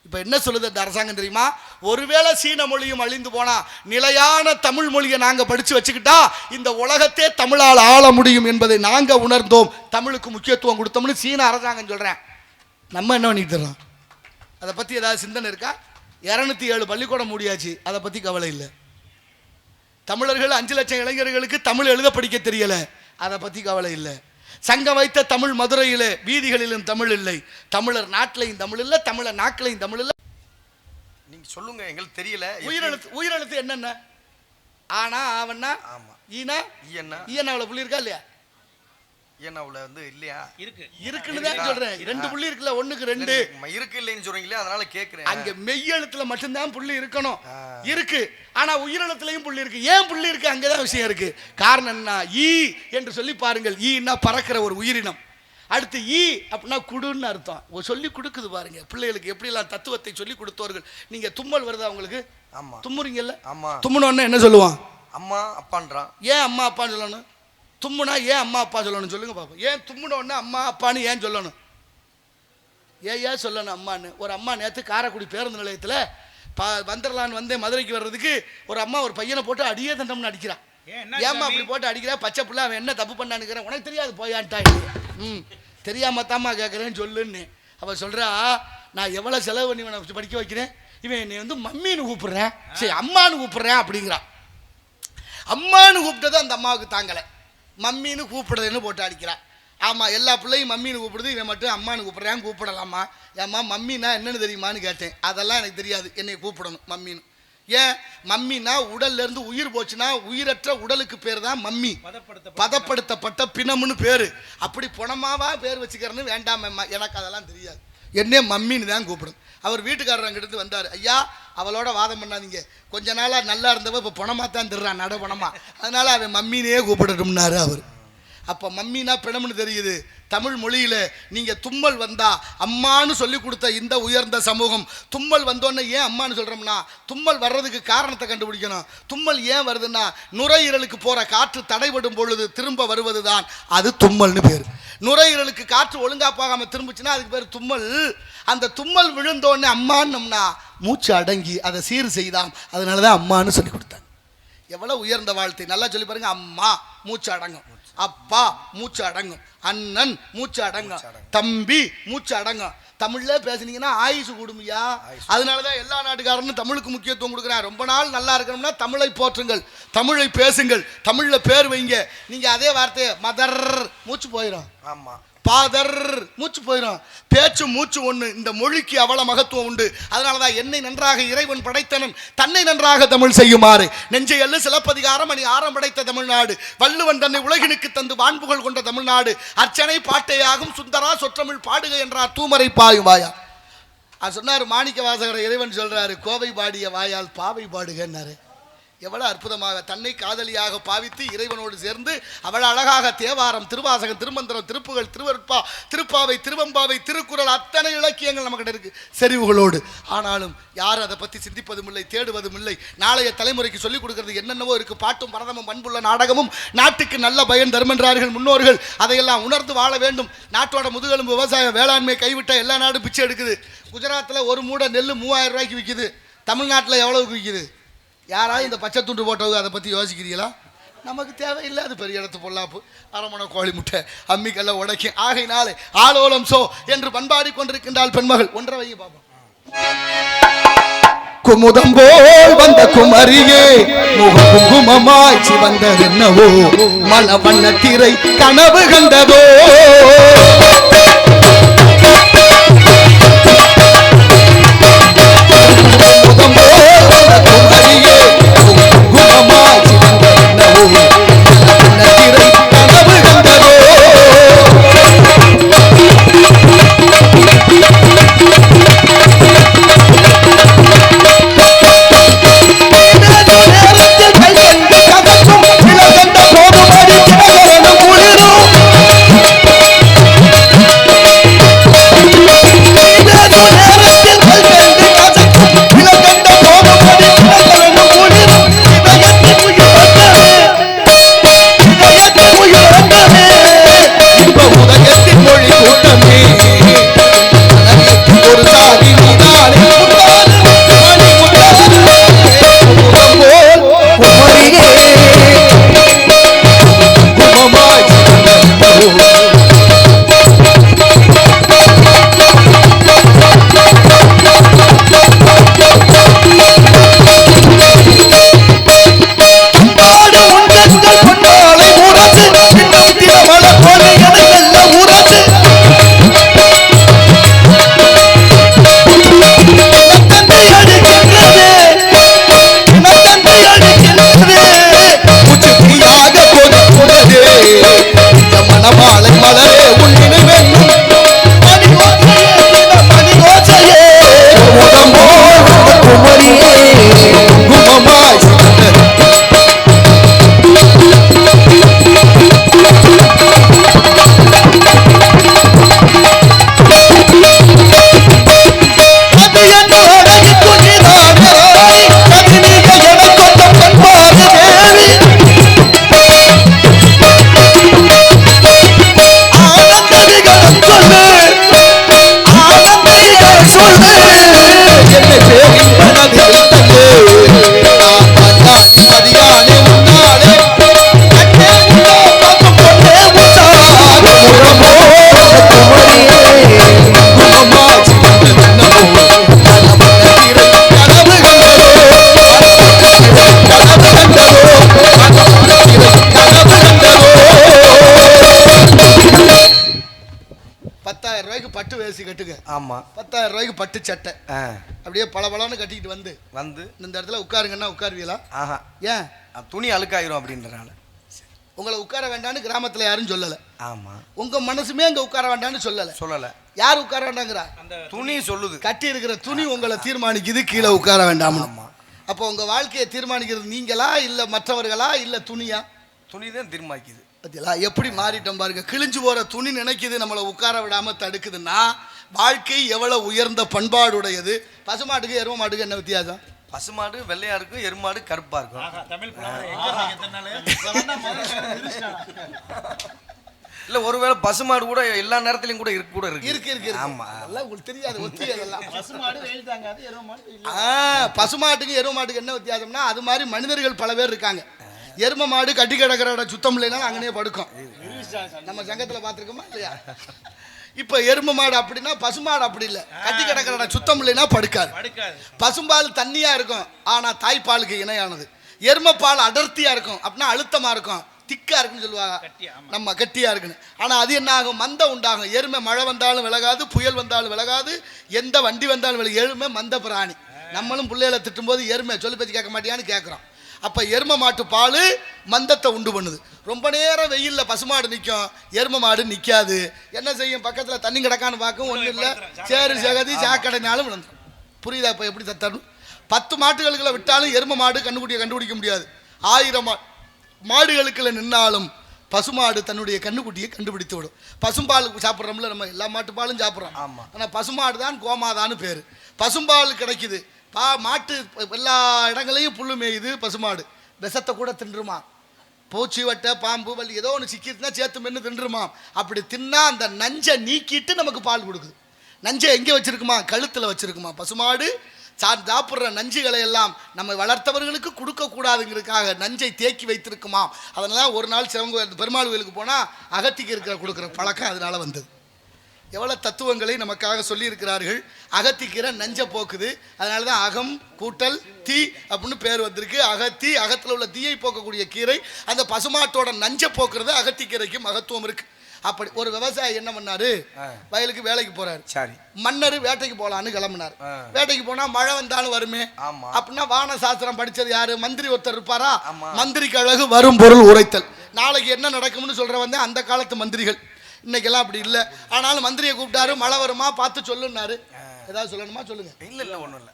இப்போ என்ன சொல்லுது இந்த அரசாங்கம் தெரியுமா? ஒருவேளை சீன மொழியும் அழிந்து போனா நிலையான தமிழ் மொழியை நாங்கள் படித்து வச்சுக்கிட்டா இந்த உலகத்தே தமிழால் ஆள முடியும் என்பதை நாங்கள் உணர்ந்தோம், தமிழுக்கு முக்கியத்துவம் கொடுத்தோம்னு சீன அரசாங்கம் சொல்கிறேன். நம்ம என்ன பண்ணிட்டு இருக்கோம்? அதை பற்றி ஏதாவது சிந்தனை இருக்கா? 207 பள்ளிக்கூடம் மூடியாச்சு, அதை பற்றி கவலை இல்லை. தமிழர்கள் 5 லட்சம் இளைஞர்களுக்கு தமிழ் எழுத படிக்க தெரியல, அதை பற்றி கவலை இல்லை. சங்கம் வைத்த தமிழ் மதுரையிலே வீதிகளிலும் தமிழ் இல்லை, தமிழர் நாட்டிலையும் தமிழ் இல்லை, தமிழர் நாட்டிலையும் தமிழ் இல்லை. நீங்க சொல்லுங்க, எங்களுக்கு தெரியல. உயிரெழுத்து என்னென்ன? ஆனா ஆவன்னா, ஆமா, ஈனா ஈயன்னா, ஈயனாவுல புள்ளி இருக்கா இல்லையா? ஈயனாவுல வந்து இல்லையா? இருக்குன்னு தான் சொல்றேன். 2 புள்ளி இருக்குல்ல, 1க்கு 2 இருக்கு இல்லைன்னு சொல்றீங்களே, அதனால கேக்குறேன். அங்க மெய்யெழுத்துல மட்டும்தான் புள்ளி இருக்கணும், இருக்கு. ஆனா உயிரெழுத்துலயும் புள்ளி இருக்கு. ஏன் புள்ளி இருக்கு? அங்கதான் விஷயம் இருக்கு. காரணம் என்ன? ஈ என்று சொல்லி பாருங்கள். ஈன்னா பறக்கிற ஒரு உயிரினம். அடுத்து ஈ அப்படின்னா குடுன்னு அர்த்தம். சொல்லி கொடுக்குது பாருங்க பிள்ளைகளுக்கு, எப்படிலாம் தத்துவத்தை சொல்லி கொடுத்தவர்கள். நீங்க தும்மல் வருதா உங்களுக்கு? ஆமா. தும்முறீங்கல்ல? ஆமா. தும்முனோன்னு என்ன சொல்லுவான்? அம்மா அப்பான்றான். ஏன் அம்மா அப்பான்னு சொல்லணும்? தும்முனா ஏன் அம்மா அப்பா சொல்லணும் சொல்லுங்க பாப்போம். ஏன் தும்முனோடனே அம்மா அப்பான்னு ஏன் சொல்லணும்? ஏன் சொல்லணும் அம்மான்னு? ஒரு அம்மா நேற்று காரைக்குடி பேருந்து நிலையத்தில் வந்துடலான்னு வந்தேன் மதுரைக்கு வர்றதுக்கு, ஒரு அம்மா ஒரு பையனை போட்டு அடியே தண்டம்னு அடிக்கிறான். ஏம்மா அப்படி போட்டு அடிக்கிறா? பச்சை பிள்ளை, அவன் என்ன தப்பு பண்ணான்னு உனக்கு தெரியாது போயான்ட்டா. தெரியாம தாம்மா கேட்குறேன்னு சொல்லுன்னு. அவள் சொல்கிறா, நான் எவ்வளோ செலவு பண்ணி இவனை படிக்க வைக்கிறேன், இவன் என்னை வந்து மம்மின்னு கூப்பிட்றேன், சரி அம்மானு கூப்பிட்றேன் அப்படிங்கிறான். அம்மானு கூப்பிட்டது அந்த அம்மாவுக்கு தாங்கலை, மம்மின்னு கூப்பிடுறதுன்னு போட்டு அடிக்கிறான். ஆமாம், எல்லா பிள்ளையும் மம்மின்னு கூப்பிடுது, இவன் மட்டும் அம்மானு கூப்பிட்றேன். கூப்பிடலாமா? ஏம்மா மம்மின்னா என்னன்னு தெரியுமான்னு கேட்டேன். அதெல்லாம் எனக்கு தெரியாது, என்னை கூப்பிடணும் மம்மின்னு. ஏன்? மம்மின்னா உடல்ல இருந்து உயிர் போச்சுன்னா உயிரற்ற உடலுக்கு பேர் தான் மம்மி, பதப்படுத்தப்பட்ட பிணம்னு பேரு. அப்படி புணமாவா பேர் வச்சுக்கிறேன்னு வேண்டாம் அம்மா, எனக்கு அதெல்லாம் தெரியாது, என்னே மம்மின்னு தான் கூப்பிடும். அவர் வீட்டுக்காரர் அங்கிட்டு வந்தார். ஐயா அவளோட வாதம் பண்ணாதீங்க, கொஞ்ச நாளாக நல்லா இருந்தவ இப்போ பணமாக தான் திருறான், நட பணமா, அதனால அவன் மம்மினே கூப்பிடட்டும்னாரு அவர். அப்போ மம்மினா பிணம்னு தெரியுது. தமிழ் மொழியில் நீங்கள் தும்மல் வந்தா அம்மானு சொல்லி கொடுத்த இந்த உயர்ந்த சமூகம், தும்மல் வந்தோன்னே ஏன் அம்மானு சொல்கிறோம்னா, தும்மல் வர்றதுக்கு காரணத்தை கண்டுபிடிக்கணும். தும்மல் ஏன் வருதுன்னா, நுரையீரலுக்கு போகிற காற்று தடைபடும் பொழுது திரும்ப வருவது தான் அது தும்மல்னு பேர். நுரையீரலுக்கு காற்று ஒழுங்கா போகாமல் திரும்பிச்சுன்னா அதுக்கு பேர் தும்மல். அந்த தும்மல் விழுந்தோடனே அம்மான்னோம்னா மூச்சு அடங்கி அதை சீர் செய்தாம், அதனால தான் அம்மானு சொல்லி கொடுத்தாங்க. எவ்வளோ உயர்ந்த வாழ்த்தை, நல்லா சொல்லி பாருங்க. அம்மா மூச்சு அடங்கும், அப்பா மூச்சு அடங்கும், அண்ணன் மூச்சு அடங்கும், தம்பி மூச்சு அடங்கும். தமிழ்ல பேசுனீங்கன்னா ஆயுசு கூடுமையா. அதனாலதான் எல்லா நாட்டுக்காரனும் தமிழுக்கு முக்கியத்துவம் கொடுக்குறேன். ரொம்ப நாள் நல்லா இருக்கணும்னா தமிழை போற்றுங்கள், தமிழை பேசுங்கள், தமிழ்ல பேர் வைங்க. நீங்க அதே வார்த்தையை மதர் மூச்சு போயிடும், ஆமா பாதர் மூச்சு போயிடும். பேச்சு மூச்சு ஒன்று. இந்த மொழிக்கு அவ்வளவு மகத்துவம் உண்டு. அதனாலதான் என்னை நன்றாக இறைவன் படைத்தனன், தன்னை நன்றாக தமிழ் செய்யுமாறு நெஞ்சை அல்லு சிலப்பதிகாரம் அணி ஆரம் படைத்த தமிழ்நாடு, வள்ளுவன் தன்னை உலகினுக்கு தந்து வான்புகள் கொண்ட தமிழ்நாடு, அர்ச்சனை பாட்டையாகும் சுந்தரா சொற்றமிழ் பாடுக என்றார் தூமரை பாயும் வாயா. அது சொன்னார் மாணிக்க வாசகர். இறைவன் சொல்றாரு, கோவை பாடிய வாயால் பாவை பாடுகன்னாரு. எவ்வளவு அற்புதமாக தன்னை காதலியாக பாவித்து இறைவனோடு சேர்ந்து அவள் அழகாக தேவாரம், திருவாசகம், திருமந்திரம், திருப்புகள், திருவருட்பா, திருப்பாவை, திருவம்பாவை, திருக்குறள், அத்தனை இலக்கியங்கள் நம்மகிட்ட இருக்கு செறிவுகளோடு. ஆனாலும் யாரும் அதை பற்றி சிந்திப்பதும் இல்லை, தேடுவதும் இல்லை. நாளைய தலைமுறைக்கு சொல்லிக் கொடுக்கறது என்னென்னவோ இருக்கு. பாட்டும் பரதமும் பண்புள்ள நாடகமும் நாட்டுக்கு நல்ல பயன் தரும் என்றார்கள் முன்னோர்கள். அதையெல்லாம் உணர்ந்து வாழ வேண்டும். நாட்டோட முதுகெலும்பு விவசாயம், வேளாண்மை கைவிட்ட எல்லா நாடும் பிச்சை எடுக்குது. குஜராத்தில் ஒரு மூடை நெல் 3000 ரூபாய்க்கு விற்கிது. தமிழ்நாட்டில் எவ்வளவுக்கு விற்கிது? யாராவது இந்த பச்சை துண்டு போட்டவங்க அதை பற்றி யோசிக்கிறீங்களா? நமக்கு தேவையில்லை. அது பெரிய இடத்து பொல்லாப்பு, அரமண கோழி முட்டை, அம்மிக்கல்ல உடைக்கும். ஆகையினாலே ஆலோலம் சோ என்று பண்பாடி கொண்டிருக்கின்றாள் பெண்மகள். ஒன்றை வைங்க பாப்போம். குமுதம் போல் வந்த குமரியே முகம் குங்குமமாய்ச்சி வந்தது என்னவோ, மல வண்ண திரை கனவு கண்டதோ, குமுதம் போல் வந்த குமரி ஆமா 10,000 ரூபாய்க்கு பட்டு சட்டை ஆ. அப்படியே பளபளன்னு கட்டிக்கிட்டு வந்து வந்து இந்த இடத்துல உட்காருங்கன்னா உட்காருவீங்களா? ஆஹா ஏன்? துணி அழுக்காயிரும் அப்படின்றனால. உங்களை உட்கார வேண்டாம்னு கிராமத்துல யாரும் சொல்லல. ஆமா உங்க மனசுமே அங்க உட்கார வேண்டாம்னு சொல்லல. சொல்லல. யார் உட்கார வேண்டாங்கிறா? துணி சொல்லுது. கட்டி இருக்கிற துணி உங்களை தீர்மானிக்குது கீழே உட்கார வேண்டாம். ஆமா. அப்போ உங்க வாழ்க்கையை தீர்மானிக்கிறது நீங்களா இல்ல மற்றவர்களா இல்ல துணியா? துணி தான் தீர்மானிக்குது. பத்தியா எப்படி மாறிட்டோம் பாருங்க. கிழிஞ்சு போற துணி நினைக்குது நம்மளை உட்கார விடாம தடுக்குதுன்னா வாழ்க்கை எவ்வளவு உயர்ந்த பண்பாடுடையது. பசுமாட்டுக்கு எரும மாட்டுக்கு என்ன வித்தியாசம்? பசுமாடு வெள்ளையா இருக்கும், எருமாடு கருப்பா இருக்கும். இல்ல ஒருவேளை பசுமாடு கூட எல்லா நேரத்திலயும் கூட இருக்கு. இருக்கு. ஆமா அதெல்லாம் உங்களுக்கு தெரியாது. பசுமாட்டுக்கு எரும மாட்டுக்கு என்ன வித்தியாசம்னா அது மாதிரி மனிதர்கள் பல பேர் இருக்காங்க. எரும மாடு கட்டி கிடக்கிற இடம் சுத்தம் இல்லைன்னா அங்கனே படுக்கும். நம்ம சங்கத்துல பாத்துருக்கோமா இல்லையா? இப்ப எரும மாடு அப்படின்னா பசுமாடு அப்படி இல்லை. கட்டி கிடக்கிற இடம் சுத்தம் இல்லைன்னா படுக்காது. பசும்பால் தண்ணியா இருக்கும் ஆனா தாய்ப்பாலுக்கு இணையானது. எரும பால் அடர்த்தியா இருக்கும் அப்படின்னா அழுத்தமா இருக்கும், திக்கா இருக்குன்னு சொல்லுவாங்க. நம்ம கட்டியா இருக்குன்னு. ஆனா அது என்ன ஆகும்? மந்தம் உண்டாகும். எருமை மழை வந்தாலும் விலகாது, புயல் வந்தாலும் விலகாது, எந்த வண்டி வந்தாலும் விலகு. எருமை மந்த பிராணி. நம்மளும் பிள்ளைகளை திட்டும் போது எருமை சொல்லி பேச்சு கேட்க மாட்டியான்னு கேட்குறோம். அப்போ எரும மாட்டு பால் மந்தத்தை உண்டு பண்ணுது. ரொம்ப நேரம் வெயிலில் பசுமாடு நிற்கும், எரும மாடு நிற்காது. என்ன செய்யும்? பக்கத்தில் தண்ணி கிடக்கான்னு பார்க்கும், ஒன்றும் இல்லை, சேரு சகதி சாக்கடைனாலும் விழுந்துடும். புரியுதா? இப்போ எப்படி தரணும்? 10 மாட்டுகளுக்குள்ள விட்டாலும் எரும மாடு கண்ணுக்குட்டியை கண்டுபிடிக்க முடியாது. 1000 மாடுகளுக்குள்ள நின்னாலும் பசுமாடு தன்னுடைய கண்ணுக்குட்டியை கண்டுபிடித்து விடும். பசும்பால் சாப்பிட்றோம்ல, நம்ம எல்லா மாட்டு பாலும் சாப்பிட்றோம். ஆனால் பசுமாடு தான் கோமாதான்னு பேர். பசும்பால் கிடைக்குது. மாட்டு எல்லா இடங்களையும் புல்லு மேயுது. பசுமாடு விஷத்தை கூட தின்றுமா. பூச்சி வட்டை பாம்பு வலி ஏதோ ஒன்று சிக்கிட்டுனா சேர்த்து மென்று தின்றுமா. அப்படி தின்னா அந்த நஞ்சை நீக்கிட்டு நமக்கு பால் கொடுக்குது. நஞ்சை எங்கே வச்சிருக்குமா? கழுத்தில் வச்சிருக்குமா. பசுமாடு சாப்பிட்ற நஞ்சுகளை எல்லாம் நம்ம வளர்த்தவர்களுக்கு கொடுக்கக்கூடாதுங்கிறதுக்காக நஞ்சை தேக்கி வைத்திருக்குமா. அதனால ஒரு நாள் சிவங்க பெருமாள் கோயிலுக்கு போனால் அகத்திக்கு கொடுக்குற பழக்கம் அதனால வந்தது. எவ்வளோ தத்துவங்களை நமக்காக சொல்லியிருக்கிறார்கள். அகத்திக்கீரை நஞ்சை போக்குது. அதனால தான் அகம் கூட்டல் தீ அப்படின்னு பேர் வந்திருக்கு. அகத்தி அகத்தில் உள்ள தீயை போக்கக்கூடிய கீரை. அந்த பசுமாட்டோட நஞ்சை போக்குறது அகத்திக்கீரைக்கு மகத்துவம் இருக்கு. அப்படி ஒரு விவசாயி என்ன பண்ணாரு? வயலுக்கு வேலைக்கு போறாரு. சரி. மன்னர் வேட்டைக்கு போலான்னு கிளம்பினார். வேட்டைக்கு போனா மழை வந்தாலும் வருமே அப்படின்னா வான சாஸ்திரம் படிச்சது யாரு? மந்திரி ஒருத்தர் இருப்பாரா? மந்திரிக்கு அழகு வரும் பொருள் உரைத்தல். நாளைக்கு என்ன நடக்கும்னு சொல்ற வந்து அந்த காலத்து மந்திரிகள். இன்னைக்கெல்லாம் அப்படி இல்லை. ஆனாலும் மந்திரியை கூப்பிட்டாரு. மழை வருமா பார்த்து சொல்லுன்னாரு. ஏதாவது சொல்லணுமா? சொல்லுங்க. இல்ல இல்ல ஒண்ணும் இல்ல.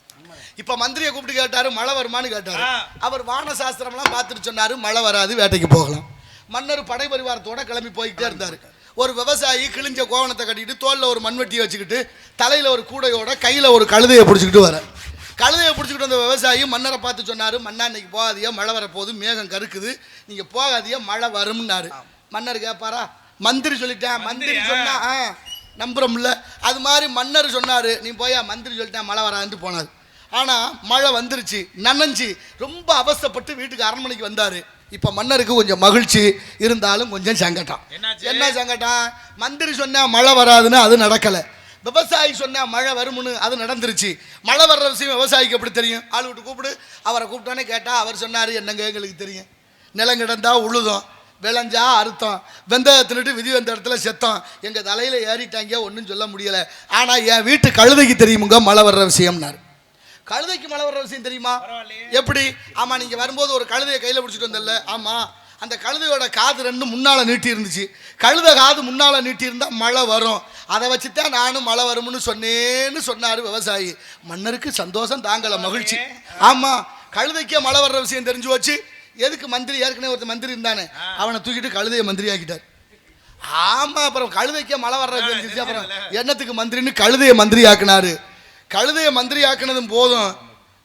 இப்ப மந்திரியை கூப்பிட்டு கேட்டாரு, மழை வருமானு கேட்டாரு. அவர் வான சாஸ்திரம்லாம் பார்த்துட்டு சொன்னாரு மழை வராது, வேட்டைக்கு போகலாம். மன்னர் படை பரிவாரத்தோட கிளம்பி போய்கிட்டே இருந்தாரு. ஒரு விவசாயி கிழிஞ்ச கோவணத்தை கட்டிட்டு தோல்ல ஒரு மண்வெட்டியை வச்சுக்கிட்டு தலையில ஒரு கூடையோட கையில ஒரு கழுதையை பிடிச்சிக்கிட்டு வர. கழுதையை பிடிச்சிக்கிட்டு வந்த விவசாயி மன்னரை பார்த்து சொன்னாரு, மன்னா இன்னைக்கு போகாதீங்க, மழை வரப்போகுது, மேகம் கருக்குது, நீங்க போகாதீங்க, மழை வரும்னாரு. மன்னர் கேட்பாரா? மந்திரி சொல்லிட்டேன். மந்திரி சொன்னா நம்புறோம்ல. அது மாதிரி மன்னர் சொன்னாரு, நீ போயா மந்திரி சொல்லிட்டேன் மழை வராதுன்னு போனார். ஆனா மழை வந்துருச்சு, நனைஞ்சு ரொம்ப அவஸ்தைப்பட்டு வீட்டுக்கு அரண்மனைக்கு வந்தாரு. இப்ப மன்னருக்கு கொஞ்சம் மகிழ்ச்சி இருந்தாலும் கொஞ்சம் சங்கடம். என்ன சங்கடம்? மந்திரி சொன்னா மழை வராதுன்னு அது நடக்கல. விவசாயி சொன்னா மழை வரும்னு அது நடந்துருச்சு. மழை வர்ற விஷயம் விவசாயிக்கு எப்படி தெரியும்? ஆள் விட்டு கூப்பிடு. அவரை கூப்பிட்டோன்னே கேட்டா அவர் சொன்னாரு, என்னங்க எங்களுக்கு தெரியும், நிலம் கிடந்தா உழுதும், விளைஞ்சா அறுத்தம், வெந்தயத்தினுட்டு விதி வந்த இடத்துல செத்தம், எங்க தலையில ஏறிட்டாங்க, ஒன்றும் சொல்ல முடியல. ஆனா என் வீட்டு கழுதைக்கு தெரியுமுங்க மழை வர்ற விஷயம்னாரு. கழுதைக்கு மழை வர்ற விஷயம் தெரியுமா? எப்படி? ஆமா, நீங்க வரும்போது ஒரு கழுதையை கையில பிடிச்சிட்டு வந்தல. ஆமா, அந்த கழுதையோட காது 2 முன்னால நீட்டி இருந்துச்சு. கழுதை காது முன்னால நீட்டி இருந்தா மழை வரும், அதை வச்சுதான் நானும் மழை வரும்னு சொன்னேன்னு சொன்னாரு விவசாயி. மன்னருக்கு சந்தோஷம் தாங்கல, மகிழ்ச்சி. ஆமா, கழுதைக்கே மழை வர்ற விஷயம் தெரிஞ்சு வச்சு. எதுக்கு மந்திரி? ஏற்கனவே ஒருத்தர் மந்திரி இருந்தானே, அவனை தூக்கிட்டு கழுதையை மந்திரி ஆக்கிட்டார். ஆமா, அப்புறம் கழுதைக்கே மழை வர்ற தெரிஞ்சிச்சு, அப்புறம் என்னத்துக்கு மந்திரின்னு கழுதையை மந்திரி ஆக்கினாரு. கழுதையை மந்திரி ஆக்கினதும் போதும்,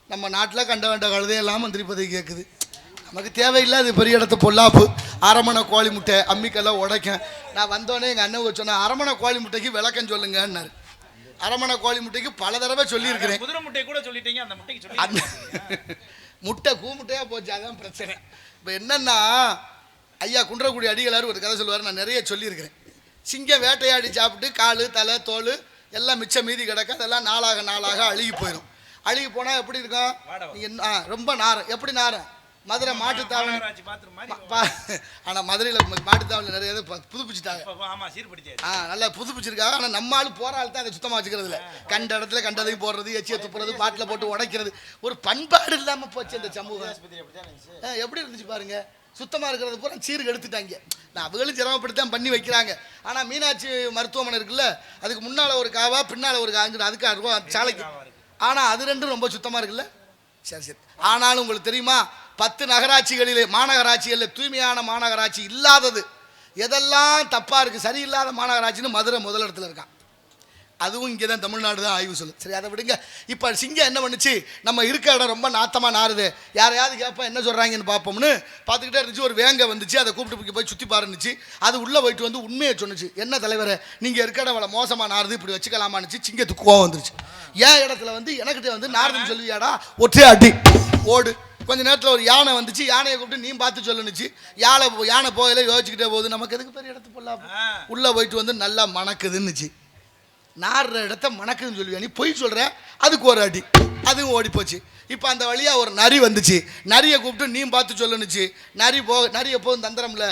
நம்ம நாட்டில் கண்ட வேண்ட கழுதையெல்லாம் மந்திரி பதவி கேட்குது. நமக்கு தேவையில்லாது பெரிய இடத்து பொல்லாப்பு. அரமணை கோழி முட்டை அம்மிக்கெல்லாம் உடைக்கும். நான் வந்தோடனே எங்கள் அண்ணன் சொன்னேன், அரமணை கோழி முட்டைக்கு விளக்கம் சொல்லுங்கன்னாரு. அரமணை கோழி முட்டைக்கு பல தடவை சொல்லியிருக்கிறேன். முட்டை கூமுட்டையா போச்சு, அதான் பிரச்சனை. இப்போ என்னன்னா, ஐயா குன்றக்குடி அடிகளார் ஒரு கதை சொல்லுவார், நான் நிறைய சொல்லியிருக்கிறேன். சிங்கம் வேட்டையாடி சாப்பிட்டு காலு தலை தோல் எல்லாம் மிச்சம் மீதி கிடக்க, அதெல்லாம் நாளாக நாளாக அழுகி போயிடும். அழுகி போனால் எப்படி இருக்கும்? நீங்கள் ரொம்ப நாரம். எப்படி நாரம்? மதுரை மாட்டுத்தாவணி. ஆனா மதுரையில மாட்டுத்தாவணி நிறைய புதுப்பிச்சுட்டாங்க. நல்லா புதுப்பிச்சிருக்காங்க. ஆனா நம்ம ஆளு போற ஆள் தான் அதை சுத்தமா வச்சுக்கிறதுல. கண்ட இடத்துல கண்டதையும் போடுறது, எச்சியை துப்புறது, பாட்டில போட்டு உடைக்கிறது, ஒரு பண்பாடு இல்லாம போச்சு இந்த சமூகம். எப்படி இருந்துச்சு பாருங்க. சுத்தமா இருக்கிறது பூரா சீருக்கு எடுத்துட்டாங்க. நான் அவங்களும் சிரமப்பட்டு தான் பண்ணி வைக்கிறாங்க. ஆனா மீனாட்சி மருத்துவமனை இருக்குல்ல, அதுக்கு முன்னால ஒரு காவா பின்னால ஒரு காஞ்சு, அதுக்கு ரூபா சாலைக்கு. ஆனா அது ரெண்டும் ரொம்ப சுத்தமா இருக்குல்ல. சரி சரி. ஆனாலும் உங்களுக்கு தெரியுமா, 10 நகராட்சிகளிலே மாநகராட்சிகளில் தூய்மையான மாநகராட்சி இல்லாதது எதெல்லாம் தப்பா இருக்கு, சரியில்லாத மாநகராட்சின்னு மதுரை முதலிடத்துல இருக்கான். அதுவும் இங்கே தான் தமிழ்நாடு தான் ஆய்வு சொல்லு. சரி, அதை விடுங்க. இப்போ சிங்கம் என்ன பண்ணுச்சு, நம்ம இருக்க இடம் ரொம்ப நாத்தமாக நாறுது, யாரையாவது கேட்போம் என்ன சொல்கிறாங்கன்னு பார்ப்போம்னு பார்த்துக்கிட்டே இருந்துச்சு. ஒரு வேங்க வந்துச்சு, அதை கூப்பிட்டு போய் சுற்றி பாருந்துச்சு. அது உள்ளே போயிட்டு வந்து உண்மையை சொன்னிச்சு. என்ன தலைவரை, நீங்கள் இருக்க இடம் அவ்வளோ மோசமாக நாறுது, இப்படி வச்சுக்கலாமான்னுச்சு. சிங்கத்துக்கு கோவம் வந்துருச்சு. ஏன் இடத்துல வந்து எனக்கிட்ட வந்து நாறுதுன்னு சொல்லுவியாடா, ஒற்றே அடி ஓடு. கொஞ்சம் நேரத்தில் ஒரு யானை வந்துச்சு, யானையை கூப்பிட்டு நீ பார்த்து சொல்லுனுச்சு. யானை போகல யோசிச்சுக்கிட்டே போகுது, நமக்கு எதுக்கு பெரிய இடத்து போடலாம். உள்ளே போயிட்டு வந்து நல்லா மணக்குதுன்னுச்சு. நாடுற இடத்த மணக்குதுன்னு சொல்லுவியா, நீ பொய் சொல்கிற, அதுக்கு ஒரு அடி, அதுவும் ஓடி போச்சு. இப்போ அந்த வழியாக ஒரு நரி வந்துச்சு, நரியை கூப்பிட்டு நீ பார்த்து சொல்லுனுச்சு. நரி எப்போதும் தந்திரம்ல,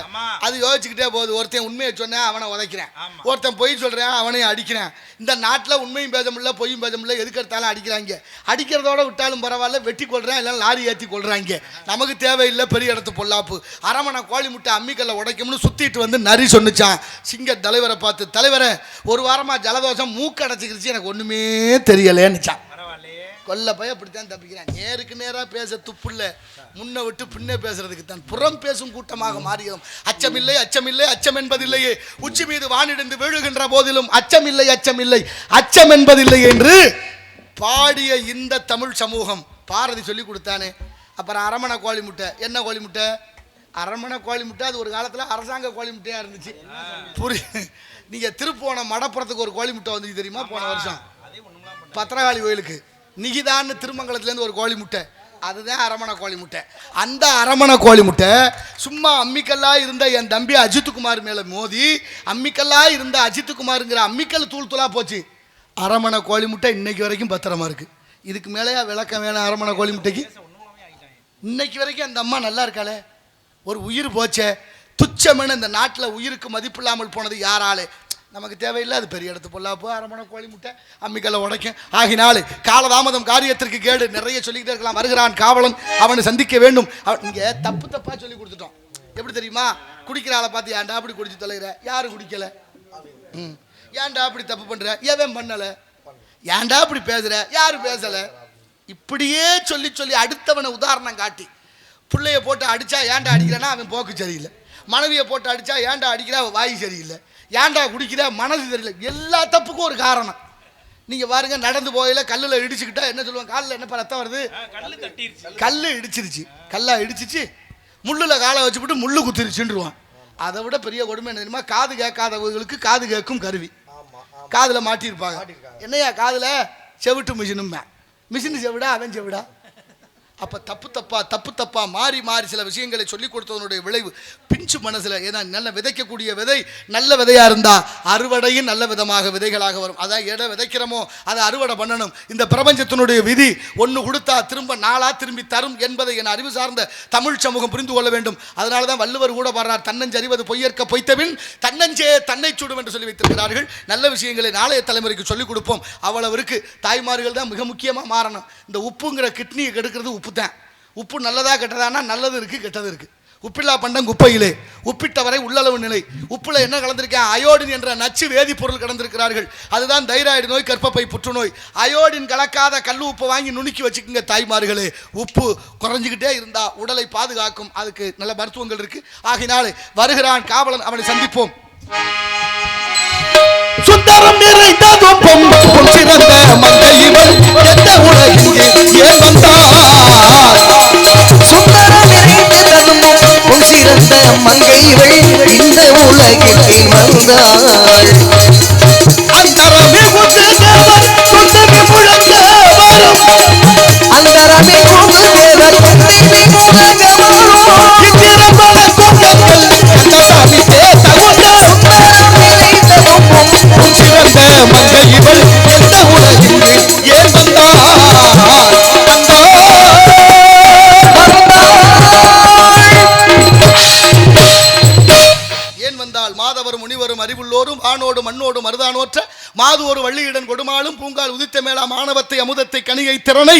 அது யோசிச்சுக்கிட்டே போகுது. ஒருத்தன் உண்மையை சொன்னேன் அவனை உதைக்கிறேன், ஒருத்தன் பொய் சொல்கிறேன் அவனையும் அடிக்கிறேன். இந்த நாட்டில் உண்மையும் பேச முடியல பொய்யும் பேச முடியல, எதுக்கு எடுத்தாலும் அடிக்கிறாங்க. அடிக்கிறதோட விட்டாலும் பரவாயில்ல, வெட்டி கொள்றேன் இல்லை லாரி ஏற்றி கொள்றாங்க. நமக்கு தேவையில்லை பெரிய இடத்து பொல்லாப்பு. அரமனை கோழி முட்டை அம்மிக்கல்ல உடைக்கும்னு சுற்றிட்டு வந்து நரி சொன்னிச்சான் சிங்க தலைவரை பார்த்து, தலைவரை ஒரு வாரமாக ஜலதோஷம் மூக்கு அடைச்சிக்கிருச்சு, எனக்கு ஒன்றுமே தெரியலேன்னுச்சான். கொல்ல போய் அப்படித்தான் தப்பிக்கிறான். நேருக்கு நேராக பேச துப்புள்ள, முன்ன விட்டு பின்னே பேசுறதுக்கு தான் புறம் பேசும் கூட்டமாக மாறியதும். அச்சமில்லை அச்சமில்லை அச்சம் என்பதில்லையே, உச்சி மீது வானிடிந்து விழுகின்ற போதிலும் அச்சமில்லை அச்சமில்லை அச்சம் என்பதில்லை என்று பாடிய இந்த தமிழ் சமூகம் பாரதி சொல்லி கொடுத்தானே. அப்புறம் அரமணை கோழி முட்டை, என்ன கோழி முட்டை, அரமணை கோழி முட்டை. அது ஒரு காலத்தில் அரசாங்க கோழி முட்டையாக இருந்துச்சு. நீங்கள் திருப்போணம் மடப்புறத்துக்கு ஒரு கோழி முட்டை வந்துச்சு தெரியுமா, போன வருஷம் பத்திரகாளி கோயிலுக்கு நிகிதான்னு திருமங்கலத்துலேருந்து ஒரு கோழி முட்டை, அதுதான் அரமணை கோழி முட்டை. அந்த அரமணை கோழி முட்டை சும்மா அம்மிக்கல்லா இருந்த என் தம்பி அஜித்குமார் மேலே மோதி, அம்மிக்கல்லா இருந்த அஜித்குமாருங்கிற அம்மிக்கல் தூள் தூளாக போச்சு. அரமணை கோழி முட்டை இன்னைக்கு வரைக்கும் பத்திரமா இருக்கு. இதுக்கு மேலேயா விளக்கம் வேணும் அரமணை கோழி முட்டைக்கு? இன்னைக்கு வரைக்கும் அந்த அம்மா நல்லா இருக்காளே. ஒரு உயிர் போச்சே, துச்சமென இந்த நாட்டில் உயிருக்கு மதிப்பு இல்லாமல் போனது யாராலே, நமக்கு தேவையில்லை. அது பெரிய இடத்து பொல்லாப்போ, அரமணை கோழி முட்டை அம்மிக்கல்ல உடைக்கும். ஆகினாலே காலதாமதம் காரியத்திற்கு கேடு. நிறைய சொல்லிக்கிட்டே இருக்கலாம். வருகிறான் காவலன், அவனை சந்திக்க வேண்டும். இங்கே தப்பா சொல்லி கொடுத்துட்டோம். எப்படி தெரியுமா, குடிக்கிற ஆளை பார்த்து ஏன்டா அப்படி குடிச்சு தொலைகிற, யாரு குடிக்கல, ஏன்டா அப்படி தப்பு பண்ற, எவன் பண்ணல, ஏன்டா அப்படி பேசுற, யாரு பேசல. இப்படியே சொல்லி சொல்லி அடுத்தவனை உதாரணம் காட்டி, பிள்ளைய போட்டு அடிச்சா ஏன்டா அடிக்கிறேன்னா அவன் போக்கு சரியில்லை, மனைவியை போட்டு அடிச்சா ஏன்டா அடிக்கிறா வாய் சரியில்லை, ஏன்டா குடிக்கிற மனசு தெரியல. எல்லா தப்புக்கும் ஒரு காரணம். நீங்க பாருங்க, நடந்து போயில கல்லுல இடிச்சுக்கிட்டா என்ன சொல்லுவாங்க, காலில் என்ன ரத்தம் வருது, கல்லு இடிச்சிருச்சு, கல்லா இடிச்சிச்சு, முள்ளுல காலை வச்சுக்கிட்டு முள்ளு குத்திருச்சுன்றுவான். அதை விட பெரிய கொடுமை என்ன தெரியுமா, காது கேட்காதவர்களுக்கு காது கேட்கும் கருவி காதுல மாட்டியிருப்பாங்க. என்னையா காதுல செவிட்டு மிஷினு செவிடா, அவன் செவிடா. அப்போ தப்பு தப்பா மாறி சில விஷயங்களை சொல்லிக் கொடுத்ததனுடைய விளைவு பிஞ்சு மனசில். ஏன்னா நல்ல விதைக்கக்கூடிய விதை நல்ல விதையாக இருந்தால் அறுவடையும் நல்ல விதமாக விதைகளாக வரும். அதான் எடை விதைக்கிறோமோ அதை அறுவடை பண்ணணும். இந்த பிரபஞ்சத்தினுடைய விதி ஒன்று கொடுத்தா திரும்ப நாளா திரும்பி தரும் என்பதை என் அறிவு சார்ந்த தமிழ் சமூகம் புரிந்து கொள்ள வேண்டும். அதனால தான் வள்ளுவர் கூட பாடுறார், தன்னஞ்சறிவது பொய்யற்க பொய்த்தபின் தன்னஞ்சே தன்னை சுடும் என்று சொல்லி வைத்திருக்கிறார்கள். நல்ல விஷயங்களை நாளைய தலைமுறைக்கு சொல்லிக் கொடுப்போம். அவ்வளவிற்கு தாய்மார்கள் தான் மிக முக்கியமாக மாறணும். இந்த உப்புங்கிற கிட்னியை கெடுக்கிறது உப்பு தான். உப்பு நல்லதா கெட்டதானா, நல்லது இருக்கு கெட்டது இருக்கு. உப்பில்லா பண்டம் குப்பையிலே, உப்பிட்டவரை உள்ளளவு நிலை. உப்புல என்ன கலந்திருக்கேன், அயோடின் என்ற நச்சு வேதிப்பொருள் கலந்திருக்கிறார்கள். அதுதான் தைராய்டு நோய், கர்ப்பப்பை புற்றுநோய். அயோடின் கலக்காத கல் உப்பை வாங்கி நுணுக்கி வச்சுக்கோங்க தாய்மார்களே. உப்பு குறைஞ்சிக்கிட்டே இருந்தா உடலை பாதுகாக்கும். அதுக்கு நல்ல மருத்துவங்கள் இருக்கு. ஆகினாலே வருகிறான் காவலன், அவனை சந்திப்போம். சுந்தரம் நிறைந்ததும் பொன் சிறந்த மங்கை இவள் எந்த உலகில் ஏன் வந்தாள். சுந்தரம் நிறைந்ததும் பொன் சிறந்த மங்கை இவள் இந்த உலகில் வந்தாள். அந்தரமே குந்தேவர் குந்தமி முழங்க வரும், அந்தரமே குந்தேவர் குந்தமி முழங்க வரும். இத்திரபல கொண்டங்கள் கந்தசாமி தேசகுண்ட சிறந்த மங்கை இவள் எந்த உலகில் ஏன் வந்தாள். உள்ளோரும் வானோடு மண்ணோடு மருதானோற்ற மாது ஒரு வள்ளியிடன் கொடுமாலும் பூங்கால் உதித்த மேலா மாணவத்தை அமுதத்தை கனியை திறனை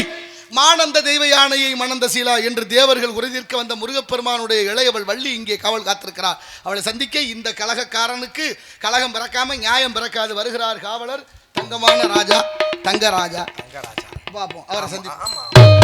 மானந்த தெய்வ யானையை மணந்த சீலா என்று தேவர்கள் உறுதிர்க்க வந்த முருகப்பெருமானுடைய இளையவள் வள்ளி இங்கே காவல் காத்திருக்கிறார். அவளை சந்திக்க இந்த கலகக்காரனுக்கு கலகம் பிறக்காம நியாயம் பிறக்காது. வருகிறார் காவலர் தங்கமான ராஜா தங்கராஜா. பார்ப்போம் அவரை சந்திப்போம்.